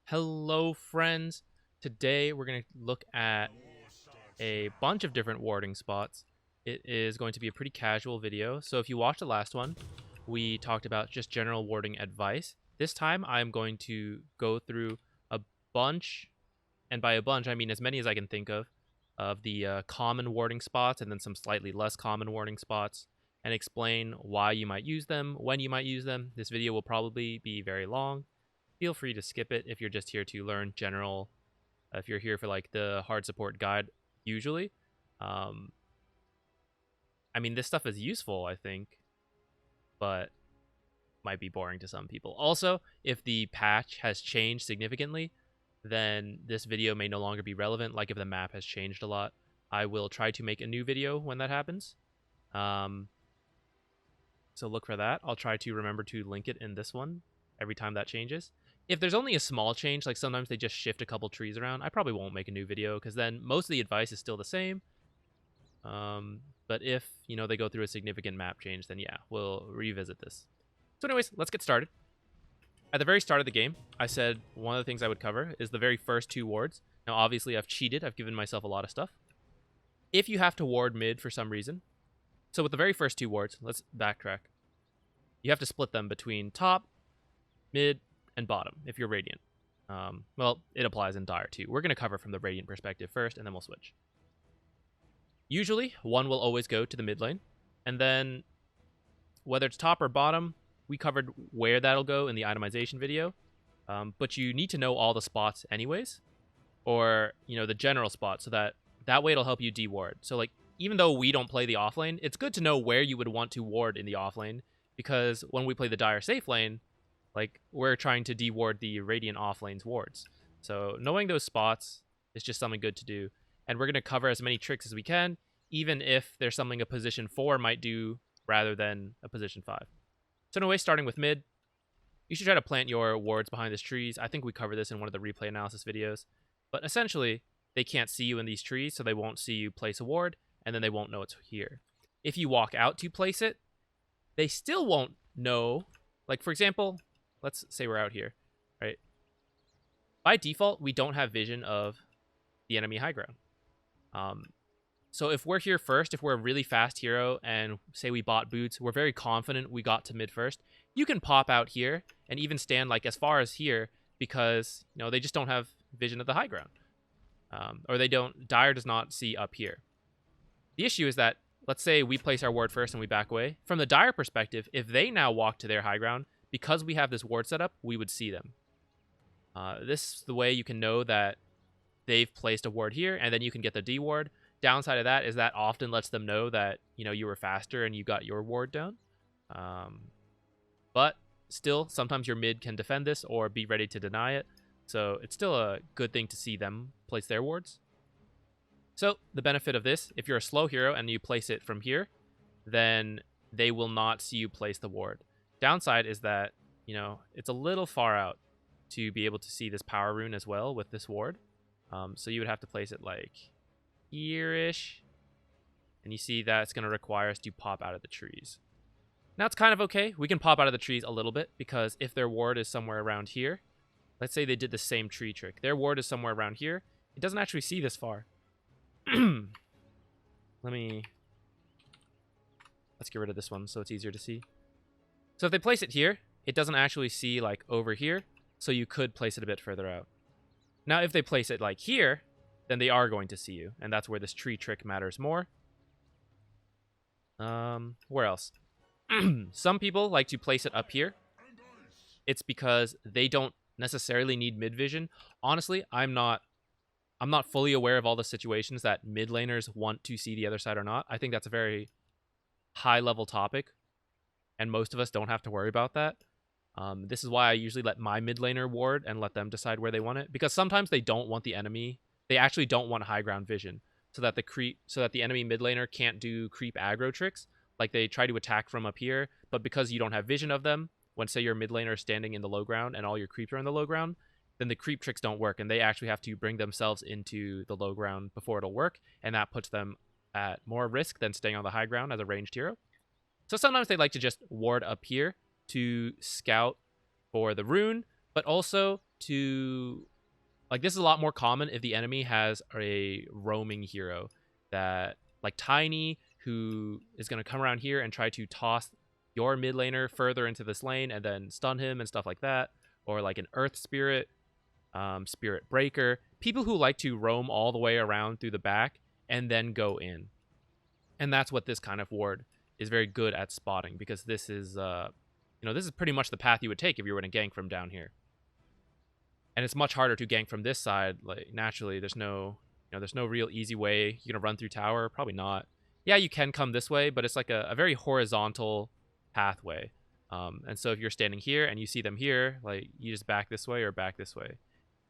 Hello, friends. Today we're going to look at a bunch of different warding spots. It is going to be a pretty casual video, so if you watched the last one, we talked about just general warding advice. This time I'm going to go through a bunch, and by a bunch I mean as many as I can think of the common warding spots and then some slightly less common warding spots, and explain why you might use them, when you might use them. This video will probably be very long. Feel free to skip it if you're just here to learn general, if you're here for like the hard support guide usually. um I mean, this stuff is useful, I think, but might be boring to some people. Also, if the patch has changed significantly, then this video may no longer be relevant. Like if the map has changed a lot, I will try to make a new video when that happens. So look for that. I'll try to remember to link it in this one every time that changes. If there's only a small change, like sometimes they just shift a couple trees around, I probably won't make a new video because then most of the advice is still the same. But if, they go through a significant map change, then yeah, we'll revisit this. So anyways, let's get started. At the very start of the game, I said one of the things I would cover is the very first two wards. Now, obviously, I've cheated. I've given myself a lot of stuff. If you have to ward mid for some reason, so with the very first two wards, let's backtrack. You have to split them between top, mid, and bottom if you're Radiant. Well, it applies in Dire too. We're going to cover from the Radiant perspective first, and then we'll switch. Usually, one will always go to the mid lane, and then whether it's top or bottom, we covered where that'll go in the itemization video, but you need to know all the spots anyways, or, the general spot, so that way it'll help you de-ward. So, like, even though we don't play the offlane, it's good to know where you would want to ward in the offlane, because when we play the Dire safe lane, like, we're trying to de-ward the Radiant offlane's wards. So knowing those spots is just something good to do. And we're going to cover as many tricks as we can, even if there's something a position 4 might do rather than a position 5. So anyway, starting with mid, you should try to plant your wards behind these trees. I think we covered this in one of the replay analysis videos. But essentially, they can't see you in these trees, so they won't see you place a ward, and then they won't know it's here. If you walk out to place it, they still won't know. Like, for example, let's say we're out here, right? By default, we don't have vision of the enemy high ground. So if we're here first, if we're a really fast hero and say we bought boots, we're very confident we got to mid first, you can pop out here and even stand like as far as here because, they just don't have vision of the high ground. Or Dire does not see up here. The issue is that, let's say we place our ward first and we back away. From the Dire perspective, if they now walk to their high ground, because we have this ward set up, we would see them. This is the way you can know that they've placed a ward here, and then you can get the D ward. Downside of that is that often lets them know that, you were faster and you got your ward down. But still, sometimes your mid can defend this or be ready to deny it. So it's still a good thing to see them place their wards. So the benefit of this, if you're a slow hero and you place it from here, then they will not see you place the ward. Downside is that, it's a little far out to be able to see this power rune as well with this ward. So you would have to place it like here-ish. And you see that it's going to require us to pop out of the trees. Now it's kind of okay. We can pop out of the trees a little bit because if their ward is somewhere around here, let's say they did the same tree trick. Their ward is somewhere around here. It doesn't actually see this far. Let's get rid of this one so it's easier to see. So if they place it here, it doesn't actually see like over here. So you could place it a bit further out. Now, if they place it like here, then they are going to see you. And that's where this tree trick matters more. Where else? Some people like to place it up here. It's because they don't necessarily need mid vision. Honestly, I'm not fully aware of all the situations that mid laners want to see the other side or not. I think that's a very high level topic. And most of us don't have to worry about that. This is why I usually let my mid laner ward and let them decide where they want it. Because sometimes they don't want the enemy. They actually don't want high ground vision. So that the enemy mid laner can't do creep aggro tricks. Like they try to attack from up here. But because you don't have vision of them, when say your mid laner is standing in the low ground and all your creeps are in the low ground, then the creep tricks don't work. And they actually have to bring themselves into the low ground before it'll work. And that puts them at more risk than staying on the high ground as a ranged hero. So sometimes they like to just ward up here to scout for the rune, but also to... Like, this is a lot more common if the enemy has a roaming hero that, like, Tiny, who is going to come around here and try to toss your mid laner further into this lane and then stun him and stuff like that. Or, like, an Earth Spirit, Spirit Breaker. People who like to roam all the way around through the back and then go in. And that's what this kind of ward is very good at spotting, because this is, this is pretty much the path you would take if you were to gank from down here. And it's much harder to gank from this side. Like, naturally, there's no real easy way. You're gonna run through tower? Probably not. Yeah, you can come this way, but it's like a very horizontal pathway. And so if you're standing here and you see them here, like, you just back this way or back this way.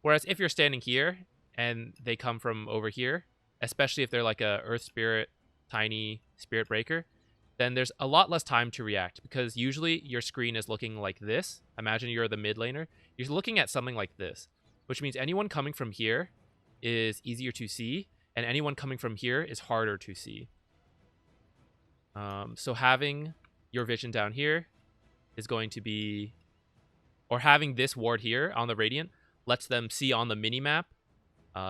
Whereas if you're standing here and they come from over here, especially if they're like a Earth Spirit, Tiny Spirit Breaker, then there's a lot less time to react, because usually your screen is looking like this. Imagine you're the mid laner. You're looking at something like this, which means anyone coming from here is easier to see, and anyone coming from here is harder to see. So having your vision down here is going to be, or having this ward here on the Radiant lets them see on the minimap,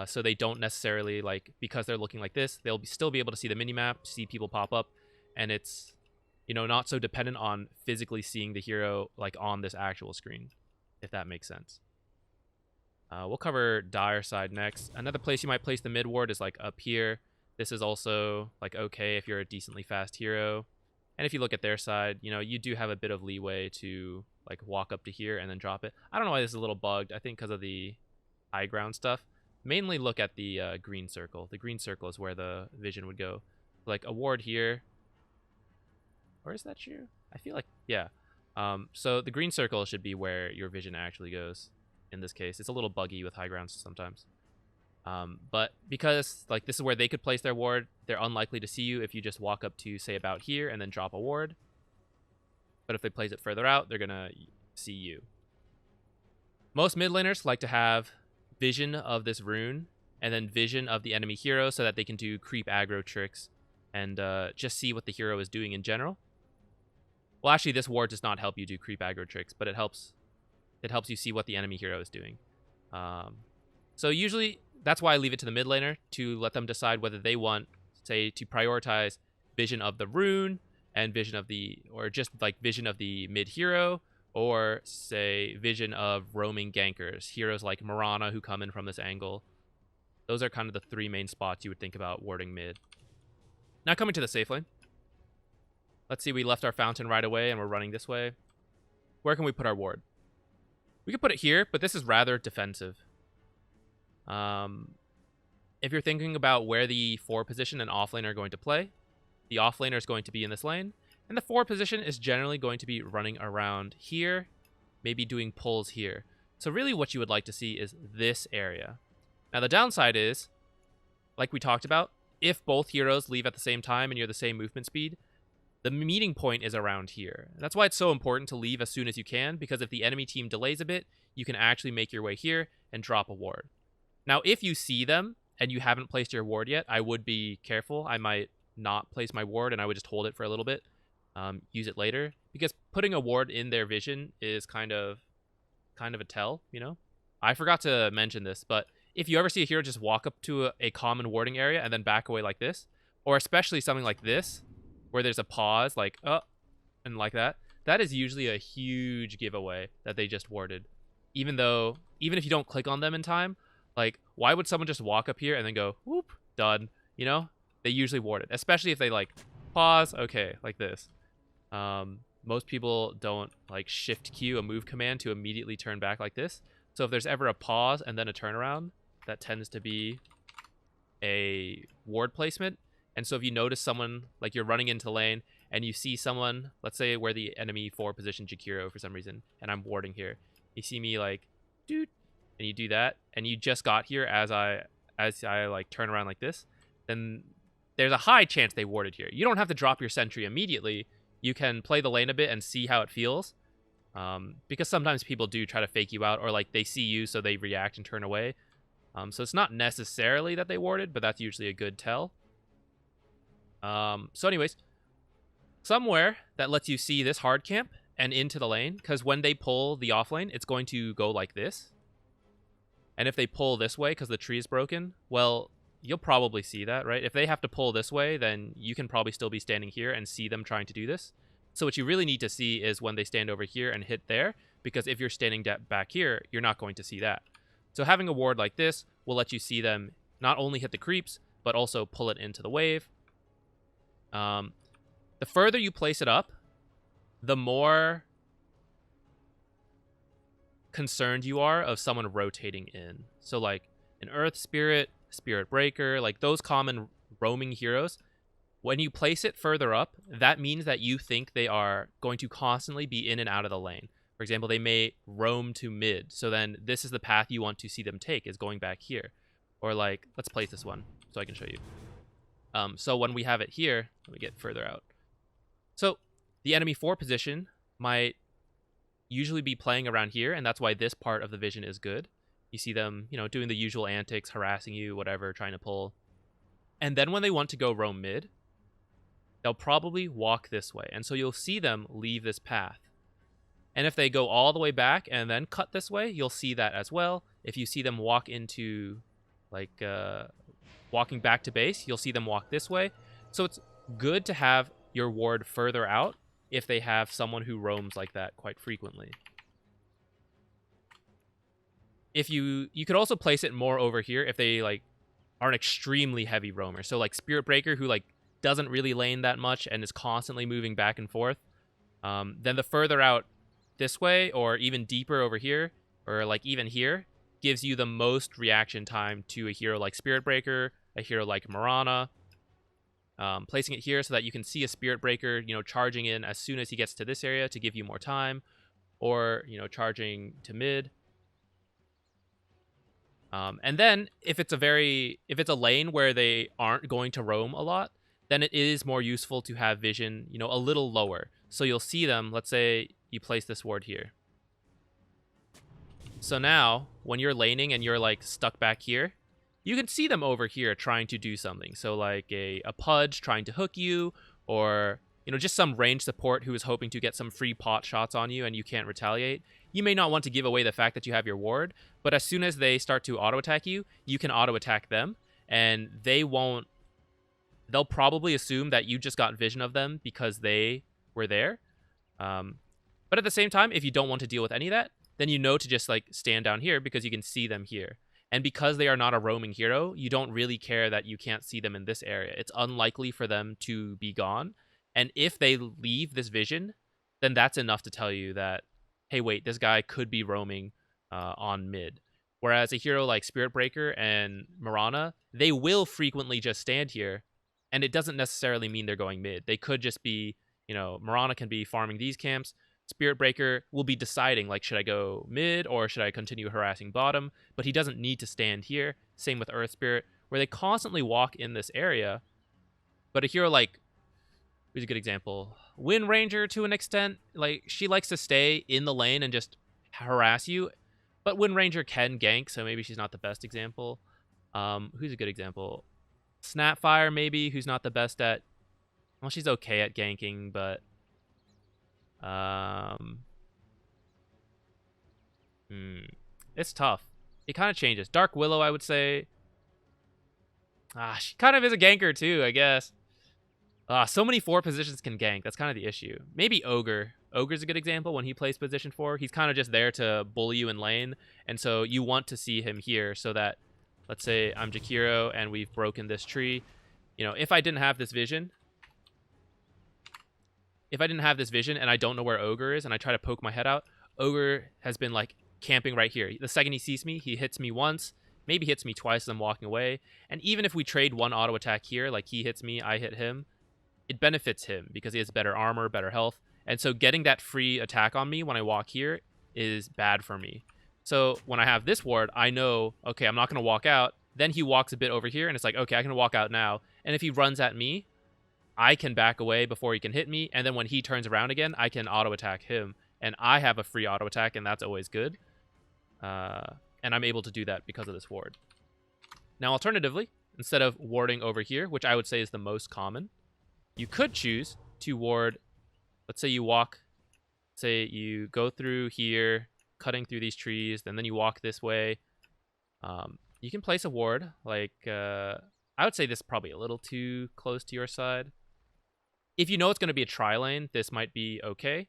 so they don't necessarily, like, because they're looking like this, they'll still be able to see the minimap, see people pop up, and it's, not so dependent on physically seeing the hero, like, on this actual screen, if that makes sense. We'll cover Dire side next. Another place you might place the mid ward is, like, up here. This is also, like, okay if you're a decently fast hero. And if you look at their side, you do have a bit of leeway to, like, walk up to here and then drop it. I don't know why this is a little bugged. I think because of the high ground stuff. Mainly look at the green circle. The green circle is where the vision would go. Like, a ward here. Or is that true? I feel like, yeah. So the green circle should be where your vision actually goes in this case. It's a little buggy with high grounds sometimes. But because, like, this is where they could place their ward, they're unlikely to see you if you just walk up to, say, about here and then drop a ward. But if they place it further out, they're going to see you. Most mid laners like to have vision of this rune and then vision of the enemy hero so that they can do creep aggro tricks and just see what the hero is doing in general. Well, actually, this ward does not help you do creep aggro tricks, but it helps you see what the enemy hero is doing. So usually, that's why I leave it to the mid laner to let them decide whether they want, say, to prioritize vision of the rune and vision of the, or just like vision of the mid hero, or say vision of roaming gankers, heroes like Mirana who come in from this angle. Those are kind of the three main spots you would think about warding mid. Now coming to the safe lane. Let's see, we left our fountain right away and we're running this way. Where can we put our ward? We could put it here, but this is rather defensive. If you're thinking about where the 4 position and off lane are going to play, the offlaner is going to be in this lane, and the 4 position is generally going to be running around here, maybe doing pulls here. So really what you would like to see is this area. Now the downside is, like we talked about, if both heroes leave at the same time and you're the same movement speed, the meeting point is around here. And that's why it's so important to leave as soon as you can, because if the enemy team delays a bit, you can actually make your way here and drop a ward. Now, if you see them and you haven't placed your ward yet, I would be careful. I might not place my ward and I would just hold it for a little bit, use it later, because putting a ward in their vision is kind of a tell, I forgot to mention this, but if you ever see a hero just walk up to a common warding area and then back away like this, or especially something like this, where there's a pause, like, and like that, that is usually a huge giveaway that they just warded. Even if you don't click on them in time, like, why would someone just walk up here and then go, whoop, done, They usually ward it, especially if they, like, pause, okay, like this. Most people don't, like, shift Q a move command to immediately turn back like this. So if there's ever a pause and then a turnaround, that tends to be a ward placement. And so if you notice someone, like, you're running into lane and you see someone, let's say where the enemy 4 position Jakiro for some reason, and I'm warding here, you see me, like, dude, and you do that, and you just got here as I like turn around like this, then there's a high chance they warded here. You don't have to drop your sentry immediately. You can play the lane a bit and see how it feels, because sometimes people do try to fake you out, or like they see you so they react and turn away. So it's not necessarily that they warded, but that's usually a good tell. So anyways, somewhere that lets you see this hard camp and into the lane, because when they pull the off lane, it's going to go like this. And if they pull this way because the tree is broken, well, you'll probably see that, right? If they have to pull this way, then you can probably still be standing here and see them trying to do this. So what you really need to see is when they stand over here and hit there, because if you're standing back here, you're not going to see that. So having a ward like this will let you see them not only hit the creeps, but also pull it into the wave. The further you place it up, the more concerned you are of someone rotating in. So like an Earth Spirit, Spirit Breaker, like those common roaming heroes, when you place it further up, that means that you think they are going to constantly be in and out of the lane. For example, they may roam to mid, so then this is the path you want to see them take, is going back here. Or like, let's place this one so I can show you. So when we have it here, let me get further out. So the enemy 4 position might usually be playing around here, and that's why this part of the vision is good. You see them, you know, doing the usual antics, harassing you, whatever, trying to pull. And then when they want to go roam mid, they'll probably walk this way. And so you'll see them leave this path. And if they go all the way back and then cut this way, you'll see that as well. If you see them walk into, like, walking back to base, you'll see them walk this way. So it's good to have your ward further out if they have someone who roams like that quite frequently. If you could also place it more over here if they like are an extremely heavy roamer. So like Spirit Breaker, who like doesn't really lane that much and is constantly moving back and forth. Then the further out this way, or even deeper over here, or like even here, gives you the most reaction time to a hero like Spirit Breaker, a hero like Mirana. Placing it here so that you can see a Spirit Breaker, you know, charging in as soon as he gets to this area to give you more time, or, you know, charging to mid. And then if it's a lane where they aren't going to roam a lot, then it is more useful to have vision, you know, a little lower. So you'll see them, let's say you place this ward here. So now when you're laning and you're like stuck back here, you can see them over here trying to do something. So like a Pudge trying to hook you, or, you know, just some range support who is hoping to get some free pot shots on you and you can't retaliate. You may not want to give away the fact that you have your ward, but as soon as they start to auto-attack you, you can auto-attack them, and they'll probably assume that you just got vision of them because they were there. But at the same time, if you don't want to deal with any of that, then you know to just like stand down here because you can see them here. And because they are not a roaming hero, you don't really care that you can't see them in this area. It's unlikely for them to be gone. And if they leave this vision, then that's enough to tell you that, hey, wait, this guy could be roaming on mid. Whereas a hero like Spirit Breaker and Mirana, they will frequently just stand here, and it doesn't necessarily mean they're going mid. They could just be, you know, Mirana can be farming these camps. Spirit Breaker will be deciding, like, should I go mid or should I continue harassing bottom? But he doesn't need to stand here. Same with Earth Spirit, where they constantly walk in this area. But a hero like, here's a good example, Wind Ranger, to an extent, like, she likes to stay in the lane and just harass you. But Wind Ranger can gank, so maybe she's not the best example. Who's a good example? Snapfire, maybe, who's not the best at... Well, she's okay at ganking, but... It's tough. It kind of changes. Dark Willow, I would say. She kind of is a ganker too, I guess. So many 4 positions can gank. That's kind of the issue. Maybe Ogre. Ogre's a good example when he plays position 4. He's kind of just there to bully you in lane. And so you want to see him here so that, let's say I'm Jakiro and we've broken this tree. You know, if I didn't have this vision... If I didn't have this vision and I don't know where Ogre is and I try to poke my head out, Ogre has been like camping right here. The second he sees me, he hits me once, maybe hits me twice as I'm walking away. And even if we trade one auto attack here, like he hits me, I hit him, it benefits him because he has better armor, better health. And so getting that free attack on me when I walk here is bad for me. So when I have this ward, I know, okay, I'm not going to walk out. Then he walks a bit over here and it's like, okay, I can walk out now. And if he runs at me, I can back away before he can hit me, and then when he turns around again, I can auto-attack him, and I have a free auto-attack, and that's always good. And I'm able to do that because of this ward. Now, alternatively, instead of warding over here, which I would say is the most common, you could choose to ward, let's say you walk, say you go through here, cutting through these trees, and then you walk this way, You can place a ward. Like, I would say this is probably a little too close to your side. If you know it's going to be a tri-lane, this might be okay.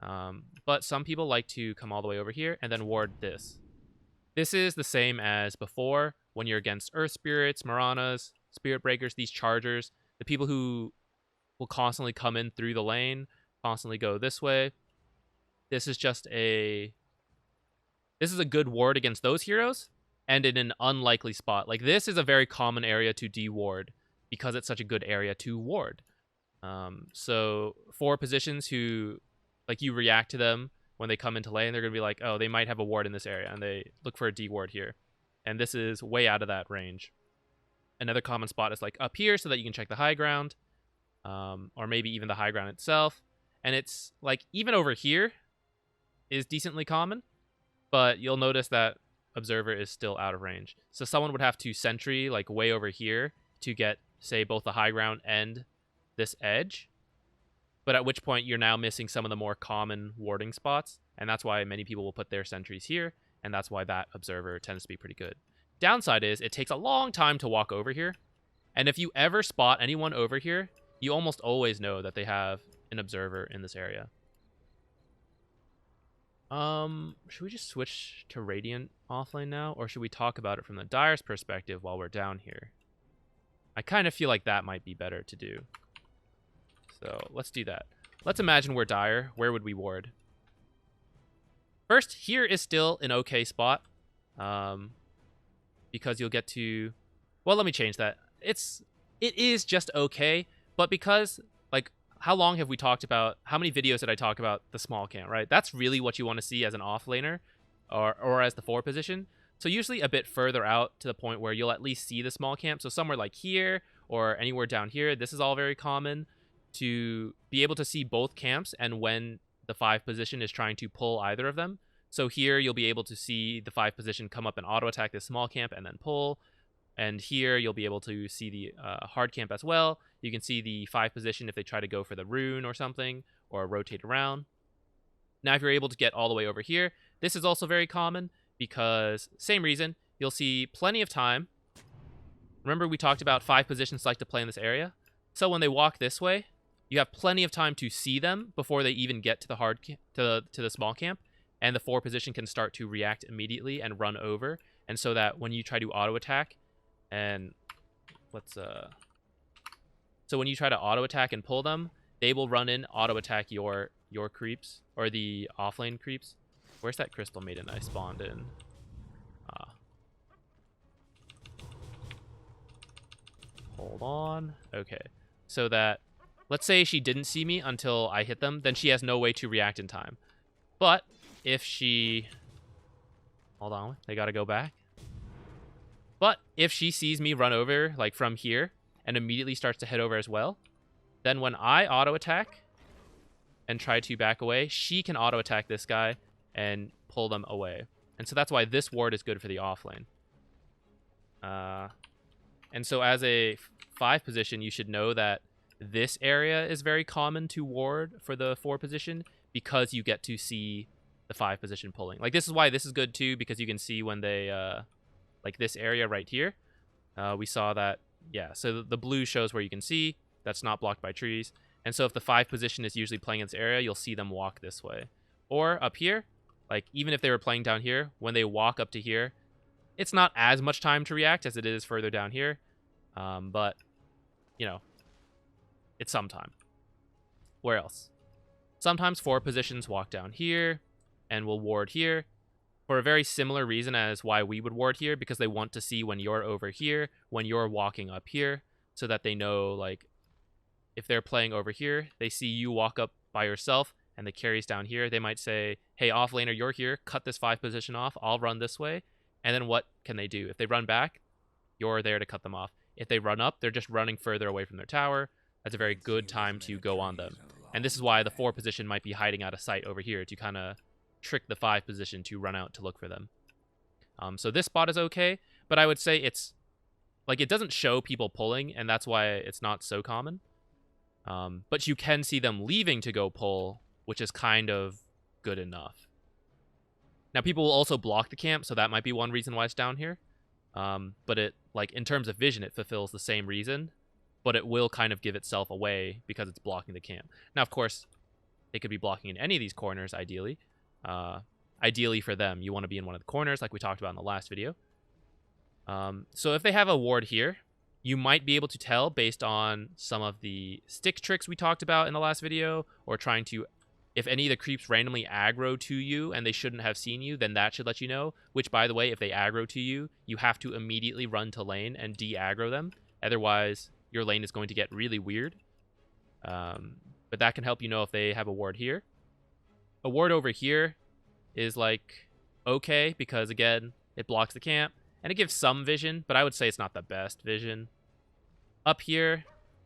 But some people like to come all the way over here and then ward this. This is the same as before when you're against Earth Spirits, Maranas, Spirit Breakers, these Chargers, the people who will constantly come in through the lane, constantly go this way. This is just a good ward against those heroes and in an unlikely spot. Like, this is a very common area to de-ward because it's such a good area to ward. So for positions who, like, you react to them when they come into lane, they're going to be like, oh, they might have a ward in this area, and they look for a D-ward here. And this is way out of that range. Another common spot is, like, up here so that you can check the high ground, or maybe even the high ground itself. And it's, like, even over here is decently common, but you'll notice that Observer is still out of range. So someone would have to sentry, like, way over here to get, say, both the high ground and this edge. But at which point you're now missing some of the more common warding spots, and that's why many people will put their sentries here, and that's why that Observer tends to be pretty good. Downside is it takes a long time to walk over here, and if you ever spot anyone over here, you almost always know that they have an Observer in this area. Should we just switch to Radiant offlane now, or should we talk about it from the Dire's perspective while we're down here? I kind of feel like that might be better to do. So let's do that. Let's imagine we're Dire. Where would we ward? First, here is still an okay spot. Because you'll get to... Well, let me change that. It is just okay, but because, like, how long have we talked about... How many videos did I talk about the small camp, right? That's really what you want to see as an offlaner, or as the 4 position. So usually a bit further out to the point where you'll at least see the small camp. So somewhere like here, or anywhere down here, this is all very common. To be able to see both camps and when the 5 position is trying to pull either of them. So here you'll be able to see the 5 position come up and auto attack this small camp and then pull. And here you'll be able to see the hard camp as well. You can see the 5 position if they try to go for the rune or something, or rotate around. Now if you're able to get all the way over here, this is also very common because, same reason, you'll see plenty of time. Remember we talked about 5 positions like to play in this area? So when they walk this way, you have plenty of time to see them before they even get to the hard to the small camp, and the 4 position can start to react immediately and run over. And so that when you try to auto attack, and so when you try to auto attack and pull them, they will run in, auto attack your creeps, or the offlane creeps. Where's that crystal maiden I spawned in? Hold on. Okay, so that, let's say she didn't see me until I hit them, then she has no way to react in time. But if she... Hold on, they gotta go back. But if she sees me run over, like from here, and immediately starts to head over as well, then when I auto-attack and try to back away, she can auto-attack this guy and pull them away. And so that's why this ward is good for the offlane. And so as a 5 position, you should know that this area is very common to ward for the 4 position because you get to see the 5 position pulling. Like, this is why this is good too, because you can see when they, like this area right here, we saw that, yeah, so the blue shows where you can see, that's not blocked by trees. And so if the 5 position is usually playing in this area, you'll see them walk this way. Or up here, like even if they were playing down here, when they walk up to here, it's not as much time to react as it is further down here. But, you know, it's some time. Where else? Sometimes 4 positions walk down here and will ward here for a very similar reason as why we would ward here, because they want to see when you're over here, when you're walking up here, so that they know, like, if they're playing over here, they see you walk up by yourself and the carry's down here, they might say, hey, offlaner, you're here, cut this 5 position off, I'll run this way. And then what can they do? If they run back, you're there to cut them off. If they run up, they're just running further away from their tower. That's a very good time to go on them. And this is why the 4 position might be hiding out of sight over here to kind of trick the 5 position to run out to look for them. So this spot is okay, but I would say it's, like, it doesn't show people pulling, and that's why it's not so common. But you can see them leaving to go pull, which is kind of good enough. Now, people will also block the camp, so that might be one reason why it's down here. But it, like, in terms of vision, it fulfills the same reason, but it will kind of give itself away because it's blocking the camp. Now, of course, they could be blocking in any of these corners, ideally. Ideally for them, you want to be in one of the corners, like we talked about in the last video. So if they have a ward here, you might be able to tell based on some of the stick tricks we talked about in the last video, or trying to, if any of the creeps randomly aggro to you and they shouldn't have seen you, then that should let you know. Which, by the way, if they aggro to you, you have to immediately run to lane and de-aggro them. Otherwise, your lane is going to get really weird. But that can help you know if they have a ward here. A ward over here is like okay, because again, it blocks the camp and it gives some vision, but I would say it's not the best vision. Up here,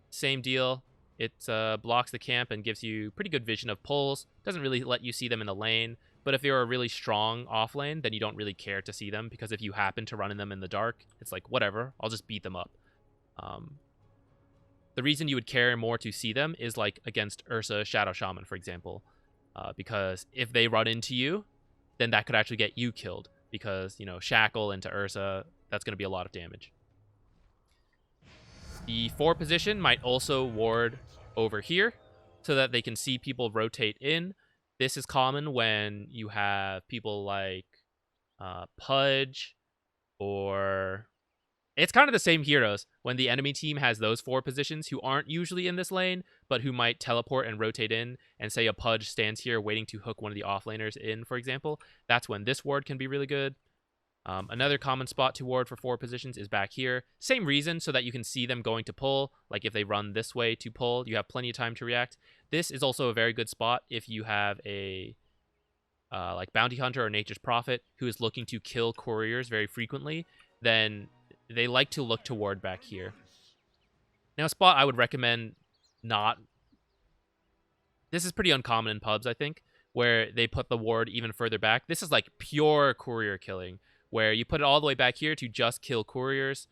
same deal. It blocks the camp and gives you pretty good vision of pulls. Doesn't really let you see them in the lane, but if you're a really strong off lane, then you don't really care to see them, because if you happen to run in them in the dark, it's like, whatever, I'll just beat them up. The reason you would care more to see them is like against Ursa Shadow Shaman, for example. Because if they run into you, then that could actually get you killed. Because, you know, Shackle into Ursa, that's going to be a lot of damage. The 4 position might also ward over here so that they can see people rotate in. This is common when you have people like Pudge, or... It's kind of the same heroes when the enemy team has those 4 positions who aren't usually in this lane, but who might teleport and rotate in, and say a Pudge stands here waiting to hook one of the offlaners in, for example. That's when this ward can be really good. Another common spot to ward for 4 positions is back here. Same reason, so that you can see them going to pull. Like if they run this way to pull, you have plenty of time to react. This is also a very good spot if you have a like Bounty Hunter or Nature's Prophet who is looking to kill couriers very frequently. Then they like to look toward back here. Now, a spot I would recommend not... This is pretty uncommon in pubs, I think, where they put the ward even further back. This is like pure courier killing, where you put it all the way back here to just kill couriers,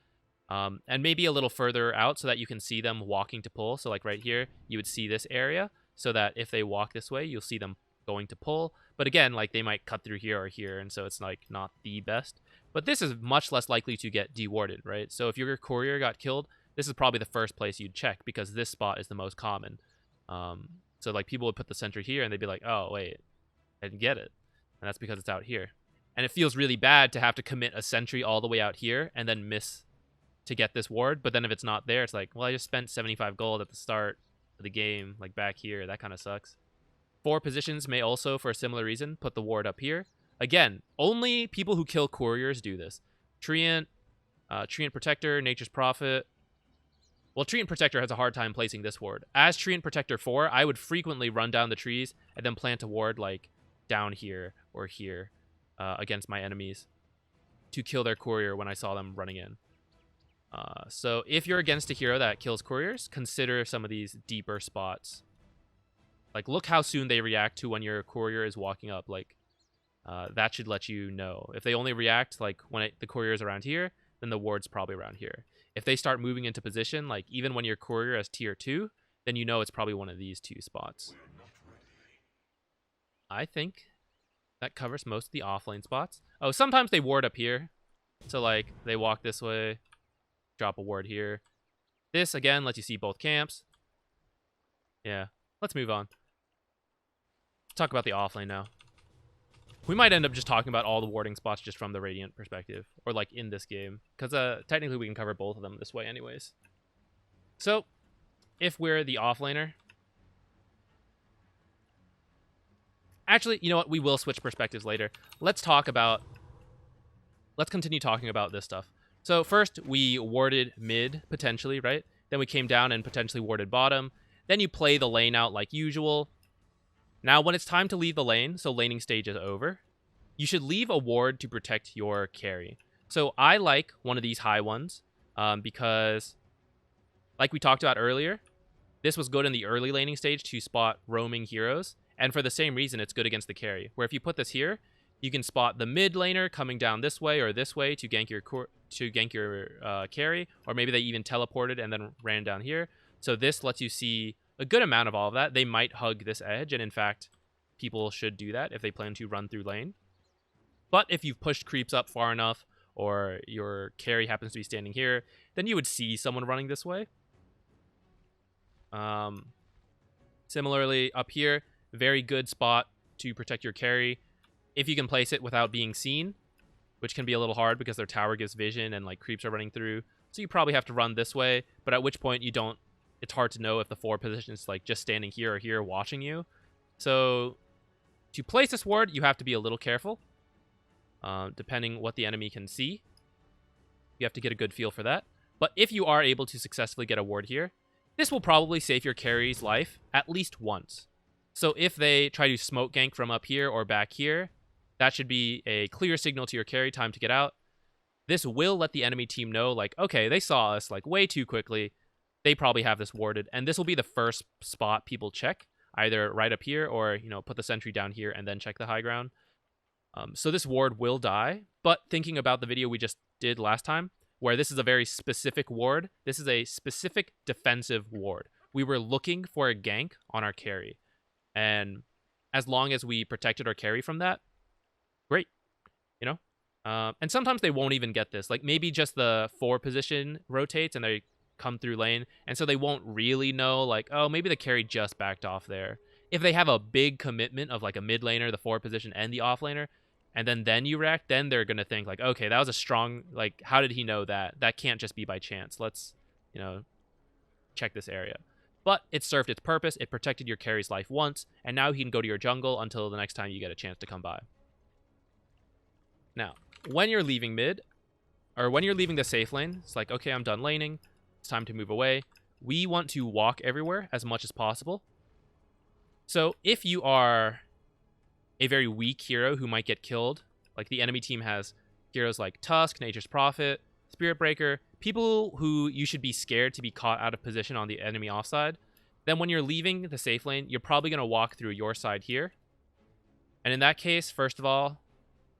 and maybe a little further out so that you can see them walking to pull. So like right here, you would see this area, so that if they walk this way, you'll see them going to pull. But again, like they might cut through here or here, and so it's like not the best. But this is much less likely to get dewarded, right? So if your courier got killed, this is probably the first place you'd check, because this spot is the most common. So like people would put the sentry here and they'd be like, oh wait, I didn't get it. And that's because it's out here. And it feels really bad to have to commit a sentry all the way out here and then miss to get this ward. But then if it's not there, it's like, well, I just spent 75 gold at the start of the game, like back here. That kind of sucks. 4 positions may also, for a similar reason, put the ward up here. Again, only people who kill couriers do this. Treant, Treant Protector, Nature's Prophet. Well, Treant Protector has a hard time placing this ward. As Treant Protector 4, I would frequently run down the trees and then plant a ward like down here or here against my enemies to kill their courier when I saw them running in. So if you're against a hero that kills couriers, consider some of these deeper spots. Like, look how soon they react to when your courier is walking up. Like, that should let you know. If they only react, like, when the courier is around here, then the ward's probably around here. If they start moving into position, like, even when your courier has tier 2, then you know it's probably one of these 2 spots. I think that covers most of the offlane spots. Oh, sometimes they ward up here. So, like, they walk this way, drop a ward here. This, again, lets you see both camps. Yeah, let's move on. Talk about the offlane now. We might end up just talking about all the warding spots just from the Radiant perspective, or like in this game, because technically we can cover both of them this way anyways. So, if we're the offlaner... Actually, you know what? We will switch perspectives later. Let's continue talking about this stuff. So first, we warded mid, potentially, right? Then we came down and potentially warded bottom. Then you play the lane out like usual. Now, when it's time to leave the lane, so laning stage is over, you should leave a ward to protect your carry. So I like one of these high ones because, like we talked about earlier, this was good in the early laning stage to spot roaming heroes. And for the same reason, it's good against the carry. Where if you put this here, you can spot the mid laner coming down this way or this way to gank your carry, or maybe they even teleported and then ran down here. So this lets you see a good amount of all of that. They might hug this edge, and in fact, people should do that if they plan to run through lane. But if you've pushed creeps up far enough, or your carry happens to be standing here, then you would see someone running this way. Similarly, up here, very good spot to protect your carry if you can place it without being seen, which can be a little hard because their tower gives vision and like creeps are running through. So you probably have to run this way, but at which point you don't, it's hard to know if the forward position is like just standing here or here watching you. So to place this ward, you have to be a little careful, depending what the enemy can see. You have to get a good feel for that. But if you are able to successfully get a ward here, this will probably save your carry's life at least once. So if they try to smoke gank from up here or back here, that should be a clear signal to your carry, time to get out. This will let the enemy team know, like, okay, they saw us like way too quickly. They probably have this warded. And this will be the first spot people check, either right up here or, you know, put the sentry down here and then check the high ground. So this ward will die. But thinking about the video we just did last time, where this is a very specific ward, this is a specific defensive ward. We were looking for a gank on our carry. And as long as we protected our carry from that, great, you know? And sometimes they won't even get this. Like maybe just the 4 position rotates and they come through lane. And so they won't really know like, oh, maybe the carry just backed off there. If they have a big commitment of like a mid laner, the 4 position, and the off laner, and then you react, then they're going to think like, okay, that was a strong, like, how did he know that? That can't just be by chance. Let's, you know, check this area. But it served its purpose. It protected your carry's life once, and now he can go to your jungle until the next time you get a chance to come by. Now, when you're leaving mid, or when you're leaving the safe lane, it's like, okay, I'm done laning. It's time to move away. We want to walk everywhere as much as possible. So if you are a very weak hero who might get killed, like the enemy team has heroes like Tusk, Nature's Prophet, Spirit Breaker, people who you should be scared to be caught out of position on the enemy offside, then when you're leaving the safe lane, you're probably going to walk through your side here. And in that case, first of all,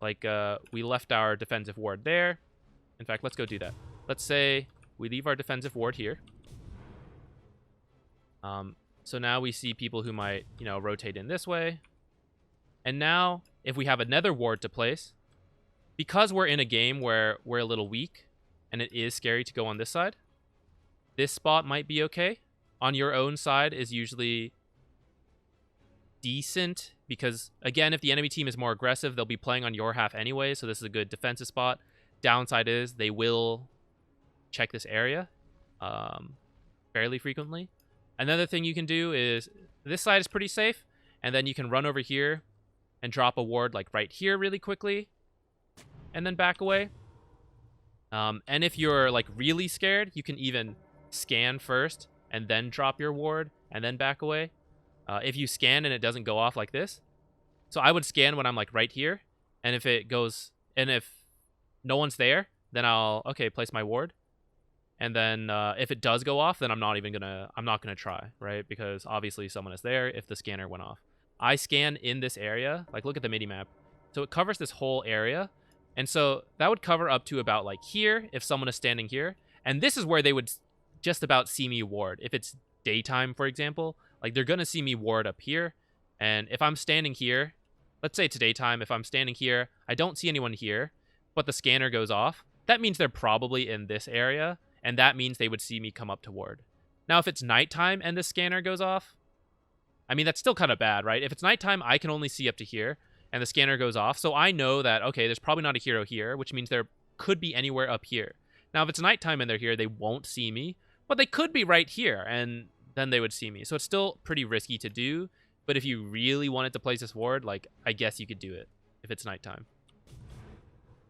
like we left our defensive ward there. In fact, let's go do that. Let's say we leave our defensive ward here. So now we see people who might, you know, rotate in this way. And now, if we have another ward to place, because we're in a game where we're a little weak, and it is scary to go on this side, this spot might be okay. On your own side is usually decent, because, again, if the enemy team is more aggressive, they'll be playing on your half anyway, so this is a good defensive spot. Downside is they will check this area fairly frequently. Another thing you can do is, this side is pretty safe, and then you can run over here and drop a ward like right here really quickly, and then back away. And if you're like really scared, you can even scan first and then drop your ward and then back away. If you scan and it doesn't go off like this, so I would scan when I'm like right here, and if it goes, and if no one's there, then I'll place my ward, and then if it does go off, then I'm not gonna try, right? Because obviously someone is there if the scanner went off. I scan in this area, like look at the mini map. So it covers this whole area. And so that would cover up to about like here if someone is standing here. And this is where they would just about see me ward. If it's daytime, for example, like they're going to see me ward up here. And if I'm standing here, let's say it's daytime, if I'm standing here, I don't see anyone here, but the scanner goes off, that means they're probably in this area. And that means they would see me come up to ward. Now, if it's nighttime and the scanner goes off, I mean, that's still kind of bad, right? If it's nighttime, I can only see up to here, and the scanner goes off. So I know that, okay, there's probably not a hero here, which means there could be anywhere up here. Now, if it's nighttime and they're here, they won't see me, but they could be right here, and then they would see me. So it's still pretty risky to do, but if you really wanted to place this ward, like, I guess you could do it if it's nighttime.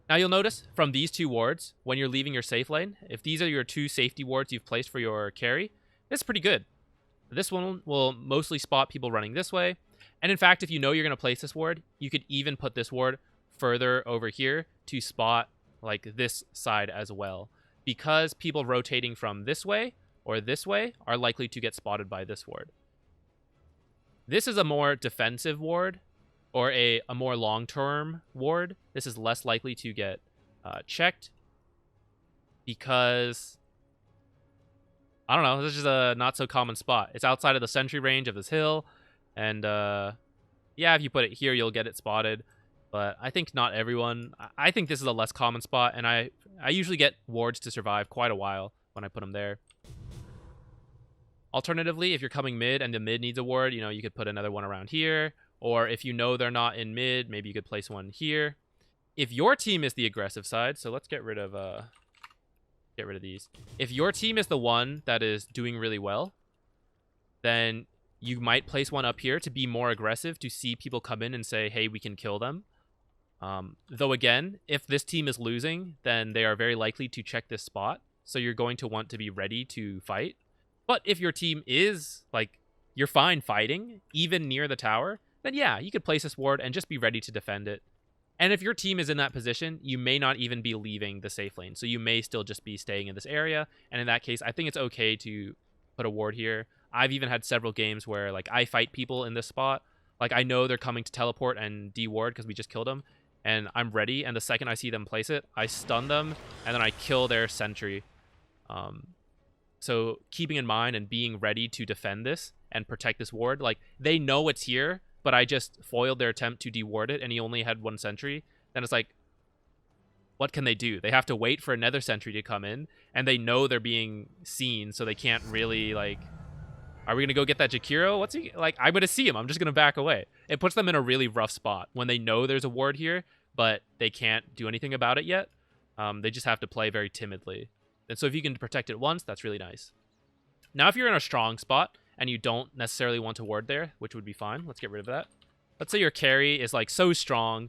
Now, you'll notice from these 2 wards, when you're leaving your safe lane, if these are your 2 safety wards you've placed for your carry, it's pretty good. This one will mostly spot people running this way. And in fact, if you know you're going to place this ward, you could even put this ward further over here to spot like this side as well. Because people rotating from this way or this way are likely to get spotted by this ward. This is a more defensive ward or a more long-term ward. This is less likely to get checked because, I don't know, this is a not-so-common spot. It's outside of the sentry range of this hill, and yeah, if you put it here, you'll get it spotted. But I think not everyone. I think this is a less common spot, and I usually get wards to survive quite a while when I put them there. Alternatively, if you're coming mid and the mid needs a ward, you know, you could put another one around here. Or if you know they're not in mid, maybe you could place one here. If your team is the aggressive side, so let's get rid of these. If your team is the one that is doing really well, then you might place one up here to be more aggressive, to see people come in and say, hey, we can kill them. Though again, if this team is losing, then they are very likely to check this spot. So you're going to want to be ready to fight. But if your team is, like, you're fine fighting, even near the tower, then yeah, you could place this ward and just be ready to defend it. And if your team is in that position, you may not even be leaving the safe lane. So you may still just be staying in this area. And in that case, I think it's okay to put a ward here. I've even had several games where, like, I fight people in this spot. Like, I know they're coming to teleport and de-ward because we just killed them. And I'm ready. And the second I see them place it, I stun them. And then I kill their sentry. So keeping in mind and being ready to defend this and protect this ward. Like, they know it's here, but I just foiled their attempt to de-ward it, and he only had one sentry. Then it's like, what can they do? They have to wait for another sentry to come in, and they know they're being seen, so they can't really, like... Are we going to go get that Jakiro? What's he... Like, I'm going to see him. I'm just going to back away. It puts them in a really rough spot when they know there's a ward here, but they can't do anything about it yet. They just have to play very timidly. And so if you can protect it once, that's really nice. Now, if you're in a strong spot and you don't necessarily want to ward there, which would be fine. Let's get rid of that. Let's say your carry is, like, so strong.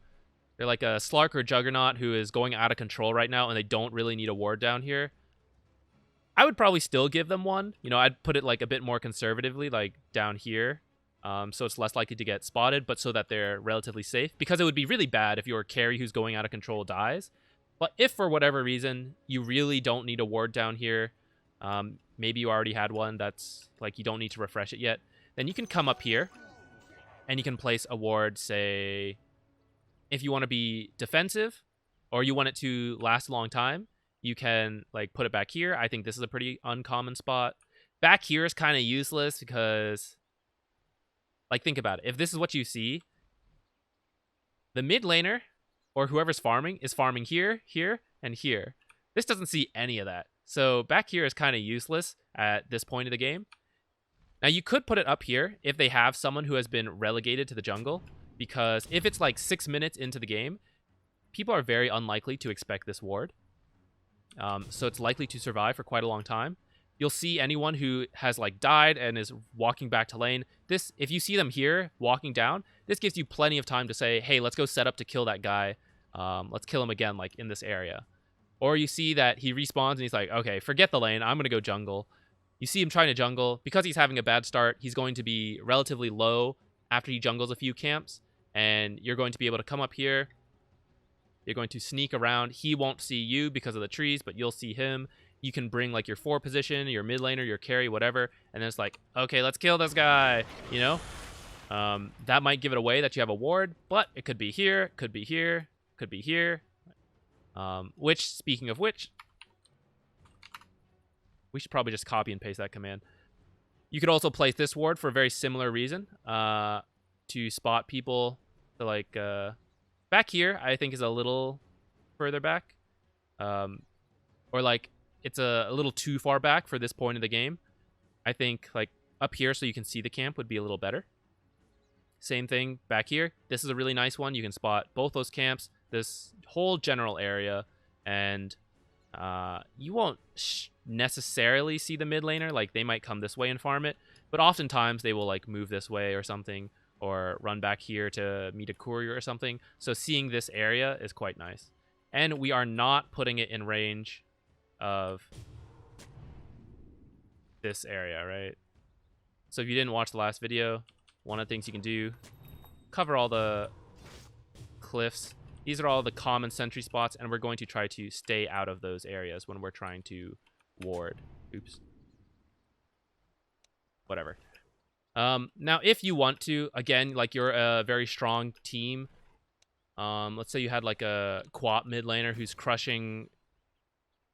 They're like a Slark or Juggernaut who is going out of control right now, and they don't really need a ward down here. I would probably still give them one. You know, I'd put it, like, a bit more conservatively, like down here. So it's less likely to get spotted, but so that they're relatively safe. Because it would be really bad if your carry who's going out of control dies. But if for whatever reason you really don't need a ward down here, maybe you already had one that's like you don't need to refresh it yet, then you can come up here and you can place a ward, say, if you want to be defensive or you want it to last a long time, you can, like, put it back here. I think this is a pretty uncommon spot. Back here is kind of useless because, like, think about it. If this is what you see, the mid laner or whoever's farming is farming here, here, and here. This doesn't see any of that. So back here is kind of useless at this point of the game. Now, you could put it up here if they have someone who has been relegated to the jungle, because if it's like 6 minutes into the game, people are very unlikely to expect this ward. So it's likely to survive for quite a long time. You'll see anyone who has, like, died and is walking back to lane. This, if you see them here walking down, this gives you plenty of time to say, hey, let's go set up to kill that guy. Let's kill him again, like, in this area. Or you see that he respawns and he's like, okay, forget the lane. I'm going to go jungle. You see him trying to jungle. Because he's having a bad start, he's going to be relatively low after he jungles a few camps. And you're going to be able to come up here. You're going to sneak around. He won't see you because of the trees, but you'll see him. You can bring, like, your 4 position, your mid laner, your carry, whatever. And then it's like, okay, let's kill this guy, you know? That might give it away that you have a ward, but it could be here, could be here, could be here. Which, speaking of which, we should probably just copy and paste that command. You could also place this ward for a very similar reason, to spot people. So, like, back here, I think is a little further back. Or, like, it's a little too far back for this point of the game. I think, like, up here so you can see the camp would be a little better. Same thing back here. This is a really nice one. You can spot both those camps, this whole general area, and you won't necessarily see the mid laner. Like, they might come this way and farm it, but oftentimes they will, like, move this way or something, or run back here to meet a courier or something. So seeing this area is quite nice. And we are not putting it in range of this area, right? So if you didn't watch the last video, one of the things you can do, cover all the cliffs. These are all the common sentry spots, and we're going to try to stay out of those areas when we're trying to ward. Oops. Whatever. Now, if you want to, again, like, you're a very strong team. Let's say you had, like, a Quap mid laner who's crushing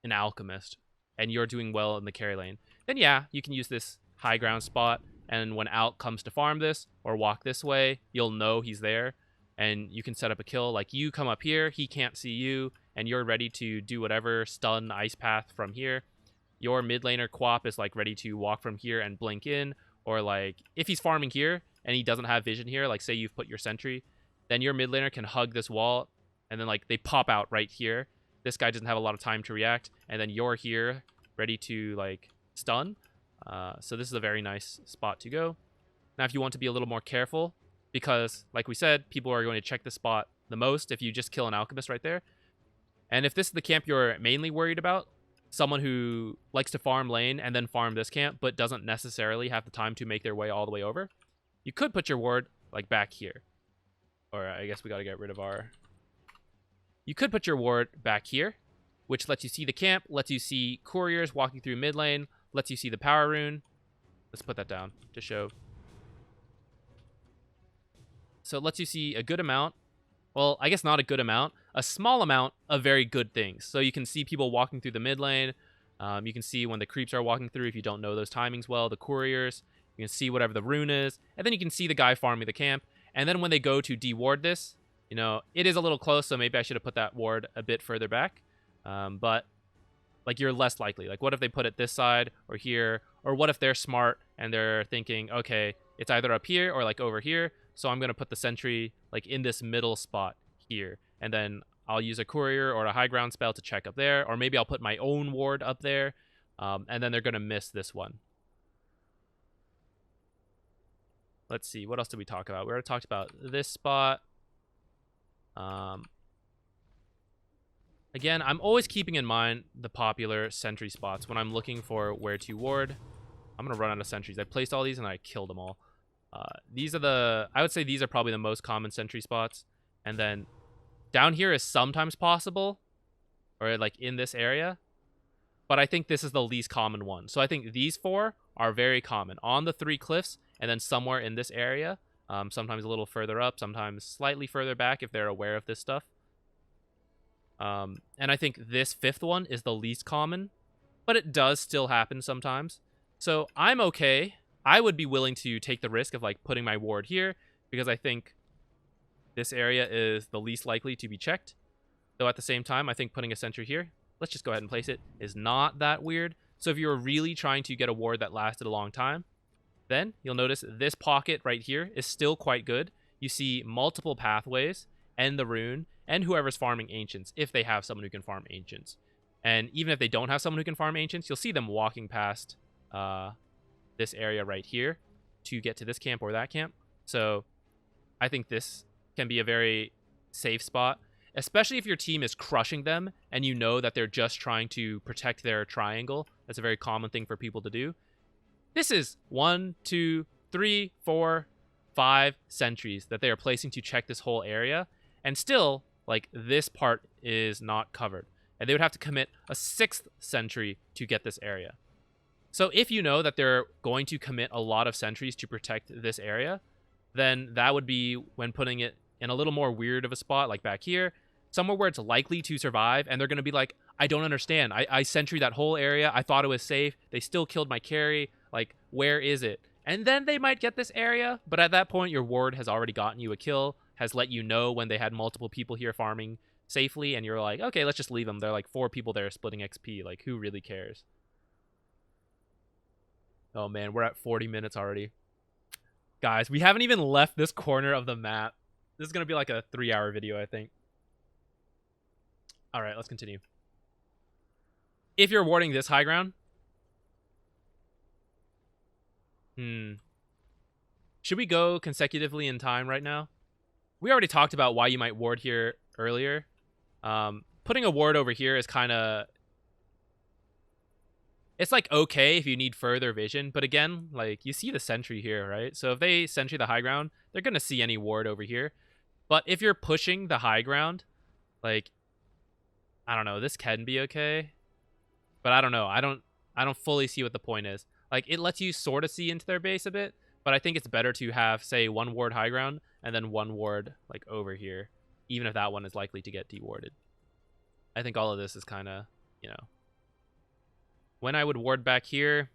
an alchemist, and you're doing well in the carry lane. Then yeah, you can use this high ground spot, and when Alk comes to farm this or walk this way, you'll know he's there. and you can set up a kill. Like, you come up here, he can't see you, and you're ready to do whatever, stun, ice path from here. Your mid laner Quap is like ready to walk from here and blink in, or like if he's farming here and he doesn't have vision here, like say you've put your sentry, then your mid laner can hug this wall, and then like they pop out right here. This guy doesn't have a lot of time to react, and then you're here ready to like stun. So this is a very nice spot to go. Now, if you want to be a little more careful, because like we said, people are going to check the spot the most if you just kill an alchemist right there. And if this is the camp you're mainly worried about, someone who likes to farm lane and then farm this camp, but doesn't necessarily have the time to make their way all the way over, you could put your ward like back here. Or I guess we got to get rid of our... You could put your ward back here, which lets you see the camp, lets you see couriers walking through mid lane, lets you see the power rune. Let's put that down to show. So it lets you see a good amount. Well, I guess not a good amount. A small amount of very good things. So you can see people walking through the mid lane. You can see when the creeps are walking through if you don't know those timings well. The couriers. You can see whatever the rune is. And then you can see the guy farming the camp. And then when they go to deward this, you know, it is a little close, so maybe I should have put that ward a bit further back. But, like, you're less likely. Like, what if they put it this side or here? Or what if they're smart and they're thinking, okay, it's either up here or, like, over here. So I'm going to put the sentry, like, in this middle spot here. And then I'll use a courier or a high ground spell to check up there. Or maybe I'll put my own ward up there. And then they're going to miss this one. Let's see. What else did we talk about? We already talked about this spot. Again, I'm always keeping in mind the popular sentry spots when I'm looking for where to ward. I'm going to run out of sentries. I placed all these and I killed them all. These are the... I would say these are probably the most common sentry spots. And then down here is sometimes possible. Or like in this area. But I think this is the least common one. So I think these four are very common. On the 3 cliffs and then somewhere in this area. Sometimes a little further up. Sometimes slightly further back if they're aware of this stuff. And I think this 5th one is the least common. But it does still happen sometimes. So I'm okay. I would be willing to take the risk of like putting my ward here. Because I think this area is the least likely to be checked. Though at the same time, I think putting a sentry here, let's just go ahead and place it, is not that weird. So if you're really trying to get a ward that lasted a long time, then you'll notice this pocket right here is still quite good. You see multiple pathways and the rune and whoever's farming ancients, if they have someone who can farm ancients. And even if they don't have someone who can farm ancients, you'll see them walking past this area right here to get to this camp or that camp. So I think this can be a very safe spot, especially if your team is crushing them and you know that they're just trying to protect their triangle. That's a very common thing for people to do. This is 1, 2, 3, 4, 5 sentries that they are placing to check this whole area. And still, like, this part is not covered. And they would have to commit a 6th sentry to get this area. So if you know that they're going to commit a lot of sentries to protect this area, then that would be when putting it in a little more weird of a spot, like back here. Somewhere where it's likely to survive, and they're going to be like, I don't understand. I sentry that whole area. I thought it was safe. They still killed my carry. Like, where is it? And then they might get this area, but at that point, your ward has already gotten you a kill, has let you know when they had multiple people here farming safely, and you're like, okay, let's just leave them. There are like 4 people there splitting XP. Like, who really cares? Oh, man, we're at 40 minutes already. Guys, we haven't even left this corner of the map. This is going to be like a 3-hour video, I think. All right, let's continue. If you're warding this high ground... Should we go consecutively in time right now? We already talked about why you might ward here earlier. Putting a ward over here is kind of... It's like okay if you need further vision, but again, like you see the sentry here, right? So if they sentry the high ground, they're going to see any ward over here. But if you're pushing the high ground, like, I don't know, this can be okay. But I don't know. I don't fully see what the point is. Like, it lets you sort of see into their base a bit, but I think it's better to have, say, 1 ward high ground and then 1 ward, like, over here, even if that one is likely to get dewarded. I think all of this is kind of, you know... When I would ward back here,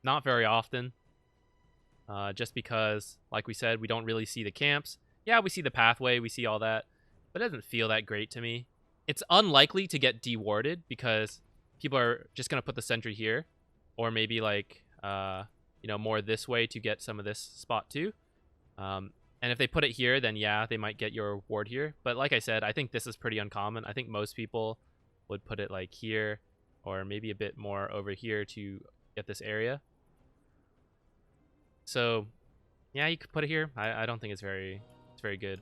not very often. Just because, like we said, we don't really see the camps. Yeah, we see the pathway, we see all that, but it doesn't feel that great to me. It's unlikely to get dewarded because people are just gonna put the sentry here, or maybe like more this way to get some of this spot too. And if they put it here, then yeah, they might get your ward here. But like I said, I think this is pretty uncommon. I think most people would put it like here, or maybe a bit more over here to get this area. So yeah, you could put it here. I don't think it's very good.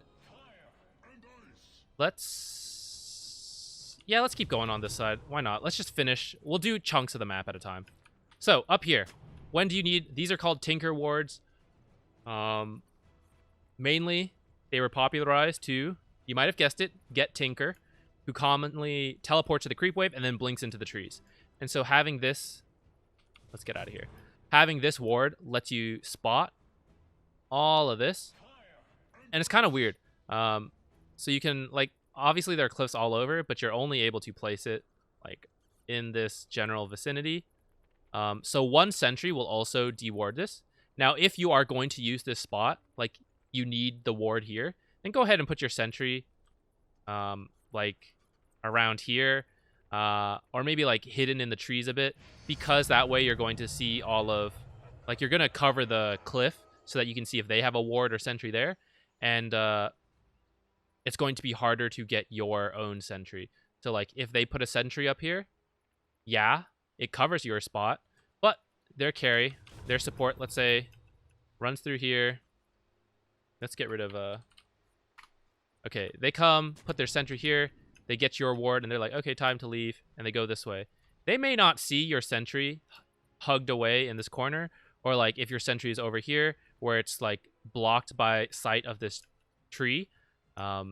Let's keep going on this side. Why not? Let's just finish. We'll do chunks of the map at a time. So up here, when do you need? These are called Tinker wards. Mainly, they were popularized to, you might have guessed it, get Tinker, who commonly teleports to the creep wave and then blinks into the trees. And so having this, let's get out of here. Having this ward lets you spot all of this, and it's kind of weird. So you can, like, obviously there are cliffs all over, but you're only able to place it like in this general vicinity. So one sentry will also deward this. Now, if you are going to use this spot, like you need the ward here, then go ahead and put your sentry like around here, or maybe like hidden in the trees a bit, because that way you're going to see all of, like, you're going to cover the cliff so that you can see if they have a ward or sentry there, and it's going to be harder to get your own sentry. So like if they put a sentry up here, yeah, it covers your spot, but their carry, their support, let's say, runs through here. Let's get rid of okay, they come, put their sentry here, they get your ward, and they're like, okay, time to leave, and they go this way. They may not see your sentry hugged away in this corner, or like if your sentry is over here where it's like blocked by sight of this tree.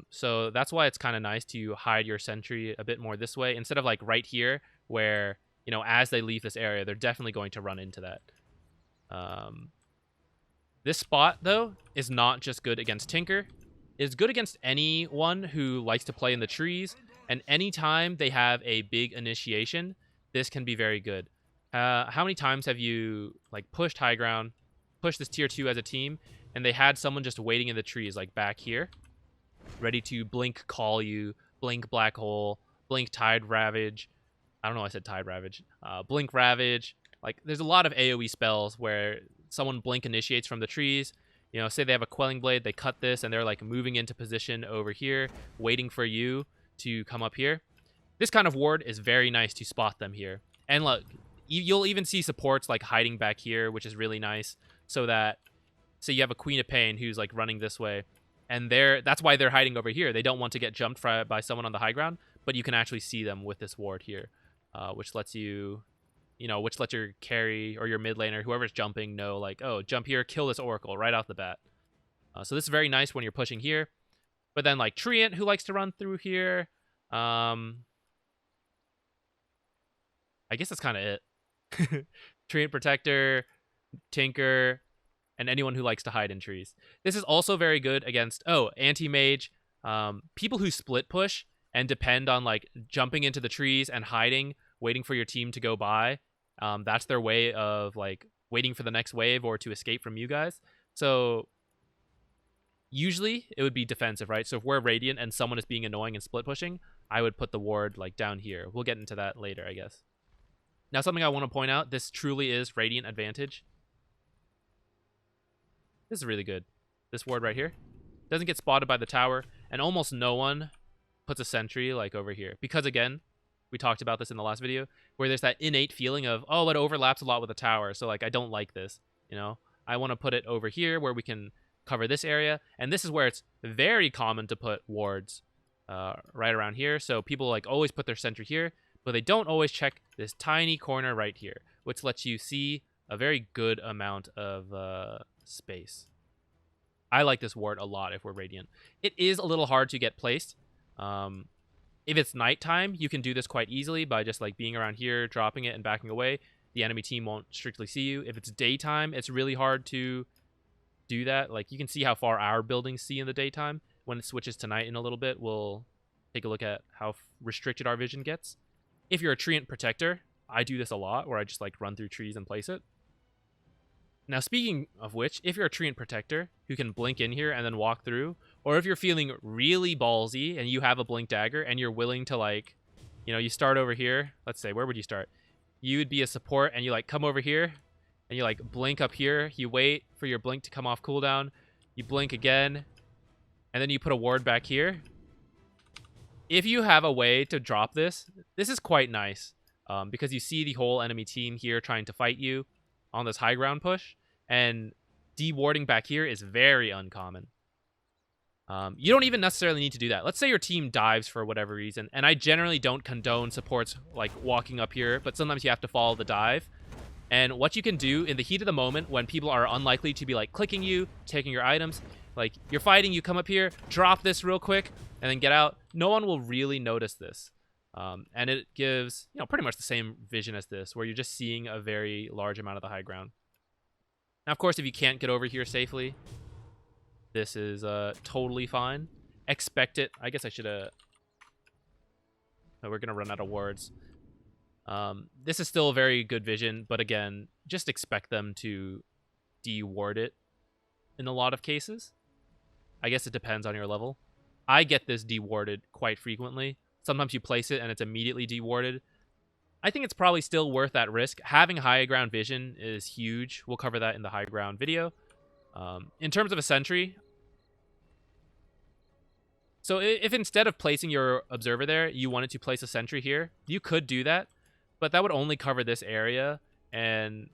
So that's why it's kind of nice to hide your sentry a bit more this way, instead of like right here where, you know, as they leave this area, they're definitely going to run into that. This spot, though, is not just good against Tinker. It's good against anyone who likes to play in the trees, and anytime they have a big initiation, this can be very good. How many times have you like pushed high ground, pushed this tier 2 as a team, and they had someone just waiting in the trees, like back here, ready to blink call you, blink black hole, blink tide ravage. I don't know why I said tide ravage. Blink ravage. Like, there's a lot of AoE spells where someone blink initiates from the trees. You know, say they have a quelling blade, they cut this, and they're like moving into position over here, waiting for you to come up here. This kind of ward is very nice to spot them here. And look, you'll even see supports like hiding back here, which is really nice, so that, say you have a Queen of Pain who's like running this way, and that's why they're hiding over here. They don't want to get jumped by someone on the high ground, but you can actually see them with this ward here, which lets you, which lets your carry or your mid laner, whoever's jumping, know like, oh, jump here, kill this Oracle right off the bat. So this is very nice when you're pushing here. But then like Treant, who likes to run through here. I guess that's kind of it. Treant Protector, Tinker, and anyone who likes to hide in trees. This is also very good against, anti-mage, people who split push and depend on like jumping into the trees and hiding, waiting for your team to go by. That's their way of like waiting for the next wave or to escape from you guys. So usually it would be defensive, right? So if we're Radiant and someone is being annoying and split pushing, I would put the ward like down here. We'll get into that later, I guess. Now, something I want to point out, this truly is Radiant advantage. This is really good. This ward right here doesn't get spotted by the tower, and almost no one puts a sentry like over here. Because again, we talked about this in the last video, where there's that innate feeling of, oh, it overlaps a lot with the tower, so like I don't like this, I want to put it over here where we can cover this area, and this is where it's very common to put wards right around here. So people like always put their sentry here, but they don't always check this tiny corner right here, which lets you see a very good amount of space. I like this ward a lot if we're Radiant. It is a little hard to get placed. If it's nighttime, you can do this quite easily by just like being around here, dropping it, and backing away. The enemy team won't strictly see you. If it's daytime, it's really hard to do that. Like, you can see how far our buildings see in the daytime. When it switches to night in a little bit, we'll take a look at how restricted our vision gets. If you're a Treant Protector, I do this a lot, where I just like run through trees and place it. Now, speaking of which, if you're a Treant Protector who can blink in here and then walk through, Or if you're feeling really ballsy and you have a blink dagger and you're willing to, like, you know, you start over here. Let's say, where would you start? You would be a support and you, like, come over here and you, like, blink up here. You wait for your blink to come off cooldown. You blink again. And then you put a ward back here. If you have a way to drop this, this is quite nice. Because you see the whole enemy team here trying to fight you on this high ground push. And de-warding back here is very uncommon. You don't even necessarily need to do that. Let's say your team dives for whatever reason, and I generally don't condone supports like walking up here, but sometimes you have to follow the dive. And what you can do in the heat of the moment when people are unlikely to be like clicking you, taking your items, like you're fighting, you come up here, drop this real quick, and then get out. No one will really notice this. And it gives, you know, pretty much the same vision as this, where you're just seeing a very large amount of the high ground. Now, of course, if you can't get over here safely, this is totally fine. Expect it. I guess I should have... Oh, we're going to run out of wards. This is still very good vision, but again, just expect them to de-ward it in a lot of cases. I guess it depends on your level. I get this de-warded quite frequently. Sometimes you place it and it's immediately de-warded. I think it's probably still worth that risk. Having high ground vision is huge. We'll cover that in the high ground video. In terms of a sentry, so if instead of placing your observer there, you wanted to place a sentry here, you could do that, but that would only cover this area. And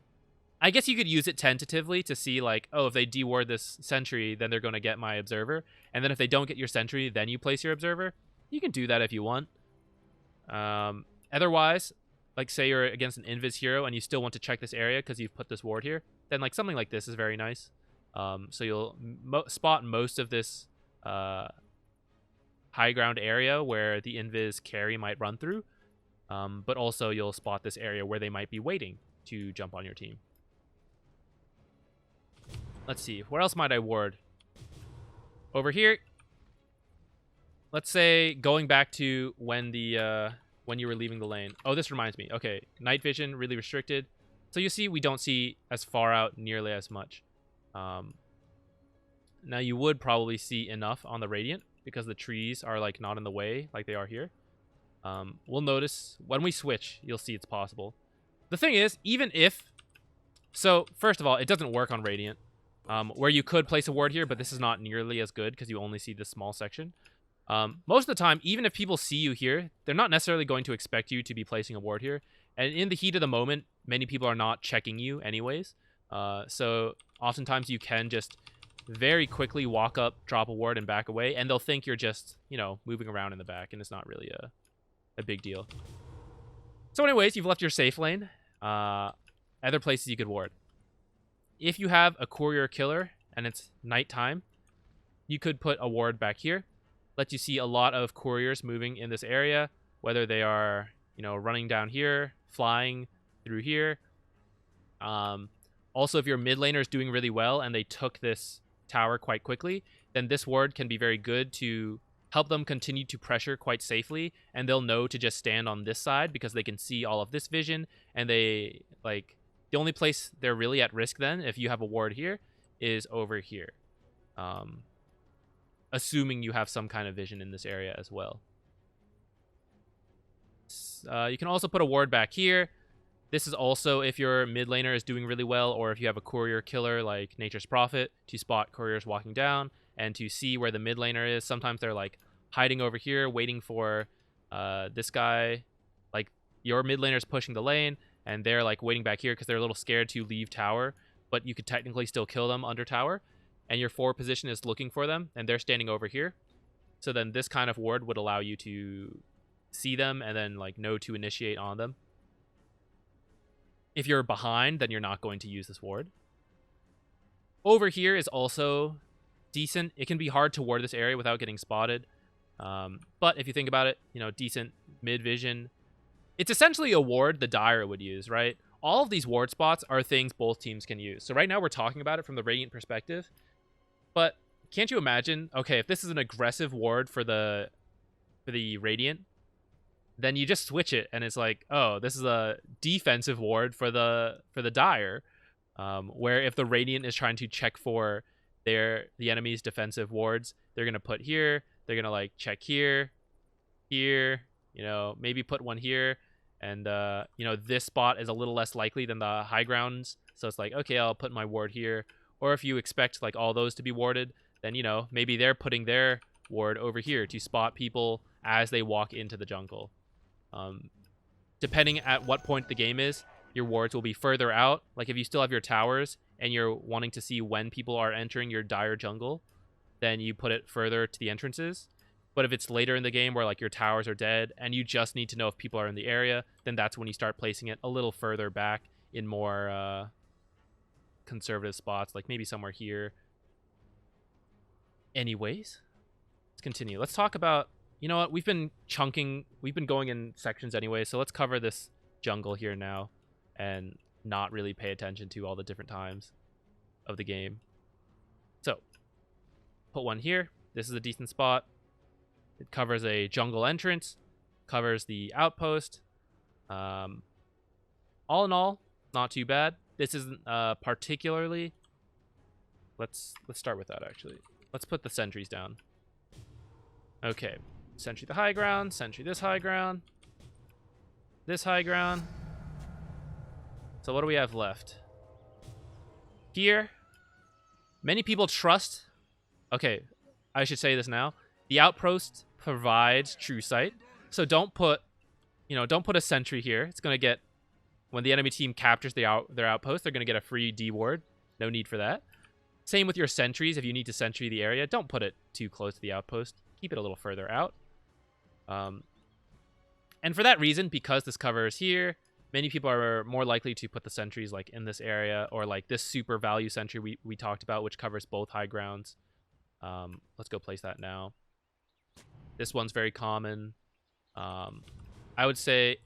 I guess you could use it tentatively to see like, oh, if they de-ward this sentry, then they're going to get my observer. And then if they don't get your sentry, then you place your observer. You can do that if you want. Otherwise, like say you're against an invis hero and you still want to check this area because you've put this ward here, then like something like this is very nice. So you'll spot most of this high ground area where the invis carry might run through, but also you'll spot this area where they might be waiting to jump on your team. Let's see, where else might I ward? Over here. Let's say going back to when the when you were leaving the lane. Oh, this reminds me. Okay, night vision really restricted. So you see we don't see as far out nearly as much. Now you would probably see enough on the Radiant because the trees are like not in the way like they are here. We'll notice when we switch, you'll see it's possible. The thing is, even if... So, first of all, it doesn't work on Radiant. Where you could place a ward here, but this is not nearly as good because you only see this small section. Most of the time, even if people see you here, they're not necessarily going to expect you to be placing a ward here. And in the heat of the moment, many people are not checking you anyways. So oftentimes you can just very quickly walk up, drop a ward, and back away, and they'll think you're just, you know, moving around in the back, and it's not really a big deal. So anyways, you've left your safe lane. Other places you could ward. If you have a courier killer and it's nighttime, you could put a ward back here. Let you see a lot of couriers moving in this area, whether they are, you know, running down here, flying through here. Also, if your mid laner is doing really well and they took this tower quite quickly, then this ward can be very good to help them continue to pressure quite safely, and they'll know to just stand on this side because they can see all of this vision, and they, like, the only place they're really at risk then, if you have a ward here, is over here. Assuming you have some kind of vision in this area as well. You can also put a ward back here. This is also if your mid laner is doing really well, or if you have a courier killer like Nature's Prophet to spot couriers walking down and to see where the mid laner is. Sometimes they're like hiding over here waiting for this guy. Like your mid laner is pushing the lane and they're like waiting back here because they're a little scared to leave tower, but you could technically still kill them under tower. And your forward position is looking for them and they're standing over here. So then this kind of ward would allow you to see them and then like know to initiate on them. If you're behind, then you're not going to use this ward. Over here is also decent. It can be hard to ward this area without getting spotted. But if you think about it, you know, decent mid vision. It's essentially a ward the Dire would use, right? All of these ward spots are things both teams can use. So right now we're talking about it from the Radiant perspective. But can't you imagine, okay, if this is an aggressive ward for the Radiant, then you just switch it and it's like, oh, this is a defensive ward for the Dire, where if the Radiant is trying to check for the enemy's defensive wards. They're gonna put here. They're gonna like check here, here. You know, maybe put one here, and you know, this spot is a little less likely than the high grounds. So it's like, okay, I'll put my ward here. Or if you expect like all those to be warded, then you know, maybe they're putting their ward over here to spot people as they walk into the jungle. Depending at what point the game is, your wards will be further out. Like if you still have your towers and you're wanting to see when people are entering your dire jungle, then you put it further to the entrances. But if it's later in the game where like your towers are dead and you just need to know if people are in the area, then that's when you start placing it a little further back in more conservative spots, like maybe somewhere here. Anyways, let's continue. Let's talk about, you know what, we've been going in sections anyway, so let's cover this jungle here now and not really pay attention to all the different times of the game. So, put one here. This is a decent spot. It covers a jungle entrance, covers the outpost. All in all, not too bad. This isn't particularly... Let's start with that, actually. Let's put the sentries down. Okay. Sentry the high ground. Sentry this high ground. This high ground. So what do we have left? Here. Many people trust... Okay, I should say this now. The outpost provides true sight. So don't put a sentry here. It's going to get... When the enemy team captures their outpost, they're going to get a free D ward. No need for that. Same with your sentries. If you need to sentry the area, don't put it too close to the outpost. Keep it a little further out. And for that reason, because this covers here, many people are more likely to put the sentries like in this area, or like this super value sentry we talked about, which covers both high grounds. Let's go place that now. This one's very common. I would say,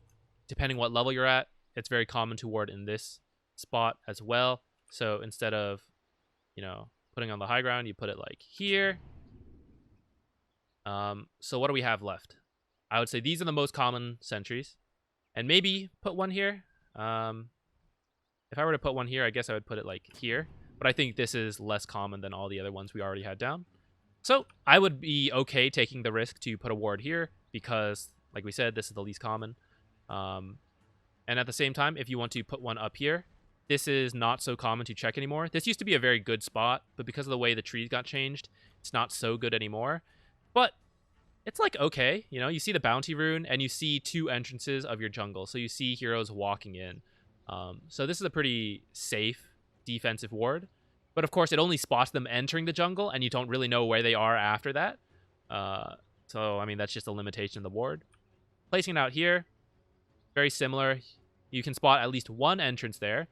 depending what level you're at, it's very common to ward in this spot as well. So instead of, you know, putting on the high ground, you put it like here. So what do we have left? I would say these are the most common sentries. And maybe put one here. If I were to put one here, I guess I would put it like here. But I think this is less common than all the other ones we already had down. So I would be okay taking the risk to put a ward here because, like we said, this is the least common. And at the same time, if you want to put one up here, this is not so common to check anymore. This used to be a very good spot, but because of the way the trees got changed, it's not so good anymore. But it's like, okay, you know, you see the bounty rune and you see two entrances of your jungle. So you see heroes walking in. So this is a pretty safe defensive ward. But of course, it only spots them entering the jungle and you don't really know where they are after that. So, I mean, that's just a limitation of the ward. Placing it out here, very similar. You can spot at least one entrance there.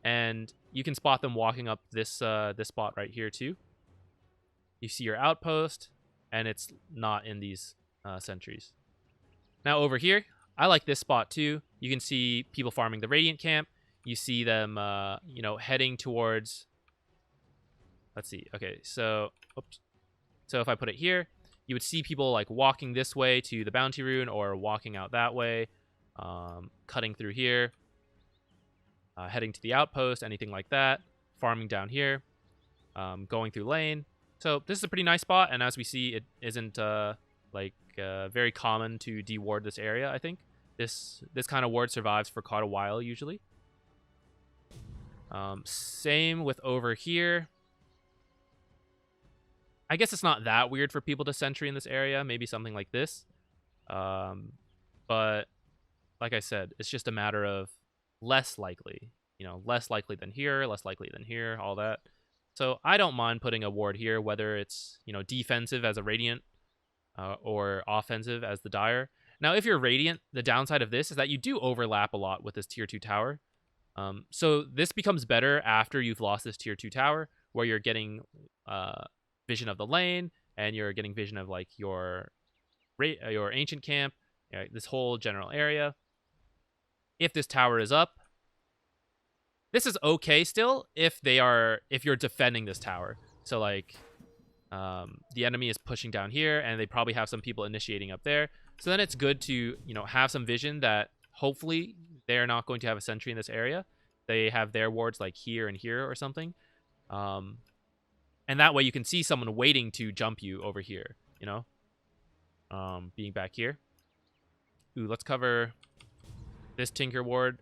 And you can spot them walking up this this spot right here too. You see your outpost, and it's not in these sentries. Now over here, I like this spot too. You can see people farming the Radiant camp. You see them, you know, heading towards... Let's see. Okay, so... Oops. So if I put it here, you would see people like walking this way to the bounty rune or walking out that way, cutting through here. Heading to the outpost, anything like that. Farming down here. Going through lane. So this is a pretty nice spot, and as we see, it isn't very common to deward this area, I think. This kind of ward survives for quite a while, usually. Same with over here. I guess it's not that weird for people to sentry in this area. Maybe something like this. But, like I said, it's just a matter of less likely, you know, less likely than here, less likely than here, all that. So I don't mind putting a ward here, whether it's, you know, defensive as a Radiant or offensive as the Dire. Now, if you're Radiant, the downside of this is that you do overlap a lot with this tier 2 tower. So this becomes better after you've lost this tier 2 tower, where you're getting vision of the lane and you're getting vision of like your ancient camp, this whole general area. If this tower is up, this is okay still if you're defending this tower. So like the enemy is pushing down here and they probably have some people initiating up there. So then it's good to, you know, have some vision that hopefully they're not going to have a sentry in this area. They have their wards like here and here or something. And that way you can see someone waiting to jump you over here, you know? Being back here. Ooh, let's cover this Tinker Ward.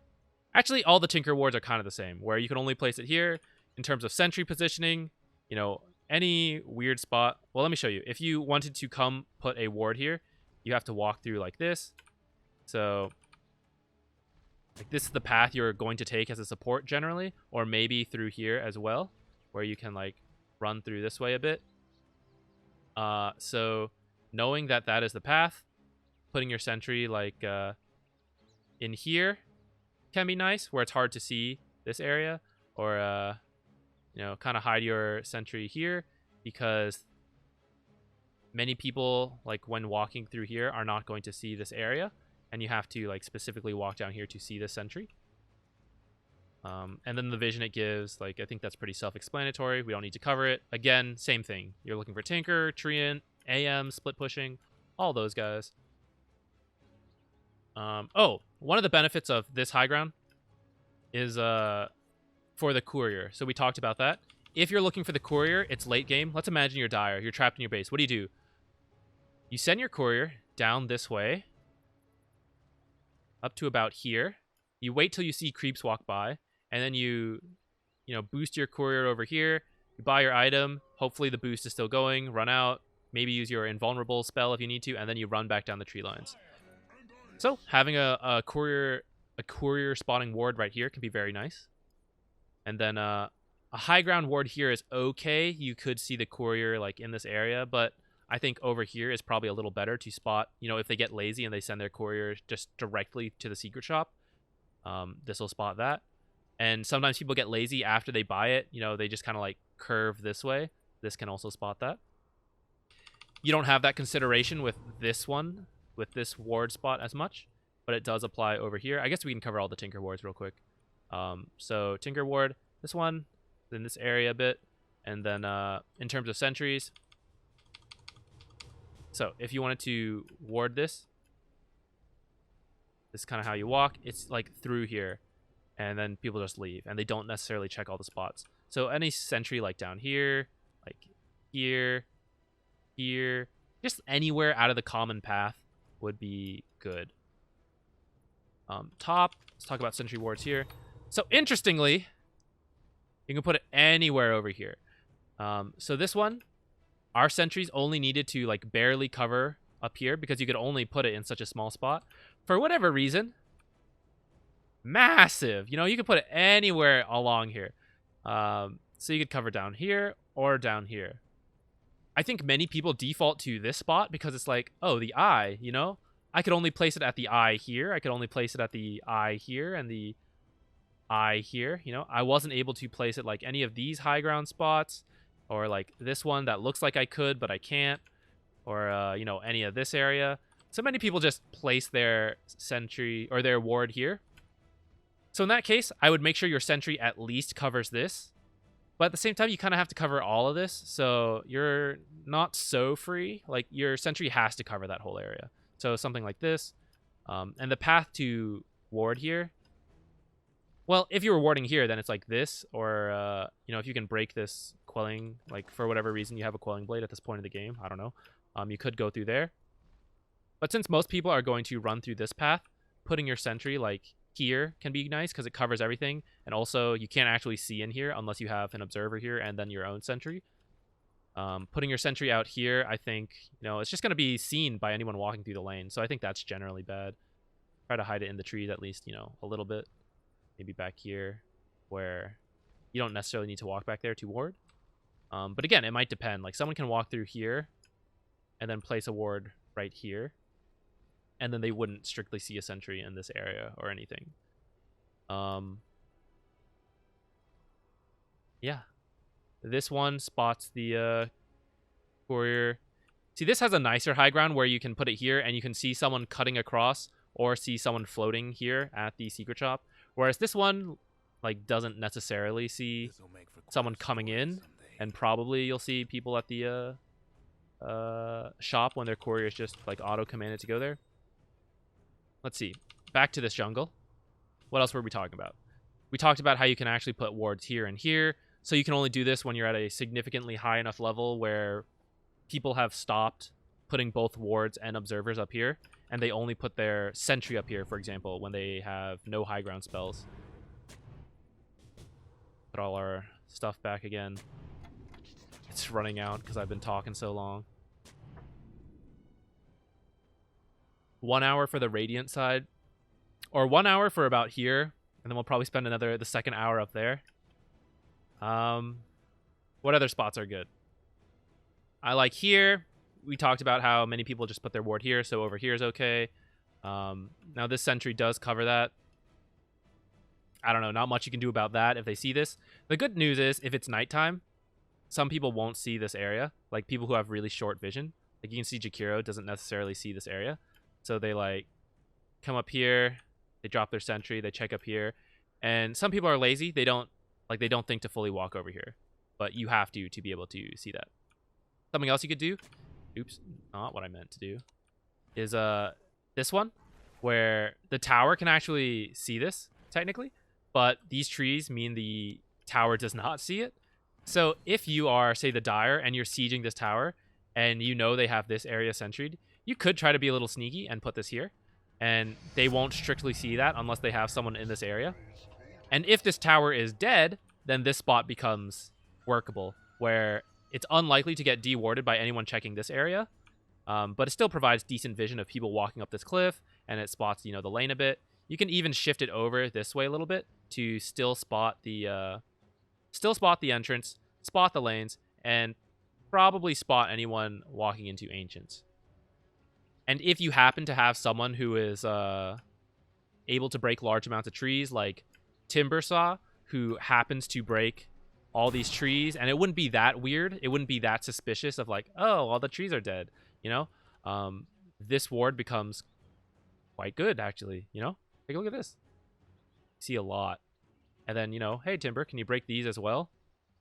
Actually, all the Tinker Wards are kind of the same, where you can only place it here. In terms of sentry positioning, you know, any weird spot. Well, let me show you. If you wanted to come put a ward here, you have to walk through like this. So, like, this is the path you're going to take as a support generally, or maybe through here as well, where you can like run through this way a bit. So knowing that that is the path, putting your sentry like in here can be nice, where it's hard to see this area, or you know, kind of hide your sentry here, because many people, like when walking through here, are not going to see this area, and you have to like specifically walk down here to see this sentry. And then the vision it gives, like, I think that's pretty self-explanatory. We don't need to cover it. Again, same thing. You're looking for Tinker, Treant, AM, split pushing, all those guys. Oh, one of the benefits of this high ground is for the courier. So we talked about that. If you're looking for the courier, it's late game. Let's imagine you're Dire. You're trapped in your base. What do? You send your courier down this way, up to about here. You wait till you see creeps walk by, and then you boost your courier over here. You buy your item. Hopefully the boost is still going. Run out. Maybe use your invulnerable spell if you need to, and then you run back down the tree lines. So having a courier spawning ward right here can be very nice. And then a high ground ward here is okay. You could see the courier like in this area, but I think over here is probably a little better to spot, you know, if they get lazy and they send their courier just directly to the secret shop. This will spot that. And sometimes people get lazy after they buy it. You know, they just kind of like curve this way. This can also spot that. You don't have that consideration with this one, with this ward spot as much, but it does apply over here. I guess we can cover all the Tinker wards real quick. So Tinker ward, this one, then this area a bit, and then in terms of sentries. So if you wanted to ward this, this is kind of how you walk. It's like through here, and then people just leave, and they don't necessarily check all the spots. So any sentry like down here, like here, here, just anywhere out of the common path would be good. Top, let's talk about sentry wards here. So interestingly, you can put it anywhere over here. So this one, our sentries only needed to like barely cover up here because you could only put it in such a small spot. For whatever reason, massive. You know, you could put it anywhere along here. So you could cover down here or down here. I think many people default to this spot because it's like, oh, the eye, you know? I could only place it at the eye here. I could only place it at the eye here and the eye here, you know? I wasn't able to place it like any of these high ground spots, or like this one that looks like I could, but I can't, or, you know, any of this area. So many people just place their sentry or their ward here. So in that case, I would make sure your sentry at least covers this. But at the same time, you kind of have to cover all of this. So you're not so free. Like, your sentry has to cover that whole area. So something like this. And the path to ward here. Well, if you were warding here, then it's like this. Or, you know, if you can break this quelling, like for whatever reason you have a quelling blade at this point of the game. I don't know. You could go through there. But since most people are going to run through this path, putting your sentry like here can be nice because it covers everything. And also you can't actually see in here unless you have an observer here and then your own sentry. Putting your sentry out here, I think, you know, it's just going to be seen by anyone walking through the lane. So I think that's generally bad. Try to hide it in the trees at least, you know, a little bit. Maybe back here where you don't necessarily need to walk back there to ward. But again, it might depend. Like, someone can walk through here and then place a ward right here. And then they wouldn't strictly see a sentry in this area or anything. Yeah. This one spots the courier. See, this has a nicer high ground where you can put it here and you can see someone cutting across or see someone floating here at the secret shop. Whereas this one, like, doesn't necessarily see someone coming in. And probably you'll see people at the shop when their courier is just, like, auto-commanded to go there. Let's see. Back to this jungle. What else were we talking about? We talked about how you can actually put wards here and here. So you can only do this when you're at a significantly high enough level where people have stopped putting both wards and observers up here, and they only put their sentry up here, for example, when they have no high ground spells. Put all our stuff back again. It's running out because I've been talking so long. 1 hour for the Radiant side, or 1 hour for about here, and then we'll probably spend the second hour up there. What other spots are good? I like here. We talked about how many people just put their ward here, so over here is okay. Now this sentry does cover that. I don't know, not much you can do about that if they see this. The good news is, if it's nighttime, some people won't see this area. Like people who have really short vision. Like you can see Jakiro doesn't necessarily see this area. So they like come up here, they drop their sentry, they check up here. And some people are lazy. They don't think to fully walk over here. But you have to be able to see that. Something else you could do, oops, not what I meant to do, is this one, where the tower can actually see this, technically. But these trees mean the tower does not see it. So if you are, say, the Dire, and you're sieging this tower, and you know they have this area sentried, you could try to be a little sneaky and put this here. And they won't strictly see that unless they have someone in this area. And if this tower is dead, then this spot becomes workable, where it's unlikely to get dewarded by anyone checking this area. But it still provides decent vision of people walking up this cliff, and it spots, the lane a bit. You can even shift it over this way a little bit to still spot the entrance, spot the lanes, and probably spot anyone walking into Ancients. And if you happen to have someone who is able to break large amounts of trees, like Timbersaw, who happens to break all these trees, and it wouldn't be that weird, it wouldn't be that suspicious of like, oh, all the trees are dead, this ward becomes quite good, actually. Take a look at this. See a lot. And then, hey, Timber, can you break these as well?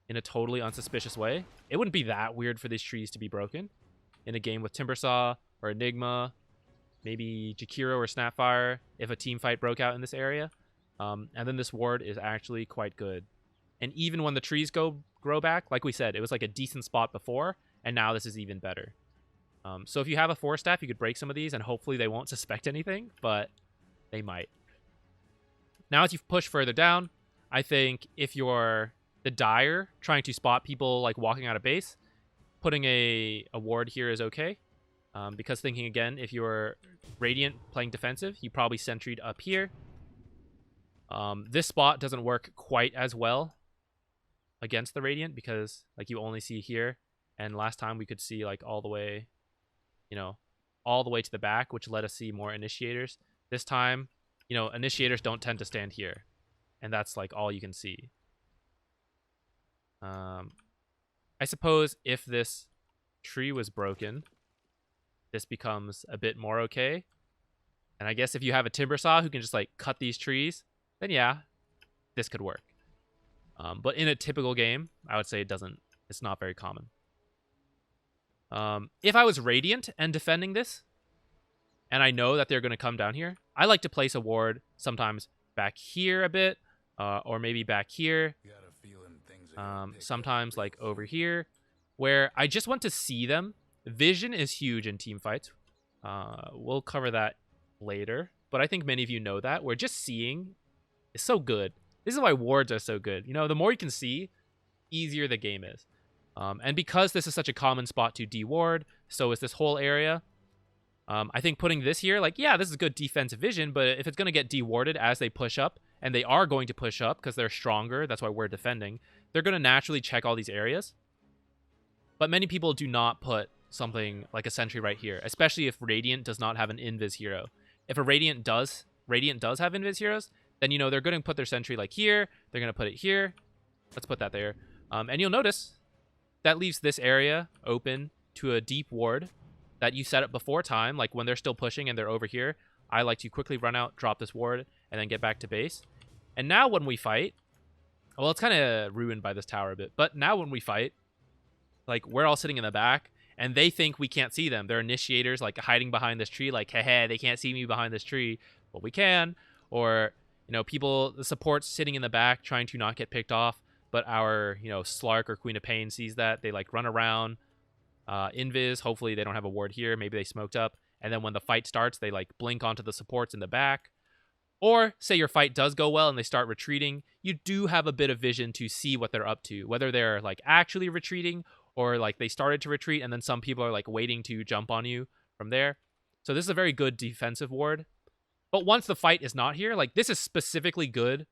In a totally unsuspicious way. It wouldn't be that weird for these trees to be broken in a game with Timbersaw or Enigma, maybe Jakiro or Snapfire, if a team fight broke out in this area. And then this ward is actually quite good. And even when the trees grow back, like we said, it was like a decent spot before, and now this is even better. So if you have a 4-staff, you could break some of these, and hopefully they won't suspect anything, but they might. Now, as you push further down, I think if you're the Dire trying to spot people like walking out of base, putting a ward here is okay. Because thinking again, if you're Radiant playing defensive, you probably sentried up here. This spot doesn't work quite as well against the Radiant because like you only see here, and last time we could see like all the way to the back, which let us see more initiators. This time, initiators don't tend to stand here, and that's like all you can see. I suppose if this tree was broken, this becomes a bit more okay. And I guess if you have a Timbersaw who can just like cut these trees, then yeah, this could work. But in a typical game, I would say it's not very common. If I was Radiant and defending this, and I know that they're going to come down here, I like to place a ward sometimes back here a bit, or maybe back here. Sometimes like over here, where I just want to see them. Vision is huge in team fights. We'll cover that later, but I think many of you know that, where just seeing is so good. This is why wards are so good. The more you can see, easier the game is. And because this is such a common spot to deward, so is this whole area. I think putting this here, like, yeah, this is good defensive vision, but if it's going to get dewarded as they push up, and they are going to push up because they're stronger, that's why we're defending, they're going to naturally check all these areas. But many people do not put something like a sentry right here, especially if Radiant does not have an invis hero. If a Radiant does have invis heroes, then they're going to put their sentry like here, they're going to put it here. Let's put that there. And you'll notice that leaves this area open to a deep ward that you set up before time, like when they're still pushing and they're over here. I like to quickly run out, drop this ward, and then get back to base. And now when we fight, well, it's kind of ruined by this tower a bit, but now when we fight, like, we're all sitting in the back, and they think we can't see them. They're initiators, like, hiding behind this tree, like, hey, they can't see me behind this tree. Well, we can. Or, people, the support's sitting in the back, trying to not get picked off. but our, Slark or Queen of Pain sees that. They like run around, invis. Hopefully they don't have a ward here. Maybe they smoked up. And then when the fight starts, they like blink onto the supports in the back. Or say your fight does go well and they start retreating, you do have a bit of vision to see what they're up to, whether they're like actually retreating or like they started to retreat and then some people are like waiting to jump on you from there. So this is a very good defensive ward. But once the fight is not here, like this is specifically good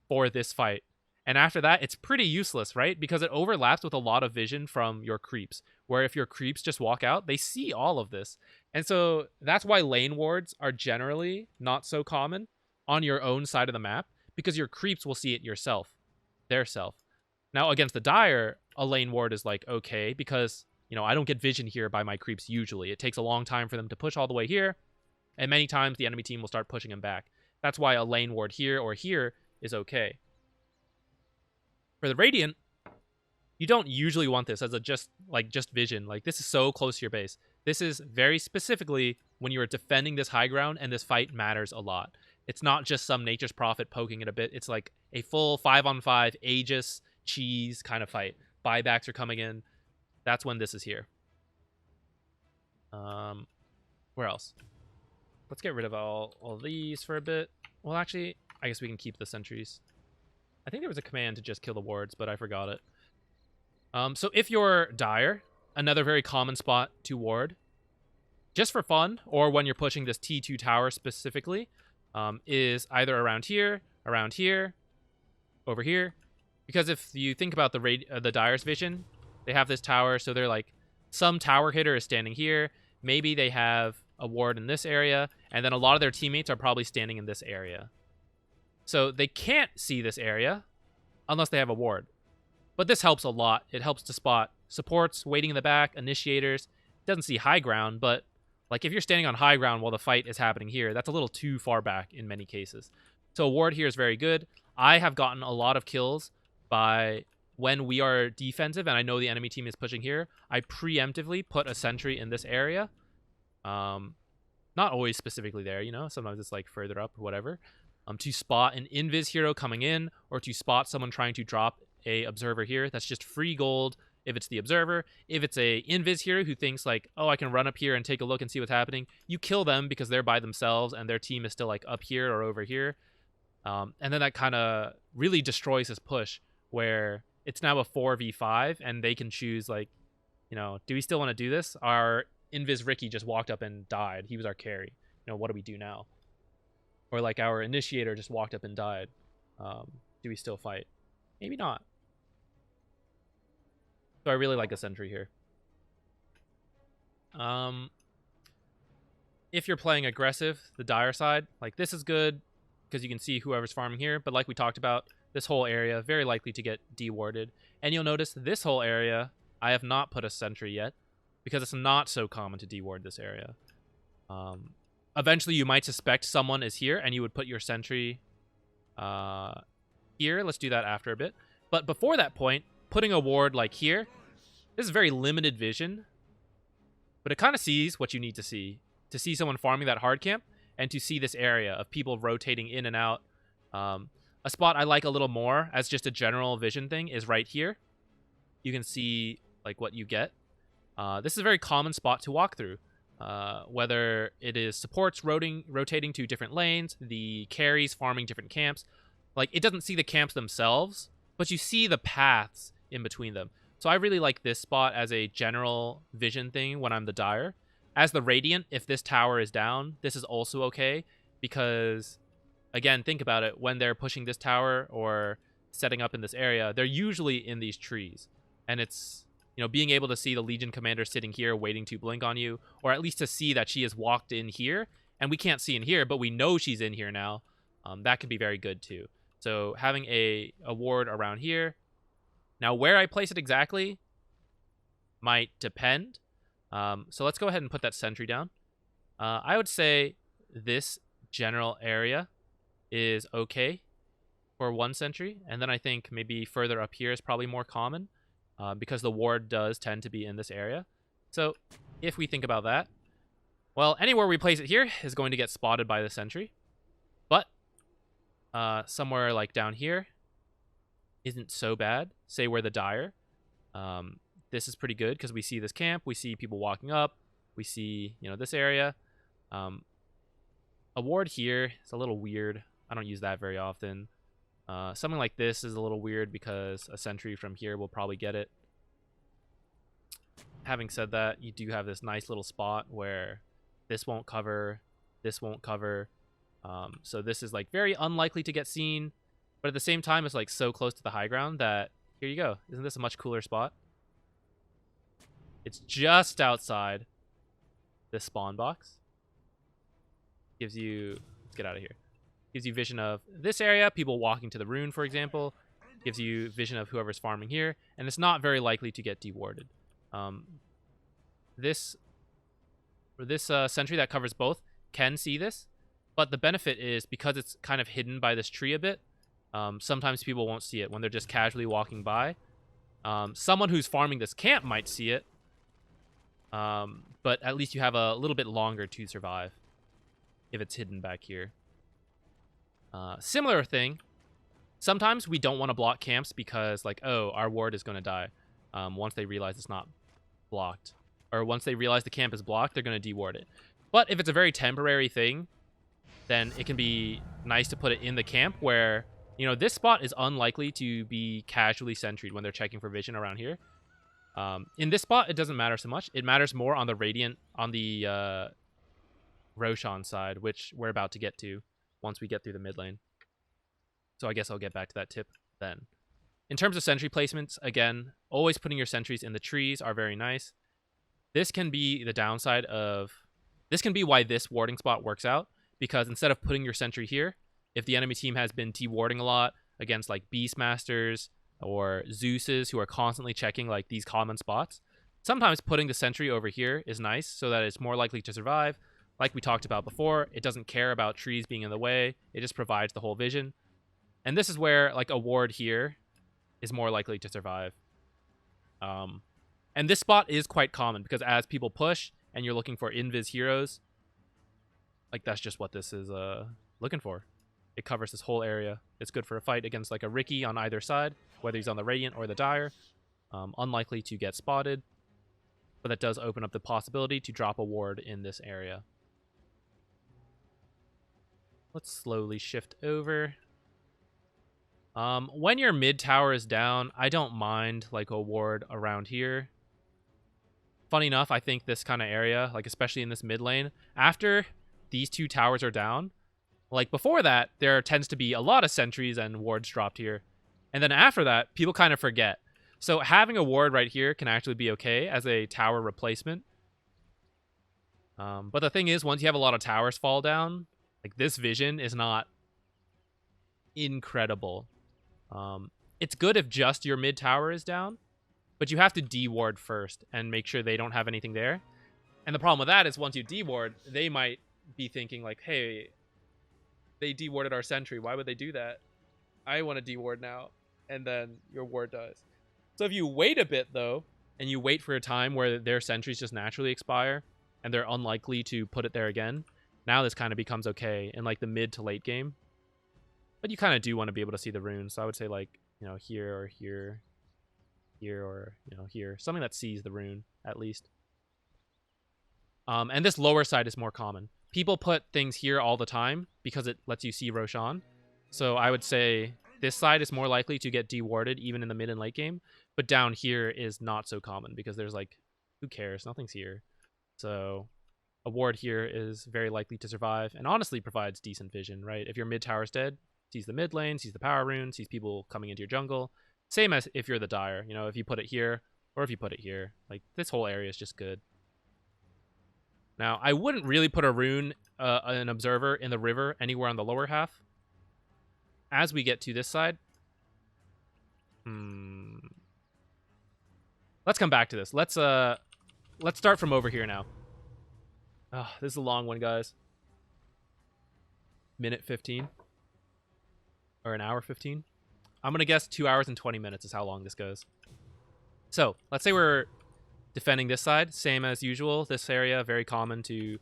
for this fight. And after that, it's pretty useless, right? Because it overlaps with a lot of vision from your creeps, where if your creeps just walk out, they see all of this. And so that's why lane wards are generally not so common on your own side of the map, because your creeps will see it yourself, their self. Now, against the Dire, a lane ward is like, okay, because, I don't get vision here by my creeps usually. It takes a long time for them to push all the way here, and many times the enemy team will start pushing them back. That's why a lane ward here or here is okay. For the Radiant, you don't usually want this as a just vision. Like, this is so close to your base. This is very specifically when you are defending this high ground and this fight matters a lot. It's not just some Nature's Prophet poking it a bit. It's like a full 5-on-5 Aegis cheese kind of fight. Buybacks are coming in. That's when this is here. Where else? Let's get rid of all these for a bit. Well, actually, I guess we can keep the sentries. I think there was a command to just kill the wards, but I forgot it. So if you're Dire, another very common spot to ward, just for fun, or when you're pushing this T2 tower specifically, is either around here, over here. Because if you think about the Dire's vision, they have this tower, so they're like, some tower hitter is standing here. Maybe they have a ward in this area, and then a lot of their teammates are probably standing in this area. So they can't see this area unless they have a ward. But this helps a lot. It helps to spot supports waiting in the back, initiators. It doesn't see high ground, but like if you're standing on high ground while the fight is happening here, that's a little too far back in many cases. So a ward here is very good. I have gotten a lot of kills by when we are defensive and I know the enemy team is pushing here. I preemptively put a sentry in this area. Not always specifically there, Sometimes it's like further up or whatever. To spot an invis hero coming in, or to spot someone trying to drop a observer here. That's just free gold if it's the observer. If it's a invis hero who thinks like, oh, I can run up here and take a look and see what's happening, you kill them because they're by themselves and their team is still like up here or over here. And then that kind of really destroys his push, where it's now a 4v5 and they can choose like, do we still want to do this? Our invis Ricky just walked up and died. He was our carry. What do we do now? Or like our initiator just walked up and died. Do we still fight? Maybe not. So I really like a sentry here. If you're playing aggressive, the Dire side, like this is good because you can see whoever's farming here. But like we talked about, this whole area very likely to get dewarded. And you'll notice this whole area, I have not put a sentry yet because it's not so common to deward this area. Eventually, you might suspect someone is here, and you would put your sentry here. Let's do that after a bit. But before that point, putting a ward like here, this is very limited vision, but it kind of sees what you need to see someone farming that hard camp, and to see this area of people rotating in and out. A spot I like a little more as just a general vision thing is right here. You can see like what you get. This is a very common spot to walk through. Whether it is supports rotating to different lanes, the carries farming different camps. Like, it doesn't see the camps themselves, but you see the paths in between them. So I really like this spot as a general vision thing when I'm the Dire. As the Radiant, if this tower is down, this is also okay, because, again, think about it. When they're pushing this tower or setting up in this area, they're usually in these trees. And it's, being able to see the Legion commander sitting here waiting to blink on you, or at least to see that she has walked in here, and we can't see in here, but we know she's in here now, that can be very good too. So having a ward around here. Now, where I place it exactly might depend. So let's go ahead and put that sentry down. I would say this general area is okay for one sentry, and then I think maybe further up here is probably more common. Because the ward does tend to be in this area. So if we think about that, well, anywhere we place it here is going to get spotted by the sentry. But somewhere like down here isn't so bad. Say we're the Dire. This is pretty good because we see this camp. We see people walking up. We see, this area. A ward here is a little weird. I don't use that very often. Something like this is a little weird because a sentry from here will probably get it. Having said that, you do have this nice little spot where this won't cover, this won't cover. So this is like very unlikely to get seen, but at the same time, it's like so close to the high ground that here you go. Isn't this a much cooler spot? It's just outside this spawn box. Gives you, let's get out of here. Gives you vision of this area, people walking to the rune, for example. Gives you vision of whoever's farming here, and it's not very likely to get dewarded. This sentry that covers both can see this, but the benefit is because it's kind of hidden by this tree a bit. Sometimes people won't see it when they're just casually walking by. Someone who's farming this camp might see it, but at least you have a little bit longer to survive if it's hidden back here. Similar thing. Sometimes we don't want to block camps because, like, oh, our ward is going to die. Once they realize it's not blocked. Or once they realize the camp is blocked, they're going to deward it. But if it's a very temporary thing, then it can be nice to put it in the camp where, this spot is unlikely to be casually sentried when they're checking for vision around here. In this spot, it doesn't matter so much. It matters more on the Radiant, on the Roshan side, which we're about to get to once we get through the mid lane. So I guess I'll get back to that tip then. In terms of sentry placements, again, always putting your sentries in the trees are very nice. This can be the downside of... This can be why this warding spot works out, because instead of putting your sentry here, if the enemy team has been dewarding a lot against like Beastmasters or Zeuses who are constantly checking like these common spots, sometimes putting the sentry over here is nice so that it's more likely to survive. Like we talked about before, it doesn't care about trees being in the way. It just provides the whole vision. And this is where like a ward here is more likely to survive. And this spot is quite common because as people push and you're looking for invis heroes, like that's just what this is looking for. It covers this whole area. It's good for a fight against like a Riki on either side, whether he's on the Radiant or the Dire. Unlikely to get spotted, but that does open up the possibility to drop a ward in this area. Let's slowly shift over. When your mid tower is down, I don't mind like a ward around here. Funny enough, I think this kind of area, like especially in this mid lane, after these two towers are down, like before that, there tends to be a lot of sentries and wards dropped here. And then after that, people kind of forget. So having a ward right here can actually be okay as a tower replacement. But the thing is, once you have a lot of towers fall down, like this vision is not incredible. It's good if just your mid tower is down, but you have to deward first and make sure they don't have anything there. And the problem with that is once you deward, they might be thinking like, hey, they dewarded our sentry. Why would they do that? I want to deward now. And then your ward dies. So if you wait a bit though, and you wait for a time where their sentries just naturally expire and they're unlikely to put it there again, now this kind of becomes okay in like the mid to late game. But you kind of do want to be able to see the runes. So I would say like, here or here, here or, here. Something that sees the rune, at least. And this lower side is more common. People put things here all the time because it lets you see Roshan. So I would say this side is more likely to get dewarded even in the mid and late game. But down here is not so common because there's like, who cares? Nothing's here. So a ward here is very likely to survive and honestly provides decent vision, right? If your mid tower's dead, sees the mid lane, sees the power rune, sees people coming into your jungle. Same as if you're the Dire, if you put it here or if you put it here. Like, this whole area is just good. Now, I wouldn't really put a rune, an observer in the river anywhere on the lower half. As we get to this side. Let's come back to this. Let's start from over here now. Oh, this is a long one, guys. Minute 15. Or an hour 15. I'm going to guess 2 hours and 20 minutes is how long this goes. So, let's say we're defending this side. Same as usual. This area, very common to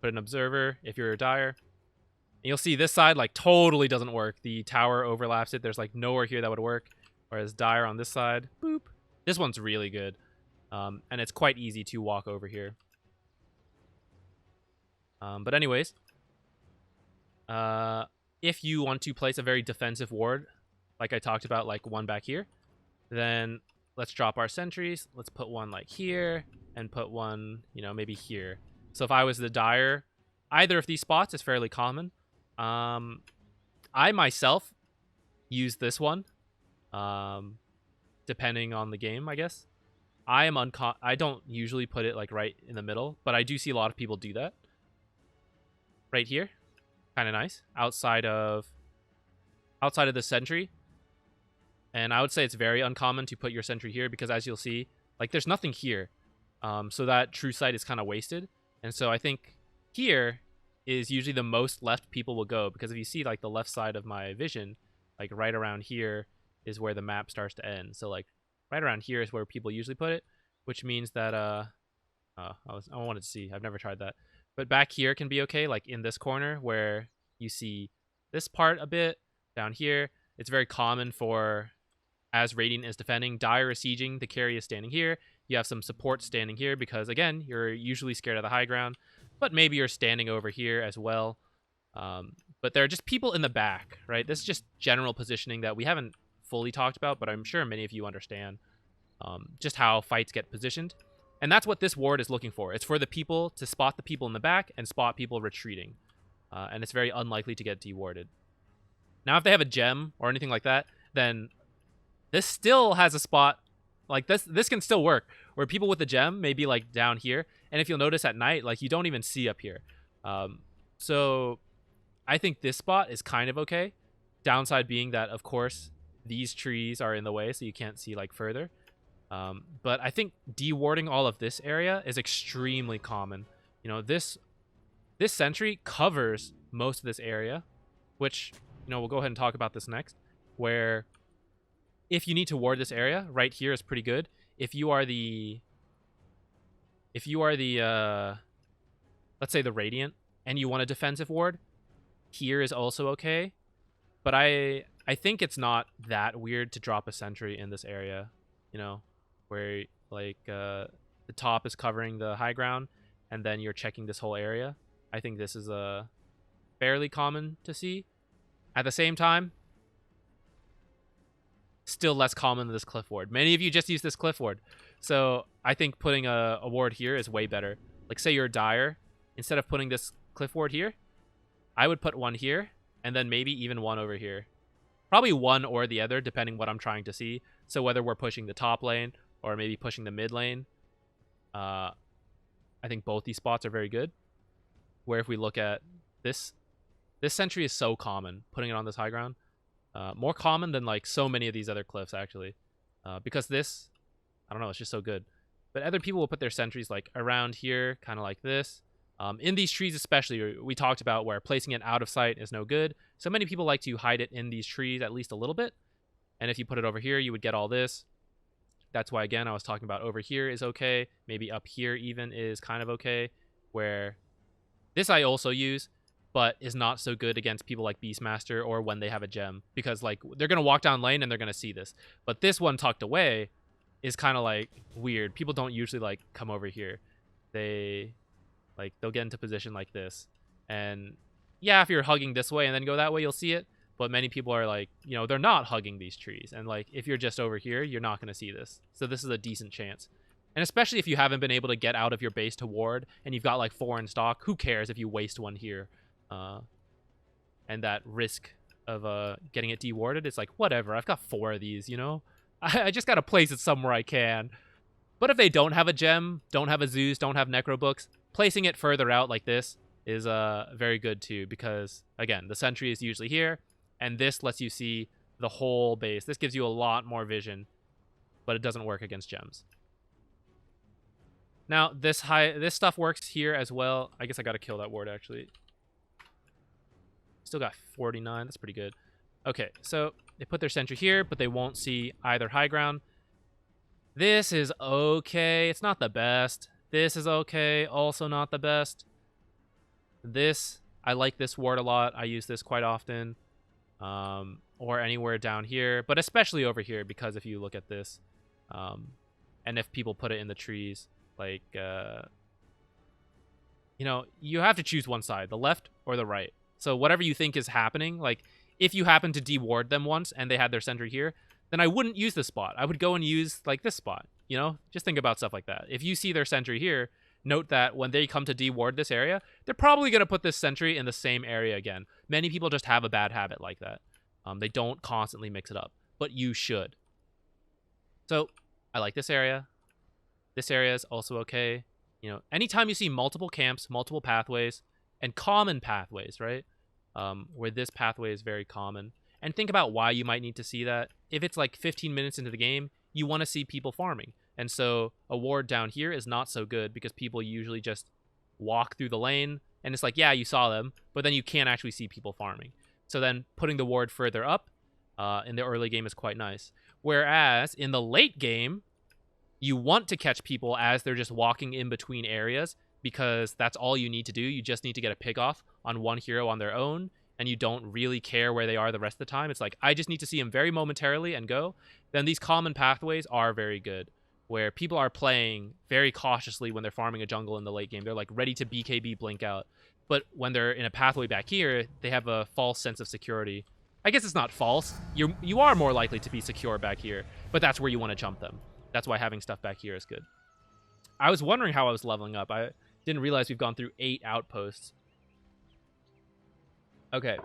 put an observer if you're a Dire. And you'll see this side, like, totally doesn't work. The tower overlaps it. There's, like, nowhere here that would work. Whereas dire on this side, boop. This one's really good. And it's quite easy to walk over here. But anyways, if you want to place a very defensive ward, like I talked about, like one back here, then let's drop our sentries. Let's put one like here and put one, you know, maybe here. So if I was the dire, either of these spots is fairly common. I myself use this one, depending on the game, I guess. I don't usually put it like right in the middle, but I do see a lot of people do that. Right here, kind of nice. Outside of the sentry. And I would say it's very uncommon to put your sentry here because, as you'll see, like there's nothing here. So that true sight is kind of wasted. And so I think here is usually the most left people will go, because if you see like the left side of my vision, like right around here is where the map starts to end. So like right around here is where people usually put it, which means that I wanted to see. I've never tried that. But back here can be okay, like in this corner where you see this part a bit down here. It's very common for, as Radiant is defending, dire is sieging, the carry is standing here. You have some support standing here because, again, you're usually scared of the high ground, but maybe you're standing over here as well. But there are just people in the back, right? This is just general positioning that we haven't fully talked about, but I'm sure many of you understand just how fights get positioned. And that's what this ward is looking for. It's for the people to spot the people in the back and spot people retreating. And it's very unlikely to get dewarded. Now, if they have a gem or anything like that, then this still has a spot. Like this can still work, where people with the gem may be like down here. And if you'll notice at night, like you don't even see up here. So I think this spot is kind of okay. Downside being that, of course, these trees are in the way, so you can't see like further. But I think dewarding all of this area is extremely common. You know, this sentry covers most of this area, which, you know, we'll go ahead and talk about this next, where if you need to ward this area, right here is pretty good. If you are the let's say the Radiant, and you want a defensive ward, here is also okay. But I think it's not that weird to drop a sentry in this area, you know, where like the top is covering the high ground and then you're checking this whole area. I think this is fairly common to see. At the same time, still less common than this cliff ward. Many of you just use this cliff ward. So I think putting a ward here is way better. Like say you're a dire, instead of putting this cliff ward here, I would put one here and then maybe even one over here. Probably one or the other, depending what I'm trying to see. So whether we're pushing the top lane or maybe pushing the mid lane, I think both these spots are very good. Where if we look at this sentry is so common, putting it on this high ground. More common than like so many of these other cliffs, actually. Because this, I don't know, it's just so good. But other people will put their sentries like around here, kind of like this. In these trees especially, we talked about where placing it out of sight is no good. So many people like to hide it in these trees at least a little bit. And if you put it over here, you would get all this. That's why, again, I was talking about over here is okay. Maybe up here even is kind of okay. Where this I also use, but is not so good against people like Beastmaster or when they have a gem. Because like they're going to walk down lane and they're going to see this. But this one tucked away is kind of like weird. People don't usually like come over here. They'll get into position like this. And yeah, if you're hugging this way and then go that way, you'll see it. But many people are like, you know, they're not hugging these trees. And like, if you're just over here, you're not going to see this. So this is a decent chance. And especially if you haven't been able to get out of your base to ward and you've got like 4 in stock, who cares if you waste one here? And that risk of getting it dewarded, it's like, whatever, I've got 4 of these, you know? I just got to place it somewhere I can. But if they don't have a gem, don't have a Zeus, don't have necro books, placing it further out like this is very good too, because again, the sentry is usually here, and this lets you see the whole base. This gives you a lot more vision, but it doesn't work against gems. Now, this stuff works here as well. I guess I got to kill that ward, actually. Still got 49. That's pretty good. Okay, so they put their sentry here, but they won't see either high ground. This is okay. It's not the best. This is okay. Also not the best. This, I like this ward a lot. I use this quite often. or anywhere down here, but especially over here, because if you look at this, and if people put it in the trees, like, you know, you have to choose one side, the left or the right. So whatever you think is happening, like, if you happen to deward them once and they had their sentry here, then I wouldn't use this spot. I would go and use, like, this spot, you know? Just think about stuff like that. If you see their sentry here, note that when they come to deward this area, they're probably going to put this sentry in the same area again. Many people just have a bad habit like that. They don't constantly mix it up, but you should. So I like this area. This area is also okay. You know, anytime you see multiple camps, multiple pathways, and common pathways, right? Where this pathway is very common. And think about why you might need to see that. If it's like 15 minutes into the game, you want to see people farming. And so a ward down here is not so good because people usually just walk through the lane. And it's like, yeah, you saw them, but then you can't actually see people farming. So then putting the ward further up in the early game is quite nice. Whereas in the late game, you want to catch people as they're just walking in between areas because that's all you need to do. You just need to get a pick off on one hero on their own, and you don't really care where they are the rest of the time. It's like, I just need to see them very momentarily and go. Then these common pathways are very good, where people are playing very cautiously when they're farming a jungle in the late game. They're like ready to BKB blink out. But when they're in a pathway back here, they have a false sense of security. I guess it's not false. You are more likely to be secure back here, but that's where you want to jump them. That's why having stuff back here is good. I was wondering how I was leveling up. I didn't realize we've gone through 8 outposts. Okay,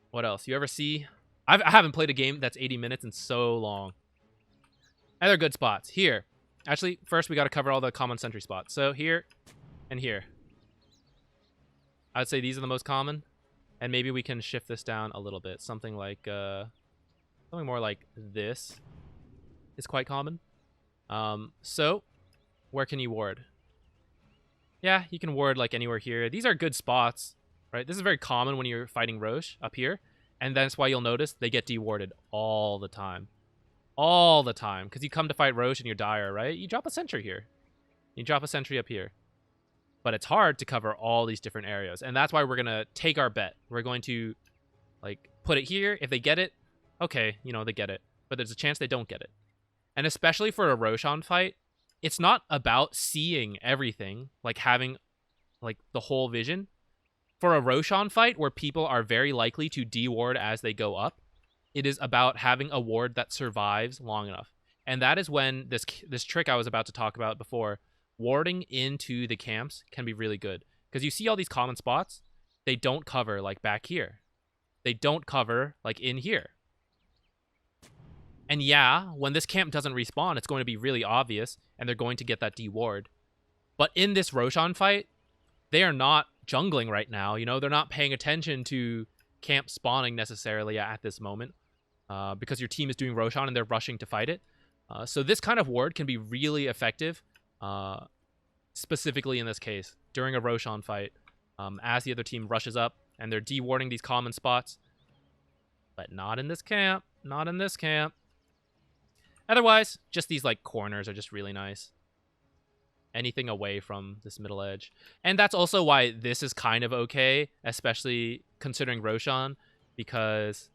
what else? You ever see... I haven't played a game that's 80 minutes in so long. Other good spots. Here. Actually, first we got to cover all the common sentry spots. So here and here. I'd say these are the most common. And maybe we can shift this down a little bit. Something like... something more like this is quite common. So, where can you ward? Yeah, you can ward like anywhere here. These are good spots, right? This is very common when you're fighting Roche up here. And that's why you'll notice they get dewarded all the time. All the time. Because you come to fight Roche and you're dire, right? You drop a sentry here. You drop a sentry up here. But it's hard to cover all these different areas. And that's why we're going to take our bet. We're going to, like, put it here. If they get it, okay, you know, they get it. But there's a chance they don't get it. And especially for a Roshan fight, it's not about seeing everything, like having like the whole vision. For a Roshan fight where people are very likely to deward as they go up, it is about having a ward that survives long enough. And that is when this trick I was about to talk about before, warding into the camps, can be really good. Because you see all these common spots, they don't cover like back here. They don't cover like in here. And yeah, when this camp doesn't respawn, it's going to be really obvious, and they're going to get that deward. But in this Roshan fight, they are not jungling right now. You know, they're not paying attention to camp spawning necessarily at this moment, because your team is doing Roshan and they're rushing to fight it. So this kind of ward can be really effective, specifically in this case, during a Roshan fight, as the other team rushes up and they're dewarding these common spots. But not in this camp. Not in this camp. Otherwise, just these like corners are just really nice. Anything away from this middle edge. And that's also why this is kind of okay, especially considering Roshan, because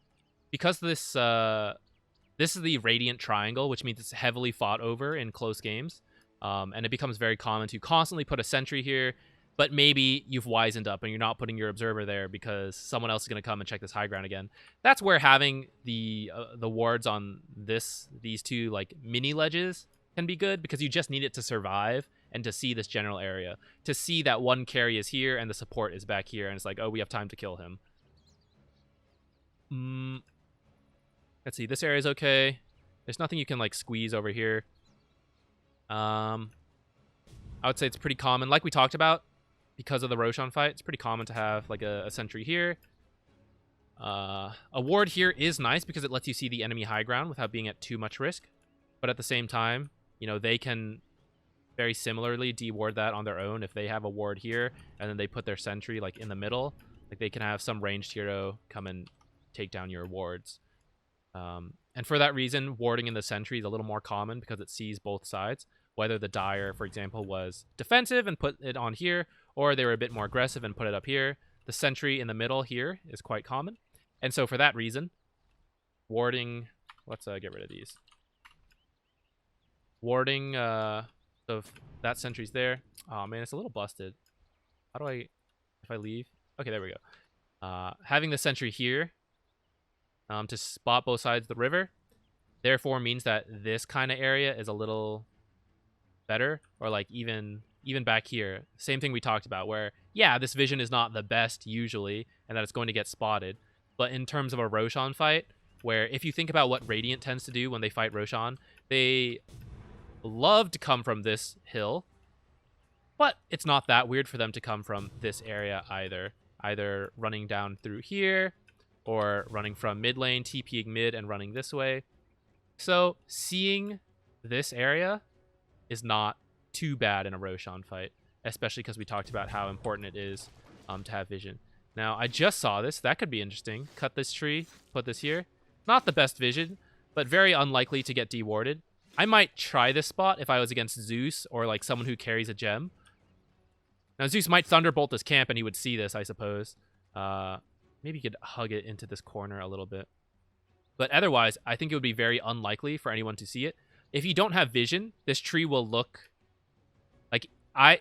this this is the Radiant Triangle, which means it's heavily fought over in close games. And it becomes very common to constantly put a sentry here, but maybe you've wisened up and you're not putting your observer there because someone else is going to come and check this high ground again. That's where having the wards on these two like mini ledges can be good, because you just need it to survive and to see this general area, to see that one carry is here and the support is back here, and it's like, oh, we have time to kill him. Let's see, this area is okay. There's nothing you can like squeeze over here. I would say it's pretty common, like we talked about, because of the Roshan fight. It's pretty common to have like a sentry here. A ward here is nice because it lets you see the enemy high ground without being at too much risk. But at the same time, you know, they can very similarly deward that on their own. If they have a ward here and then they put their sentry like in the middle, like they can have some ranged hero come and take down your wards. And for that reason, warding in the sentry is a little more common because it sees both sides. Whether the dire, for example, was defensive and put it on here, or they were a bit more aggressive and put it up here. The sentry in the middle here is quite common. And so for that reason, Warding. Let's get rid of these. Warding. So if that sentry's there. Oh man, it's a little busted. How do I? If I leave. Okay, there we go. Having the sentry here to spot both sides of the river, therefore means that this kind of area is a little better, or like even back here. Same thing we talked about, where yeah, this vision is not the best usually, and that it's going to get spotted. But in terms of a Roshan fight, where if you think about what Radiant tends to do when they fight Roshan, they love to come from this hill, but it's not that weird for them to come from this area either running down through here or running from mid lane, TPing mid and running this way. So seeing this area is not too bad in a Roshan fight, especially because we talked about how important it is to have vision. Now, I just saw this. That could be interesting. Cut this tree, put this here. Not the best vision, but very unlikely to get dewarded. I might try this spot if I was against Zeus or like someone who carries a gem. Now, Zeus might Thunderbolt this camp and he would see this, I suppose. Maybe he could hug it into this corner a little bit. But otherwise, I think it would be very unlikely for anyone to see it. If you don't have vision, this tree will look like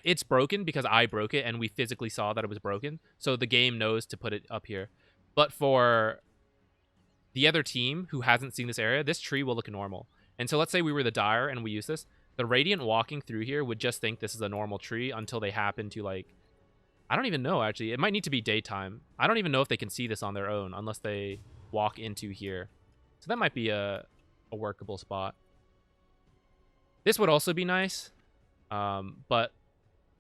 it's broken because I broke it and we physically saw that it was broken. So the game knows to put it up here. But for the other team who hasn't seen this area, this tree will look normal. And so let's say we were the Dire and we use this. The Radiant walking through here would just think this is a normal tree until they happen to like... I don't even know, actually. It might need to be daytime. I don't even know if they can see this on their own unless they walk into here. So that might be a workable spot. This would also be nice, but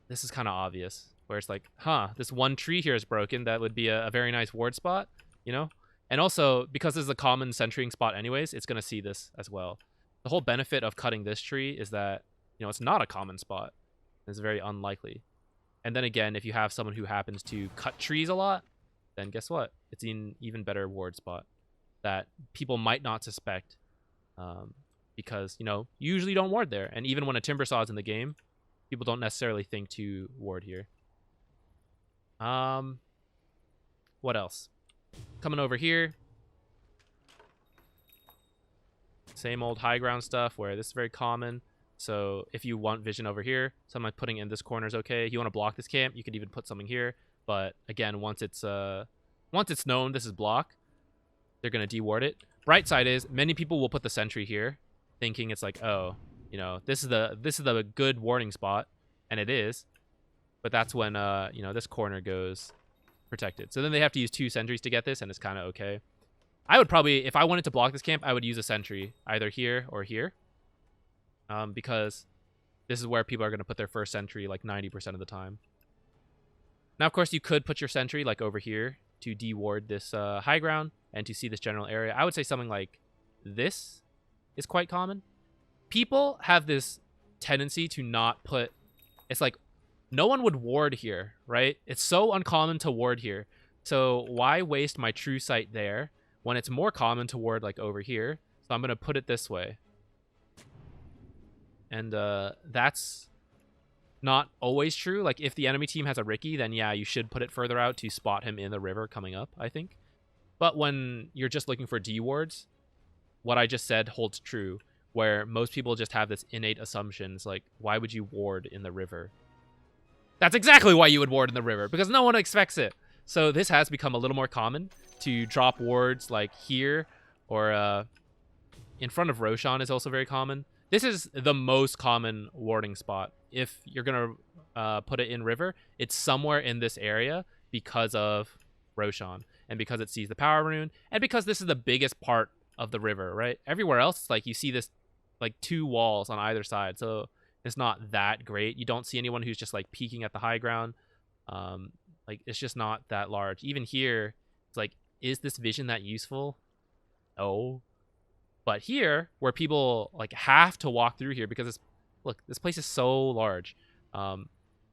this is kind of obvious, where it's like, huh, this one tree here is broken. That would be a very nice ward spot, you know? And also, because this is a common centering spot anyways, it's going to see this as well. The whole benefit of cutting this tree is that, you know, it's not a common spot. It's very unlikely. And then again, if you have someone who happens to cut trees a lot, then guess what? It's an even better ward spot that people might not suspect. Because, you know, you usually don't ward there. And even when a Timber Saw is in the game, people don't necessarily think to ward here. What else? Coming over here. Same old high ground stuff where this is very common. So if you want vision over here, something like putting in this corner is okay. If you want to block this camp, you could even put something here. But again, once it's known this is block, they're going to deward it. Bright side is many people will put the sentry here, thinking it's like, oh, you know, this is the good warding spot, and it is. But that's when you know, this corner goes protected. So then they have to use 2 sentries to get this, and it's kind of okay. I would probably, if I wanted to block this camp, I would use a sentry either here or here, because this is where people are going to put their first sentry like 90% of the time. Now, of course, you could put your sentry like over here to deward this high ground and to see this general area. I would say something like this is quite common. People have this tendency to not put... It's like no one would ward here, right? It's so uncommon to ward here. So why waste my true sight there when it's more common to ward like over here? So I'm going to put it this way. And that's not always true. Like if the enemy team has a Riki, then yeah, you should put it further out to spot him in the river coming up, I think. But when you're just looking for D-wards, what I just said holds true, where most people just have this innate assumptions, like, why would you ward in the river? That's exactly why you would ward in the river, because no one expects it. So this has become a little more common to drop wards like here, or in front of Roshan is also very common. This is the most common warding spot. If you're going to put it in river, it's somewhere in this area because of Roshan, and because it sees the power rune, and because this is the biggest part of the river, right? Everywhere else, it's like you see this like 2 walls on either side, so it's not that great. You don't see anyone who's just like peeking at the high ground. Like it's just not that large. Even here, it's like, is this vision that useful? No. But here, where people like have to walk through here because it's, look, this place is so large.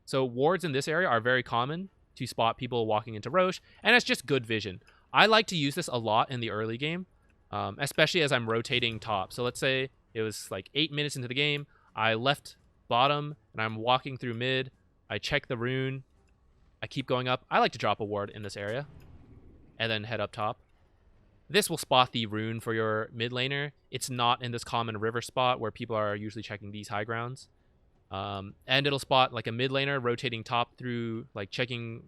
So wards in this area are very common to spot people walking into Roche, and it's just good vision. I like to use this a lot in the early game, especially as I'm rotating top. So let's say it was like 8 minutes into the game, I left bottom, and I'm walking through mid, I check the rune, I keep going up. I like to drop a ward in this area, and then head up top. This will spot the rune for your mid laner. It's not in this common river spot where people are usually checking these high grounds. And it'll spot like a mid laner rotating top through, like checking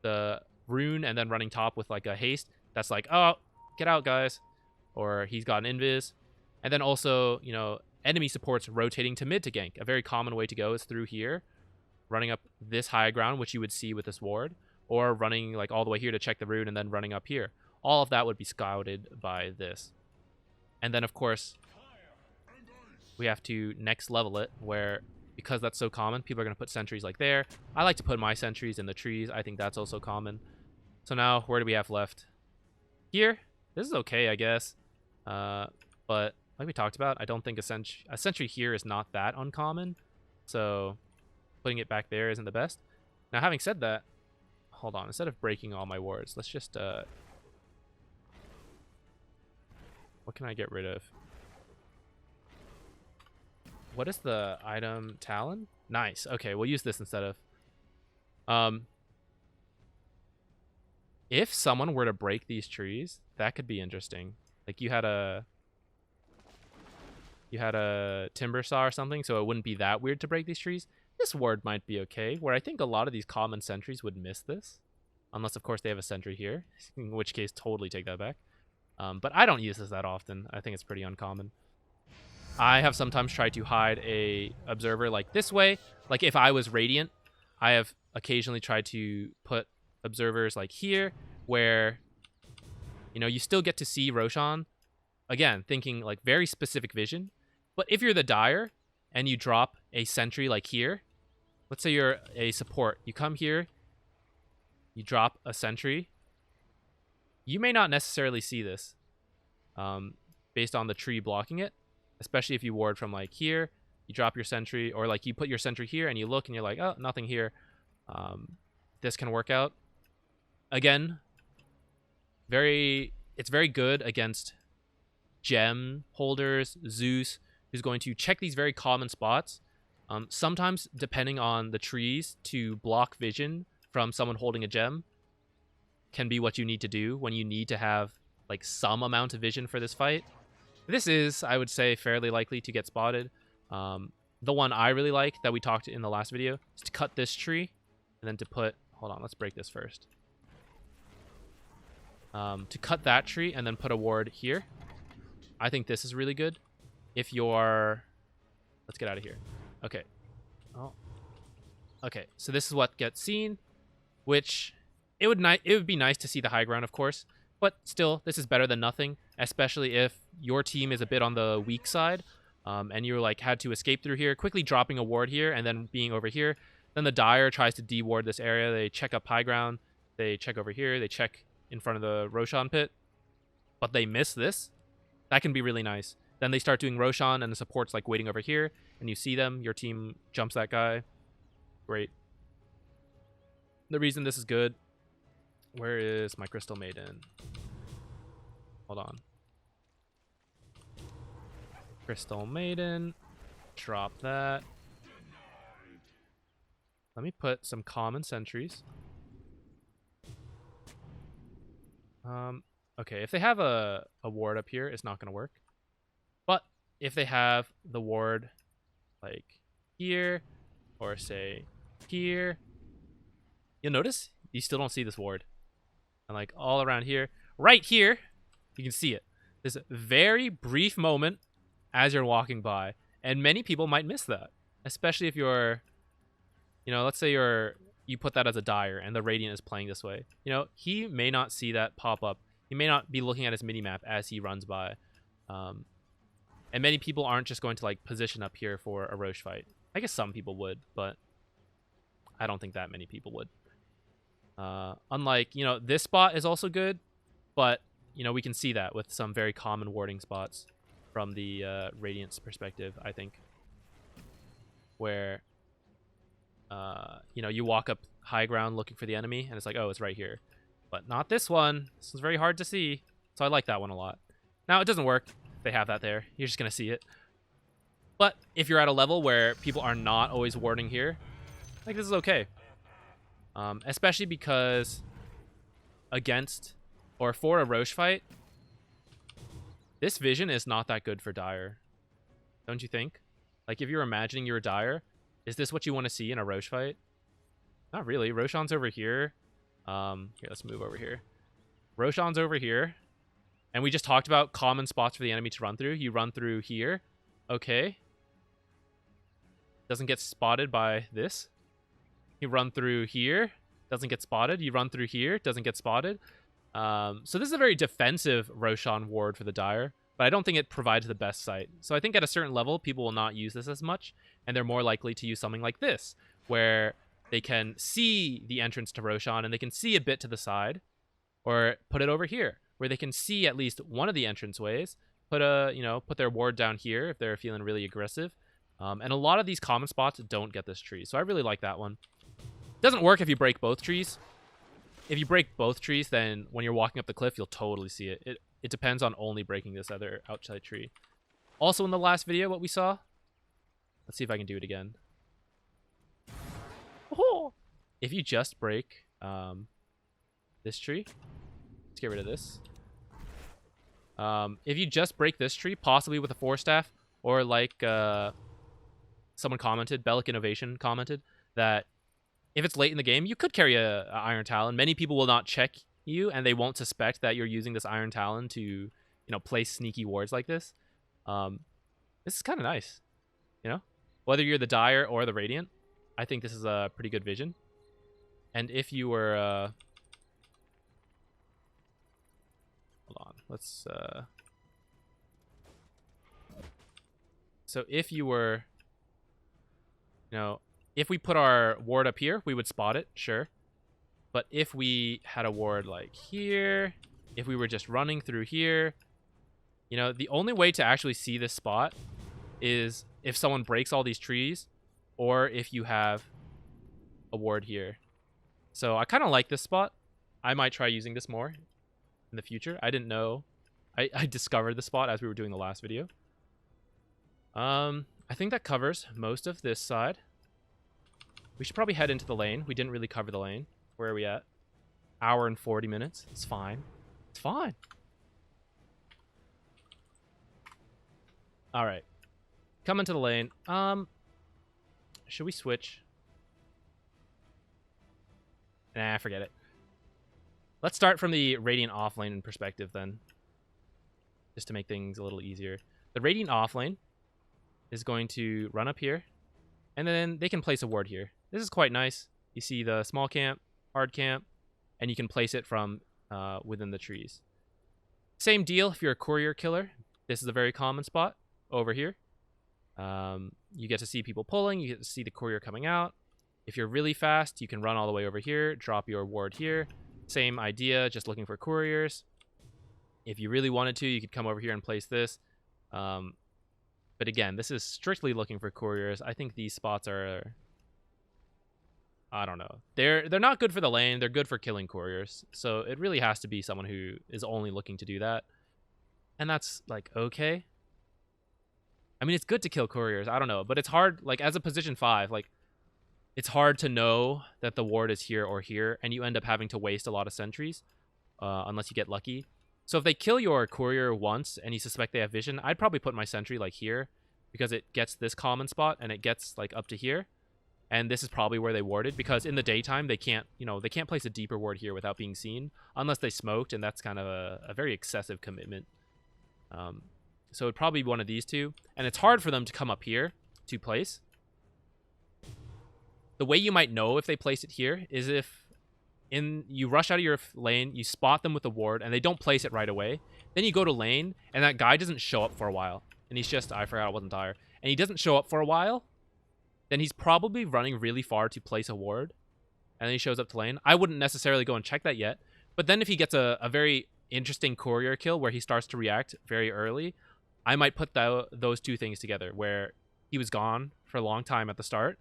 the rune and then running top with like a haste. That's like, oh, get out, guys. Or he's got an invis. And then also, you know, enemy supports rotating to mid to gank. A very common way to go is through here, running up this high ground, which you would see with this ward, or running like all the way here to check the rune and then running up here. All of that would be scouted by this. And then, of course, we have to next level it, where because that's so common, people are going to put sentries like there. I like to put my sentries in the trees. I think that's also common. So now, where do we have left? Here. This is okay, I guess. But like we talked about, I don't think a sentry here is not that uncommon. So putting it back there isn't the best. Now, having said that, hold on. Instead of breaking all my wards, let's just... what can I get rid of? What is the item? Talon? Nice. Okay, we'll use this instead of... if someone were to break these trees, that could be interesting. Like you had a timber saw or something, so it wouldn't be that weird to break these trees. This ward might be okay, where I think a lot of these common sentries would miss this. Unless, of course, they have a sentry here, in which case, totally take that back. But I don't use this that often. I think it's pretty uncommon. I have sometimes tried to hide a observer like this way. Like if I was Radiant, I have occasionally tried to put observers like here, where, you know, you still get to see Roshan. Again, thinking like very specific vision. But if you're the Dire and you drop a sentry like here, let's say you're a support, you come here, you drop a sentry, you may not necessarily see this based on the tree blocking it, especially if you ward from like here, you drop your sentry, or like you put your sentry here and you look and you're like, oh, nothing here. This can work out. Again, it's very good against gem holders, Zeus, who's going to check these very common spots. Sometimes, depending on the trees, to block vision from someone holding a gem can be what you need to do when you need to have like some amount of vision for this fight. This is, I would say, fairly likely to get spotted. The one I really like that we talked in the last video is to cut this tree and then to put... Hold on, let's break this first. To cut that tree and then put a ward here. I think this is really good. If you're... Let's get out of here. Okay. Oh. Okay, so this is what gets seen, which it would be nice to see the high ground, of course, but still, this is better than nothing, especially if your team is a bit on the weak side, and you like had to escape through here, quickly dropping a ward here and then being over here. Then the Dire tries to de-ward this area. They check up high ground. They check over here. They check in front of the Roshan pit, but they miss this. That can be really nice. Then they start doing Roshan, and the support's like waiting over here, and you see them. Your team jumps that guy. Great. The reason this is good... Where is my Crystal Maiden? Hold on. Crystal Maiden. Drop that. Let me put some common sentries. Okay, if they have a ward up here, it's not going to work. But if they have the ward like here, or say here, you'll notice you still don't see this ward. And like all around here, right here, you can see it. This very brief moment as you're walking by. And many people might miss that, especially if you're, you know, let's say you put that as a Dire and the Radiant is playing this way. You know, he may not see that pop up. He may not be looking at his minimap as he runs by. And many people aren't just going to like position up here for a Roche fight. I guess some people would, but I don't think that many people would. Unlike, you know, this spot is also good, but, you know, we can see that with some very common warding spots from the Radiant's perspective, I think. Where, you know, you walk up high ground looking for the enemy, and it's like, oh, it's right here. But not this one. This is very hard to see, so I like that one a lot. Now, it doesn't work if they have that there. You're just going to see it. But if you're at a level where people are not always warding here, I think this is okay. Especially because against, or for a Roche fight, This vision is not that good for Dire. Don't you think? Like, if you're imagining you're a Dire, is this what you want to see in a Roche fight? Not really. Roshan's over here. Here, let's move over here. Roshan's over here. And we just talked about common spots for the enemy to run through. You run through here. Okay. Doesn't get spotted by this. You run through here. Doesn't get spotted. You run through here. Doesn't get spotted. So this is a very defensive Roshan ward for the Dire. But I don't think it provides the best sight. So I think at a certain level, people will not use this as much. And they're more likely to use something like this. Where they can see the entrance to Roshan and they can see a bit to the side. Or put it over here, where they can see at least one of the entranceways. Put their ward down here if they're feeling really aggressive. And a lot of these common spots don't get this tree. So I really like that one. Doesn't work if you break both trees. If you break both trees, then when you're walking up the cliff, you'll totally see it. It depends on only breaking this other outside tree. Also in the last video, what we saw. Let's see if I can do it again. Oh! If you just break this tree. Let's get rid of this. If you just break this tree, possibly with a 4-staff, or like someone commented, Bellic Innovation commented, that if it's late in the game, you could carry a Iron Talon. Many people will not check you, and they won't suspect that you're using this Iron Talon to, place sneaky wards like this. This is kind of nice, Whether you're the Dire or the Radiant, I think this is a pretty good vision. And if you were... hold on, let's... So if you were... if we put our ward up here, we would spot it, sure. But if we had a ward like here, if we were just running through here, the only way to actually see this spot is if someone breaks all these trees, or if you have a ward here. So I kind of like this spot. I might try using this more in the future. I didn't know. I discovered the spot as we were doing the last video. I think that covers most of this side. We should probably head into the lane. We didn't really cover the lane. Where are we at? Hour and 40 minutes. It's fine. It's fine. All right. Come into the lane. Should we switch? Nah, forget it. Let's start from the Radiant offlane perspective then. Just to make things a little easier. The Radiant offlane is going to run up here. And then they can place a ward here. This is quite nice. You see the small camp, hard camp, and you can place it from within the trees. Same deal if you're a courier killer. This is a very common spot over here. You get to see people pulling. You get to see the courier coming out. If you're really fast, you can run all the way over here, drop your ward here. Same idea, just looking for couriers. If you really wanted to, you could come over here and place this. But again, this is strictly looking for couriers. I think these spots are... I don't know. They're not good for the lane. They're good for killing couriers. So it really has to be someone who is only looking to do that. And that's, like, okay. I mean, it's good to kill couriers. I don't know. But it's hard, like, as a position 5, like, it's hard to know that the ward is here or here. And you end up having to waste a lot of sentries. Unless you get lucky. So if they kill your courier once and you suspect they have vision, I'd probably put my sentry, like, here. Because it gets this common spot and it gets, like, up to here. And this is probably where they warded, because in the daytime, they can't, they can't place a deeper ward here without being seen, unless they smoked, and that's kind of a very excessive commitment. So it'd probably be one of these two, and it's hard for them to come up here to place. The way you might know if they place it here is if you rush out of your lane, you spot them with the ward, and they don't place it right away. Then you go to lane, and that guy doesn't show up for a while. And he's just, I forgot I wasn't Dire. And he doesn't show up for a while. Then he's probably running really far to place a ward. And then he shows up to lane. I wouldn't necessarily go and check that yet. But then if he gets a very interesting courier kill where he starts to react very early, I might put those two things together, where he was gone for a long time at the start.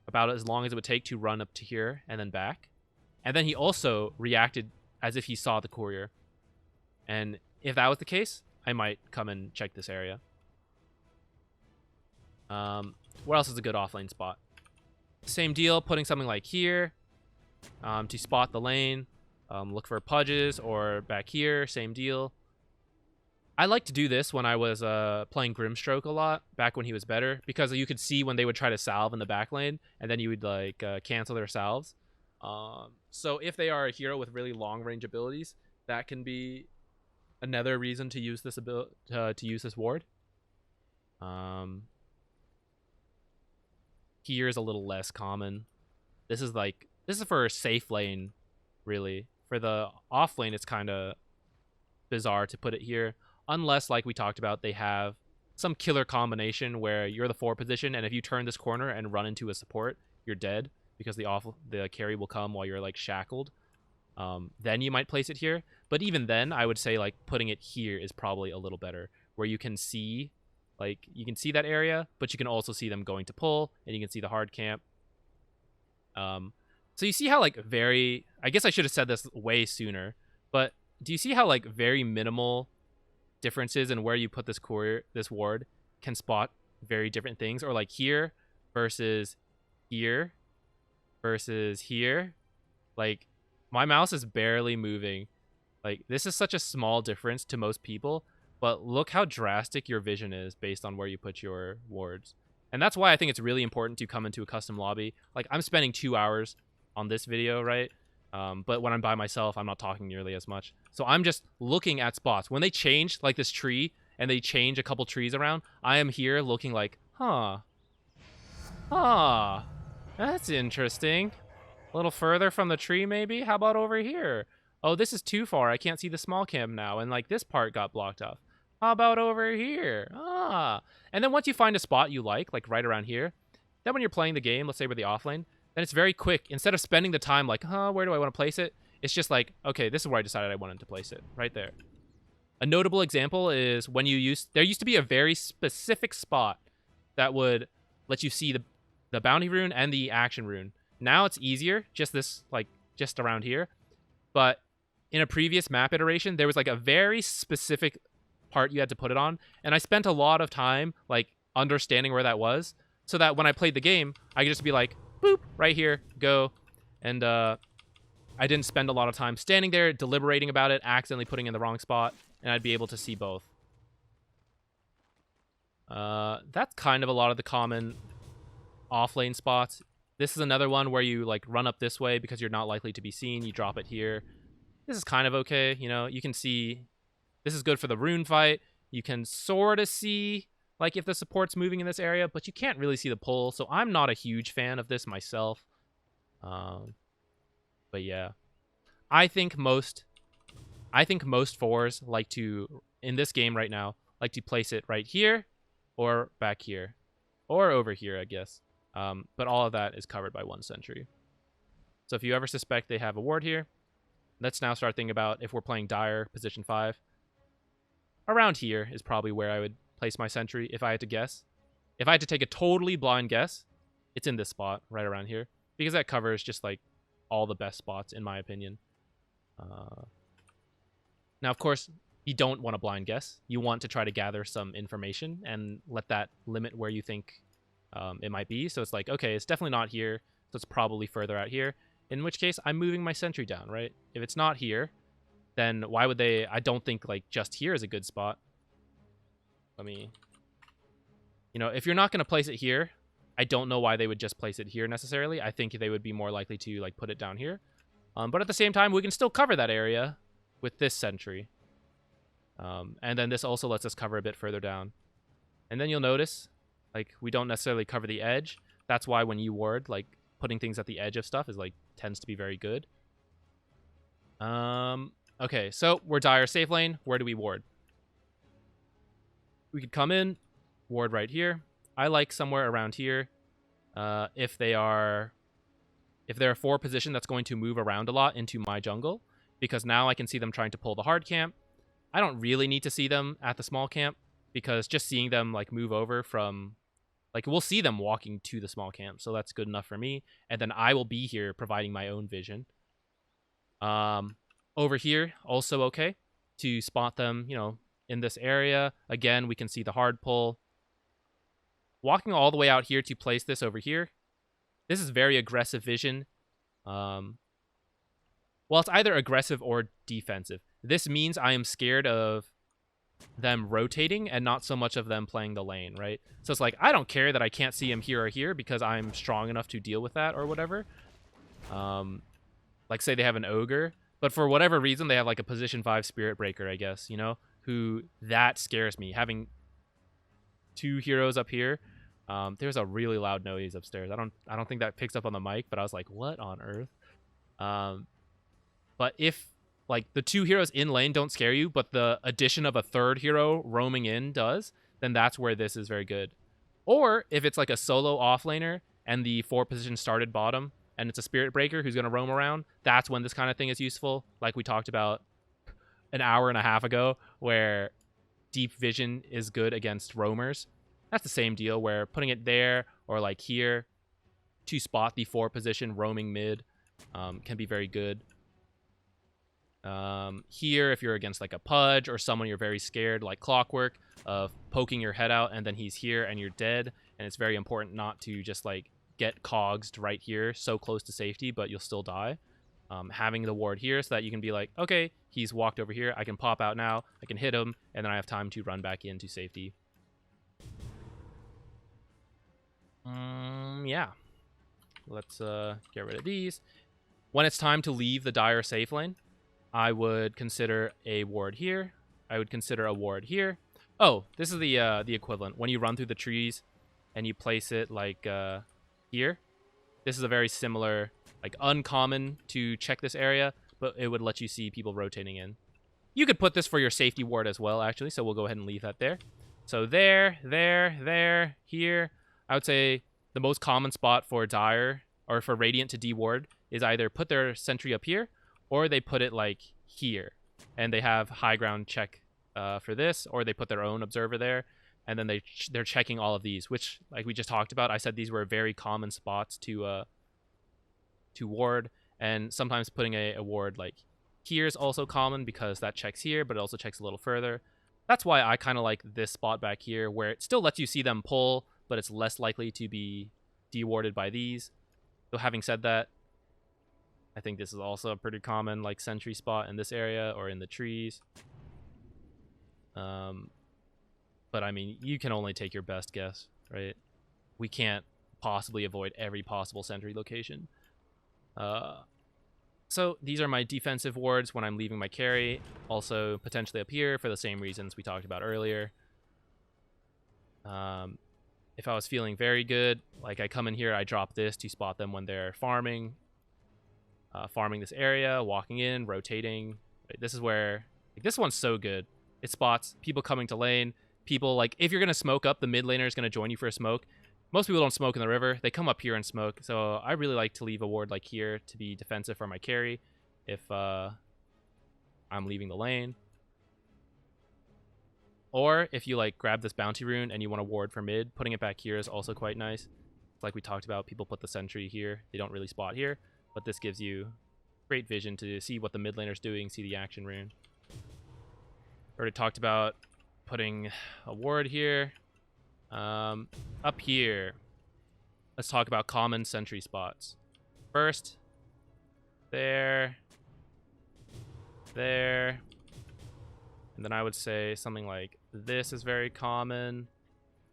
About as long as it would take to run up to here and then back. And then he also reacted as if he saw the courier. And if that was the case, I might come and check this area. Where else is a good offlane spot? Same deal, putting something like here to spot the lane. Look for pudges, or back here, same deal. I like to do this when I was playing Grimstroke a lot, back when he was better, because you could see when they would try to salve in the back lane, and then you would like cancel their salves. So if they are a hero with really long range abilities, that can be another reason to use this to use this ward. Here is a little less common. This is for a safe lane, really. For the off lane, it's kind of bizarre to put it here, unless, like we talked about, they have some killer combination where you're the 4 position, and if you turn this corner and run into a support, you're dead because the carry will come while you're like shackled. Then you might place it here, but even then, I would say like putting it here is probably a little better, where you can see that area, but you can also see them going to pull, and you can see the hard camp. So you see how like I guess I should have said this way sooner, but do you see how like very minimal differences in where you put this ward can spot very different things? Or like here versus here versus here. Like my mouse is barely moving. Like this is such a small difference to most people, but look how drastic your vision is based on where you put your wards. And that's why I think it's really important to come into a custom lobby. Like I'm spending 2 hours on this video, right? But when I'm by myself, I'm not talking nearly as much. So I'm just looking at spots. When they change like this tree and they change a couple trees around, I am here looking like, that's interesting. A little further from the tree, maybe? How about over here? Oh, this is too far. I can't see the small camp now. And like this part got blocked off. How about over here? And then once you find a spot you like right around here, then when you're playing the game, let's say we're the offlane, then it's very quick. Instead of spending the time like, where do I want to place it? It's just like, okay, this is where I decided I wanted to place it, right there. A notable example is when there used to be a very specific spot that would let you see the bounty rune and the action rune. Now it's easier, just around here. But in a previous map iteration, there was like a very specific part you had to put it on, and I spent a lot of time like understanding where that was, so that when I played the game, I could just be like, boop, right here, go. And I didn't spend a lot of time standing there deliberating about it, accidentally putting in the wrong spot, and I'd be able to see both. That's kind of a lot of the common off-lane spots. This is another one where you like run up this way because you're not likely to be seen. You drop it here. This is kind of okay. You know, you can see this is good for the rune fight. You can sort of see like if the support's moving in this area, but you can't really see the pull. So I'm not a huge fan of this myself. But yeah, I think most fours like to, in this game right now, like to place it right here or back here or over here, I guess. But all of that is covered by one sentry. So if you ever suspect they have a ward here, let's now start thinking about if we're playing Dire, position 5. Around here is probably where I would place my sentry if I had to guess. If I had to take a totally blind guess, it's in this spot, right around here. Because that covers just like all the best spots, in my opinion. Now, of course, you don't want to blind guess. You want to try to gather some information and let that limit where you think it might be. So it's like, okay, it's definitely not here, so it's probably further out here. In which case, I'm moving my sentry down, right? If it's not here, then why would they... I don't think, like, just here is a good spot. Let me... You know, if you're not going to place it here, I don't know why they would just place it here necessarily. I think they would be more likely to, like, put it down here. But at the same time, we can still cover that area with this sentry. And then this also lets us cover a bit further down. And then you'll notice, like, we don't necessarily cover the edge. That's why when you ward, like, putting things at the edge of stuff is, like, tends to be very good. Okay, so we're Dire safe lane. Where do we ward? We could come in, ward right here. I like somewhere around here. If they're a 4 position that's going to move around a lot into my jungle, because now I can see them trying to pull the hard camp. I don't really need to see them at the small camp, because just seeing them like move over from, like, we'll see them walking to the small camp, so that's good enough for me. And then I will be here providing my own vision. Over here, also okay to spot them, you know, in this area. Again, we can see the hard pull. Walking all the way out here to place this over here. This is very aggressive vision. Well, it's either aggressive or defensive. This means I am scared of them rotating and not so much of them playing the lane, right? So it's like, I don't care that I can't see him here or here because I'm strong enough to deal with that or whatever. Like say they have an ogre, but for whatever reason they have like a position 5 spirit breaker, I guess, you know, who that scares me. Having 2 heroes up here. There's a really loud noise upstairs. I don't think that picks up on the mic, but I was like, what on earth? But if like the 2 heroes in lane don't scare you, but the addition of a 3rd hero roaming in does, then that's where this is very good. Or if it's like a solo offlaner and the 4 position started bottom and it's a spirit breaker who's going to roam around, that's when this kind of thing is useful. Like we talked about an hour and a half ago, where deep vision is good against roamers. That's the same deal, where putting it there or like here to spot the 4 position roaming mid can be very good. Here, if you're against like a Pudge or someone you're very scared, like Clockwork, of poking your head out and then he's here and you're dead, and it's very important not to just like get cogsed right here so close to safety, but you'll still die. Having the ward here so that you can be like, okay, he's walked over here, I can pop out now, I can hit him, and then I have time to run back into safety. Yeah. Let's get rid of these. When it's time to leave the dire safe lane, I would consider a ward here. I would consider a ward here. Oh, this is the equivalent. When you run through the trees and you place it like here, this is a very similar, like uncommon to check this area, but it would let you see people rotating in. You could put this for your safety ward as well, actually, so we'll go ahead and leave that there. So there, here. I would say the most common spot for Dire or for Radiant to deward is either put their sentry up here or they put it like here. And they have high ground check for this, or they put their own observer there. And then they're checking all of these, which, like we just talked about, I said these were very common spots to ward. And sometimes putting a ward like here is also common because that checks here, but it also checks a little further. That's why I kind of like this spot back here, where it still lets you see them pull, but it's less likely to be dewarded by these. So having said that, I think this is also a pretty common like sentry spot in this area or in the trees. But I mean, you can only take your best guess, right? We can't possibly avoid every possible sentry location. So these are my defensive wards when I'm leaving my carry. Also potentially up here for the same reasons we talked about earlier. If I was feeling very good, like I come in here, I drop this to spot them when they're farming this area, walking in, rotating. Right? This is where, like, this one's so good. It spots people coming to lane. People, like, if you're going to smoke up, the mid laner is going to join you for a smoke. Most people don't smoke in the river. They come up here and smoke. So I really like to leave a ward like here to be defensive for my carry if I'm leaving the lane. Or if you like grab this bounty rune and you want to ward for mid, putting it back here is also quite nice. Like we talked about, people put the sentry here. They don't really spot here, but this gives you great vision to see what the mid laner's doing, see the action rune. Already talked about putting a ward here. Up here, let's talk about common sentry spots. First, there, and then I would say something like this is very common.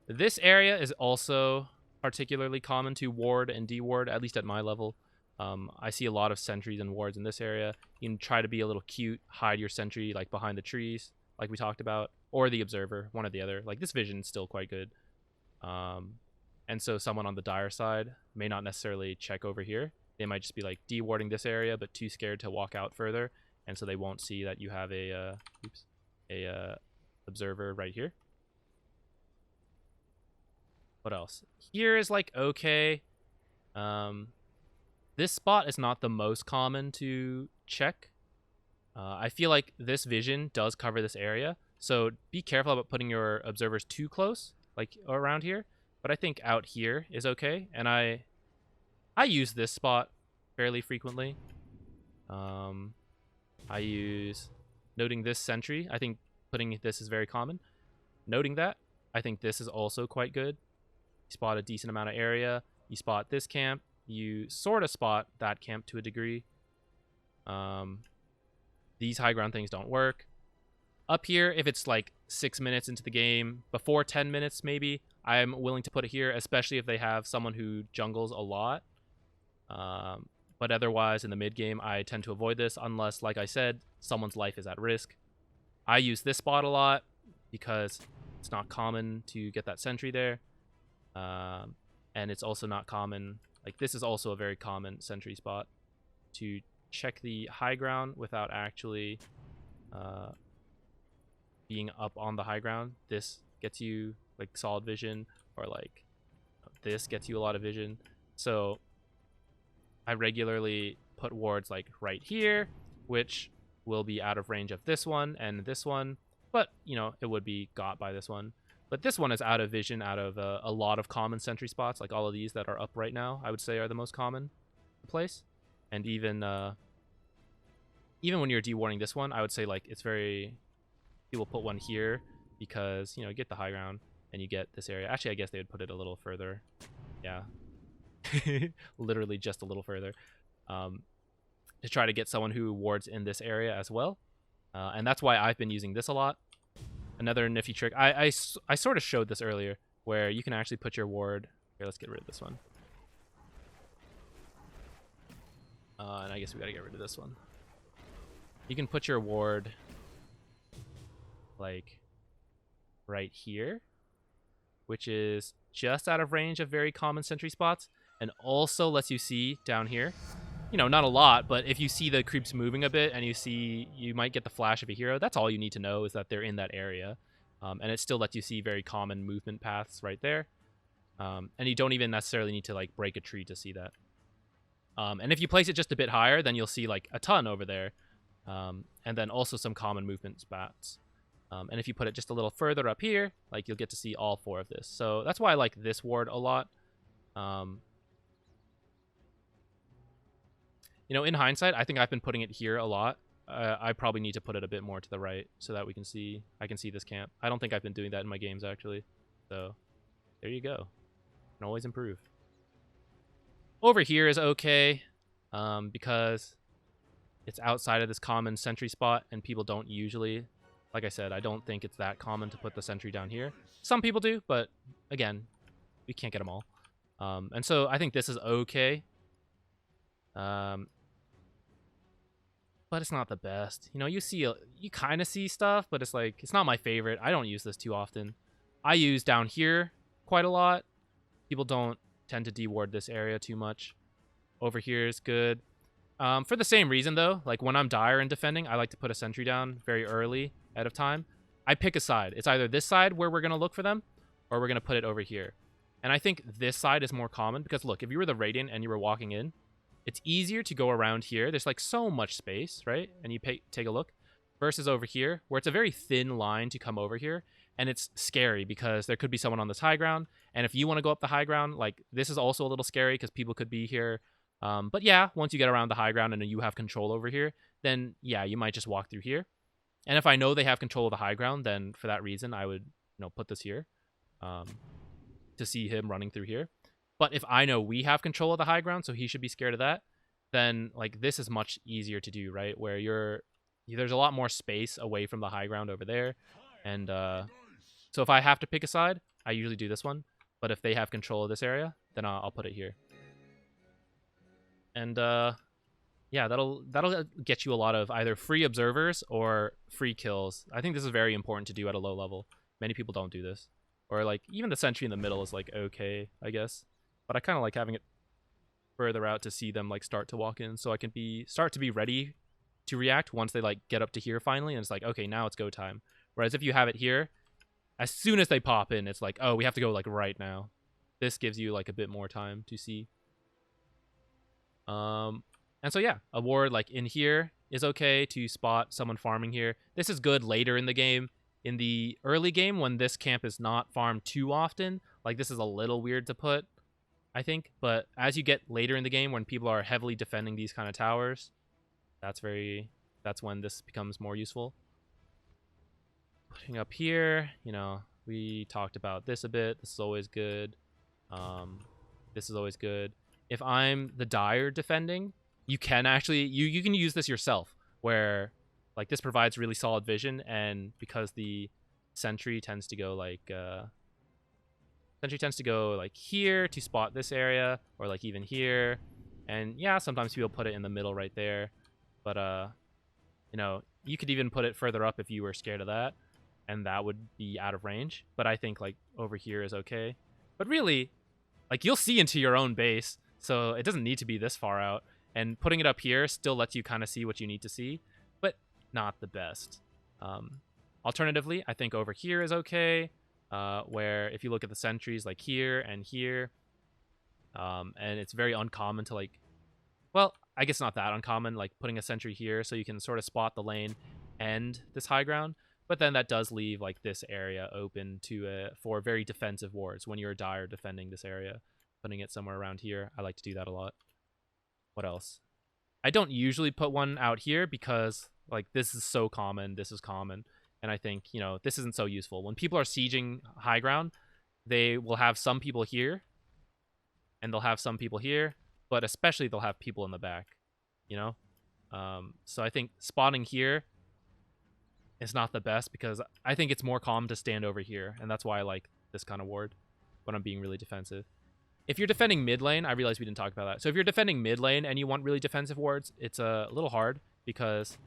This area is also particularly common to ward and deward, at least at my level. I see a lot of sentries and wards in this area. You can try to be a little cute, hide your sentry like behind the trees, like we talked about, or the observer, one or the other. Like this vision is still quite good. And so someone on the dire side may not necessarily check over here. They might just be like dewarding this area, but too scared to walk out further, and so they won't see that you have a observer right here. What else? Here is like okay. This spot is not the most common to check. I feel like this vision does cover this area, so be careful about putting your observers too close, like around here. But I think out here is okay, and I use this spot fairly frequently. I use noting this sentry. I think putting this is very common. Noting that, I think this is also quite good. You spot a decent amount of area. You spot this camp. You sort of spot that camp to a degree. These high ground things don't work. Up here, if it's like 6 minutes into the game, before 10 minutes maybe, I'm willing to put it here, especially if they have someone who jungles a lot. But otherwise, in the mid game, I tend to avoid this unless, like I said, someone's life is at risk. I use this spot a lot because it's not common to get that sentry there. And it's also not common. Like, this is also a very common sentry spot to check the high ground without actually being up on the high ground. This gets you like solid vision, or like this gets you a lot of vision. So I regularly put wards like right here, which will be out of range of this one and this one, but you know, it would be got by this one. But this one is out of vision out of a lot of common sentry spots. Like all of these that are up right now, I would say are the most common to place. And even when you're dewarding this one, I would say like it's very, people put one here because, you know, you get the high ground and you get this area. Actually, I guess they would put it a little further. Yeah. Literally just a little further. To try to get someone who wards in this area as well. And that's why I've been using this a lot. Another nifty trick. I sort of showed this earlier, where you can actually put your ward. Here, let's get rid of this one. And I guess we gotta get rid of this one. You can put your ward like right here, which is just out of range of very common sentry spots, and also lets you see down here. You know, not a lot, but if you see the creeps moving a bit and you might get the flash of a hero, that's all you need to know, is that they're in that area. And it still lets you see very common movement paths right there. And you don't even necessarily need to like break a tree to see that. And if you place it just a bit higher, then you'll see like a ton over there. And then also some common movement spots. And if you put it just a little further up here, like you'll get to see all 4 of this. So that's why I like this ward a lot. You know, in hindsight, I think I've been putting it here a lot. I probably need to put it a bit more to the right so that I can see this camp. I don't think I've been doing that in my games, actually. So, there you go. Can always improve. Over here is okay, because it's outside of this common sentry spot, and people don't usually... Like I said, I don't think it's that common to put the sentry down here. Some people do, but again, we can't get them all. And so I think this is okay. But it's not the best. You know, you kind of see stuff, but it's like, it's not my favorite. I don't use this too often. I use down here quite a lot. People don't tend to deward this area too much. Over here is good. For the same reason, though, like when I'm dire and defending, I like to put a sentry down very early out of time. I pick a side. It's either this side where we're going to look for them, or we're going to put it over here. And I think this side is more common because, look, if you were the Radiant and you were walking in, it's easier to go around here. There's like so much space, right? And you take a look. Versus over here, where it's a very thin line to come over here. And it's scary because there could be someone on this high ground. And if you want to go up the high ground, like this is also a little scary because people could be here. But yeah, once you get around the high ground and you have control over here, then yeah, you might just walk through here. And if I know they have control of the high ground, then for that reason, I would, you know, put this here to see him running through here. But if I know we have control of the high ground, so he should be scared of that, then like this is much easier to do, right? Where there's a lot more space away from the high ground over there. And so if I have to pick a side, I usually do this one. But if they have control of this area, then I'll put it here. And yeah, that'll get you a lot of either free observers or free kills. I think this is very important to do at a low level. Many people don't do this. Or like even the sentry in the middle is like okay, I guess. But I kind of like having it further out to see them like start to walk in, so I can start to be ready to react once they like get up to here finally, and it's like, okay, now it's go time. Whereas if you have it here, as soon as they pop in, it's like, oh, we have to go like right now. This gives you like a bit more time to see. And so yeah, a ward like in here is okay to spot someone farming here. This is good later in the game. In the early game, when this camp is not farmed too often, like this is a little weird to put, I think. But as you get later in the game, when people are heavily defending these kind of towers, that's when this becomes more useful. Putting up here, you know, we talked about this a bit. This is always good. This is always good. If I'm the dire defending, you can actually you can use this yourself, where Like, this provides really solid vision, and because the sentry tends to go like here to spot this area, or like even here. And yeah, sometimes people put it in the middle right there, but you know, you could even put it further up if you were scared of that, and that would be out of range. But I think like over here is okay. But really, like, you'll see into your own base, so it doesn't need to be this far out. And putting it up here still lets you kind of see what you need to see, but not the best. Alternatively, I think over here is okay, where if you look at the sentries like here and here, and it's very uncommon to like, well, I guess not that uncommon, like putting a sentry here so you can sort of spot the lane and this high ground. But then that does leave like this area open to for very defensive wards when you're dire defending this area. Putting it somewhere around here, I like to do that a lot. What else? I don't usually put one out here because like this is so common, this is common, and I think, you know, this isn't so useful. When people are sieging high ground, they will have some people here, and they'll have some people here, but especially they'll have people in the back, you know? So I think spotting here is not the best because I think it's more calm to stand over here, and that's why I like this kind of ward when I'm being really defensive. If you're defending mid lane, I realize we didn't talk about that. So if you're defending mid lane and you want really defensive wards, it's a little hard because,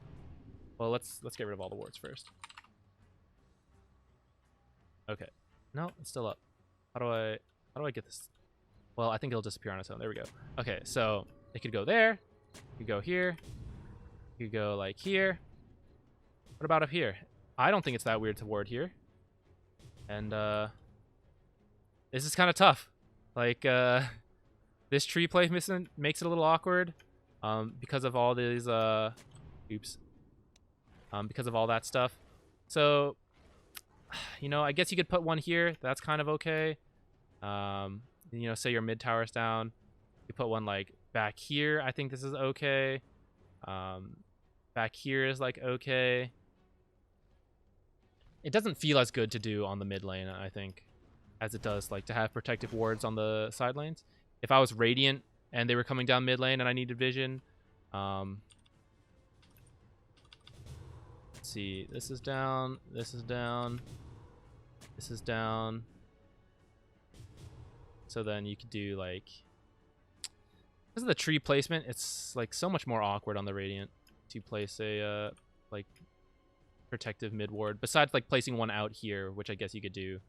well, let's get rid of all the wards first. Okay, no, it's still up. How do I get this? Well, I think it'll disappear on its own. There we go. Okay, so it could go there. You could go here. You could go like here. What about up here? I don't think it's that weird to ward here. And this is kind of tough. Like, this tree placement makes it a little awkward because of all these, because of all that stuff. So, you know, I guess you could put one here. That's kind of okay. You know, say your mid tower's down. You put one, like, back here. I think this is okay. Back here is, like, okay. It doesn't feel as good to do on the mid lane, I think, as it does like to have protective wards on the side lanes. If I was Radiant and they were coming down mid lane and I needed vision, let's see, this is down, this is down, this is down. So then you could do like, this is the tree placement. It's like so much more awkward on the Radiant to place a like protective mid ward, besides like placing one out here, which I guess you could do.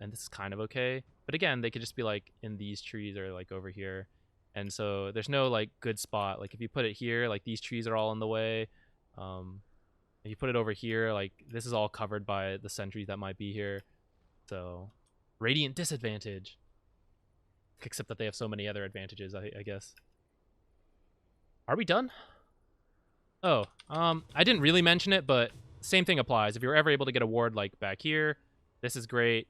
And this is kind of okay, but again, they could just be like in these trees or like over here, and so there's no like good spot. Like if you put it here, like these trees are all in the way. If you put it over here, like this is all covered by the sentries that might be here, so Radiant disadvantage, except that they have so many other advantages, I guess. Are we done? Oh, I didn't really mention it, but same thing applies. If you're ever able to get a ward like back here, this is great,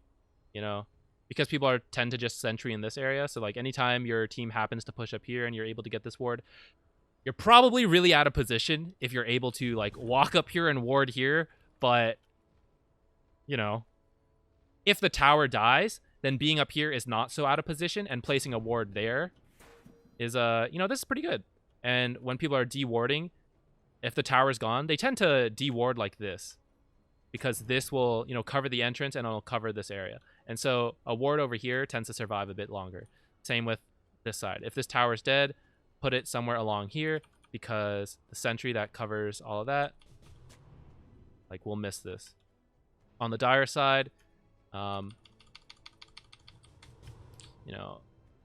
you know, because people tend to just sentry in this area. So like anytime your team happens to push up here and you're able to get this ward, you're probably really out of position if you're able to like walk up here and ward here. But, you know, if the tower dies, then being up here is not so out of position, and placing a ward there is, you know, this is pretty good. And when people are dewarding, if the tower's gone, they tend to deward like this, because this will, you know, cover the entrance and it'll cover this area. And so a ward over here tends to survive a bit longer. Same with this side. If this tower's dead, put it somewhere along here, because the sentry that covers all of that, like, we'll miss this. On the dire side, you know,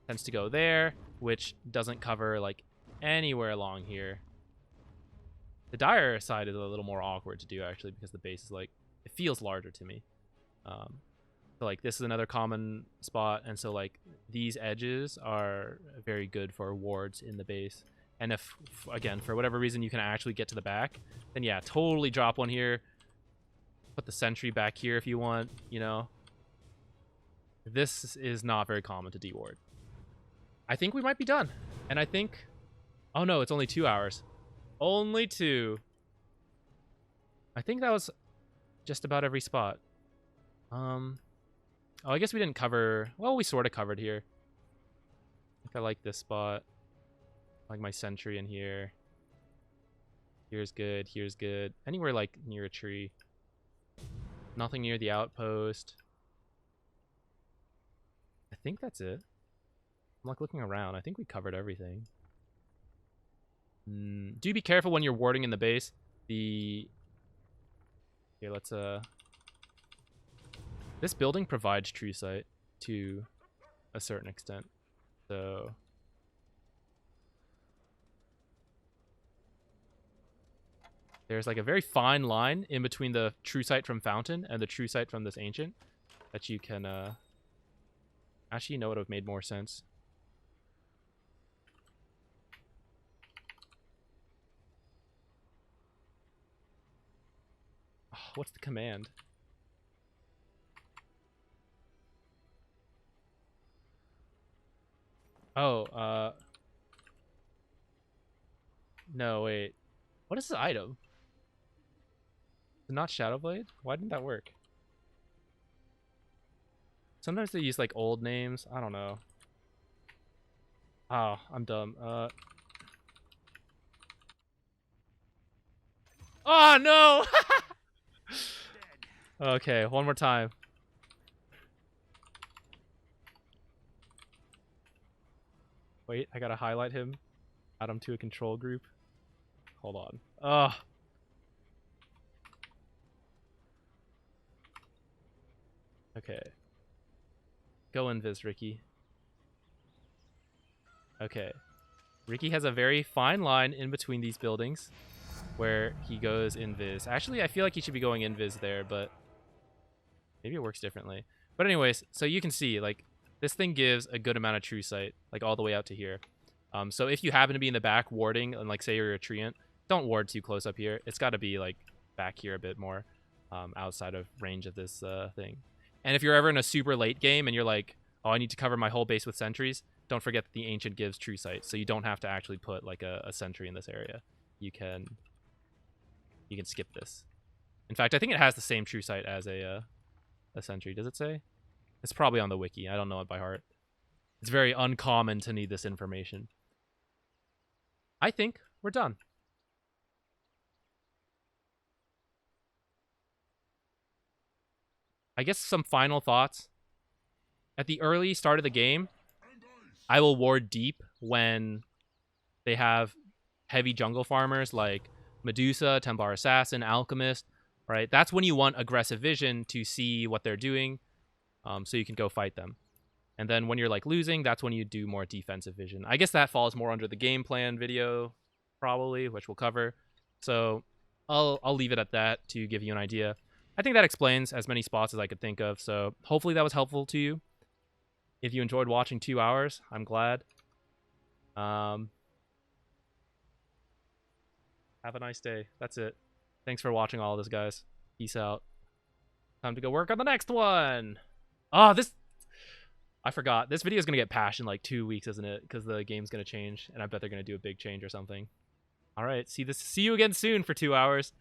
tends to go there, which doesn't cover like anywhere along here. The dire side is a little more awkward to do, actually, because the base is like, it feels larger to me. So like this is another common spot, and so like these edges are very good for wards in the base. And if, again, for whatever reason you can actually get to the back, then yeah, totally drop one here. Put the sentry back here if you want, you know. This is not very common to deward. I think we might be done. And I think, oh no, it's only 2 hours. Only 2. I think that was just about every spot. Oh, I guess we didn't cover, well, we sort of covered here. I think I like this spot. I like my sentry in here. Here's good. Here's good. Anywhere like near a tree. Nothing near the outpost. I think that's it. I'm like looking around. I think we covered everything. Do be careful when you're warding in the base. Here, let's this building provides true sight to a certain extent. So there's like a very fine line in between the true sight from Fountain and the true sight from this Ancient that you can actually, you know what would have made more sense? Oh, what's the command? Oh, no, wait. What is this item? Is it not Shadowblade? Why didn't that work? Sometimes they use like old names. I don't know. Oh, I'm dumb. Oh no! Okay, one more time. Wait, I gotta highlight him. Add him to a control group. Hold on. Ugh. Okay. Go invis, Ricky. Okay. Ricky has a very fine line in between these buildings where he goes invis. Actually, I feel like he should be going invis there, but maybe it works differently. But anyways, so you can see, like, this thing gives a good amount of true sight, like, all the way out to here. So if you happen to be in the back warding, and, like, say you're a treant, don't ward too close up here. It's got to be, like, back here a bit more, outside of range of this thing. And if you're ever in a super late game and you're like, oh, I need to cover my whole base with sentries, don't forget that the Ancient gives true sight, so you don't have to actually put, like, a sentry in this area. You can skip this. In fact, I think it has the same true sight as a sentry. Does it say? It's probably on the wiki. I don't know it by heart. It's very uncommon to need this information. I think we're done. I guess some final thoughts. At the early start of the game, I will ward deep when they have heavy jungle farmers like Medusa, Templar Assassin, Alchemist, right? That's when you want aggressive vision to see what they're doing, so you can go fight them. And then when you're like losing, that's when you do more defensive vision. I guess that falls more under the game plan video, probably, which we'll cover. So I'll leave it at that to give you an idea. I think that explains as many spots as I could think of. So hopefully that was helpful to you. If you enjoyed watching 2 hours, I'm glad. Have a nice day. That's it. Thanks for watching all of this, guys. Peace out. Time to go work on the next one. Oh, I forgot. This video is going to get patched in like 2 weeks, isn't it? Because the game's going to change, and I bet they're going to do a big change or something. All right. See you again soon for 2 hours.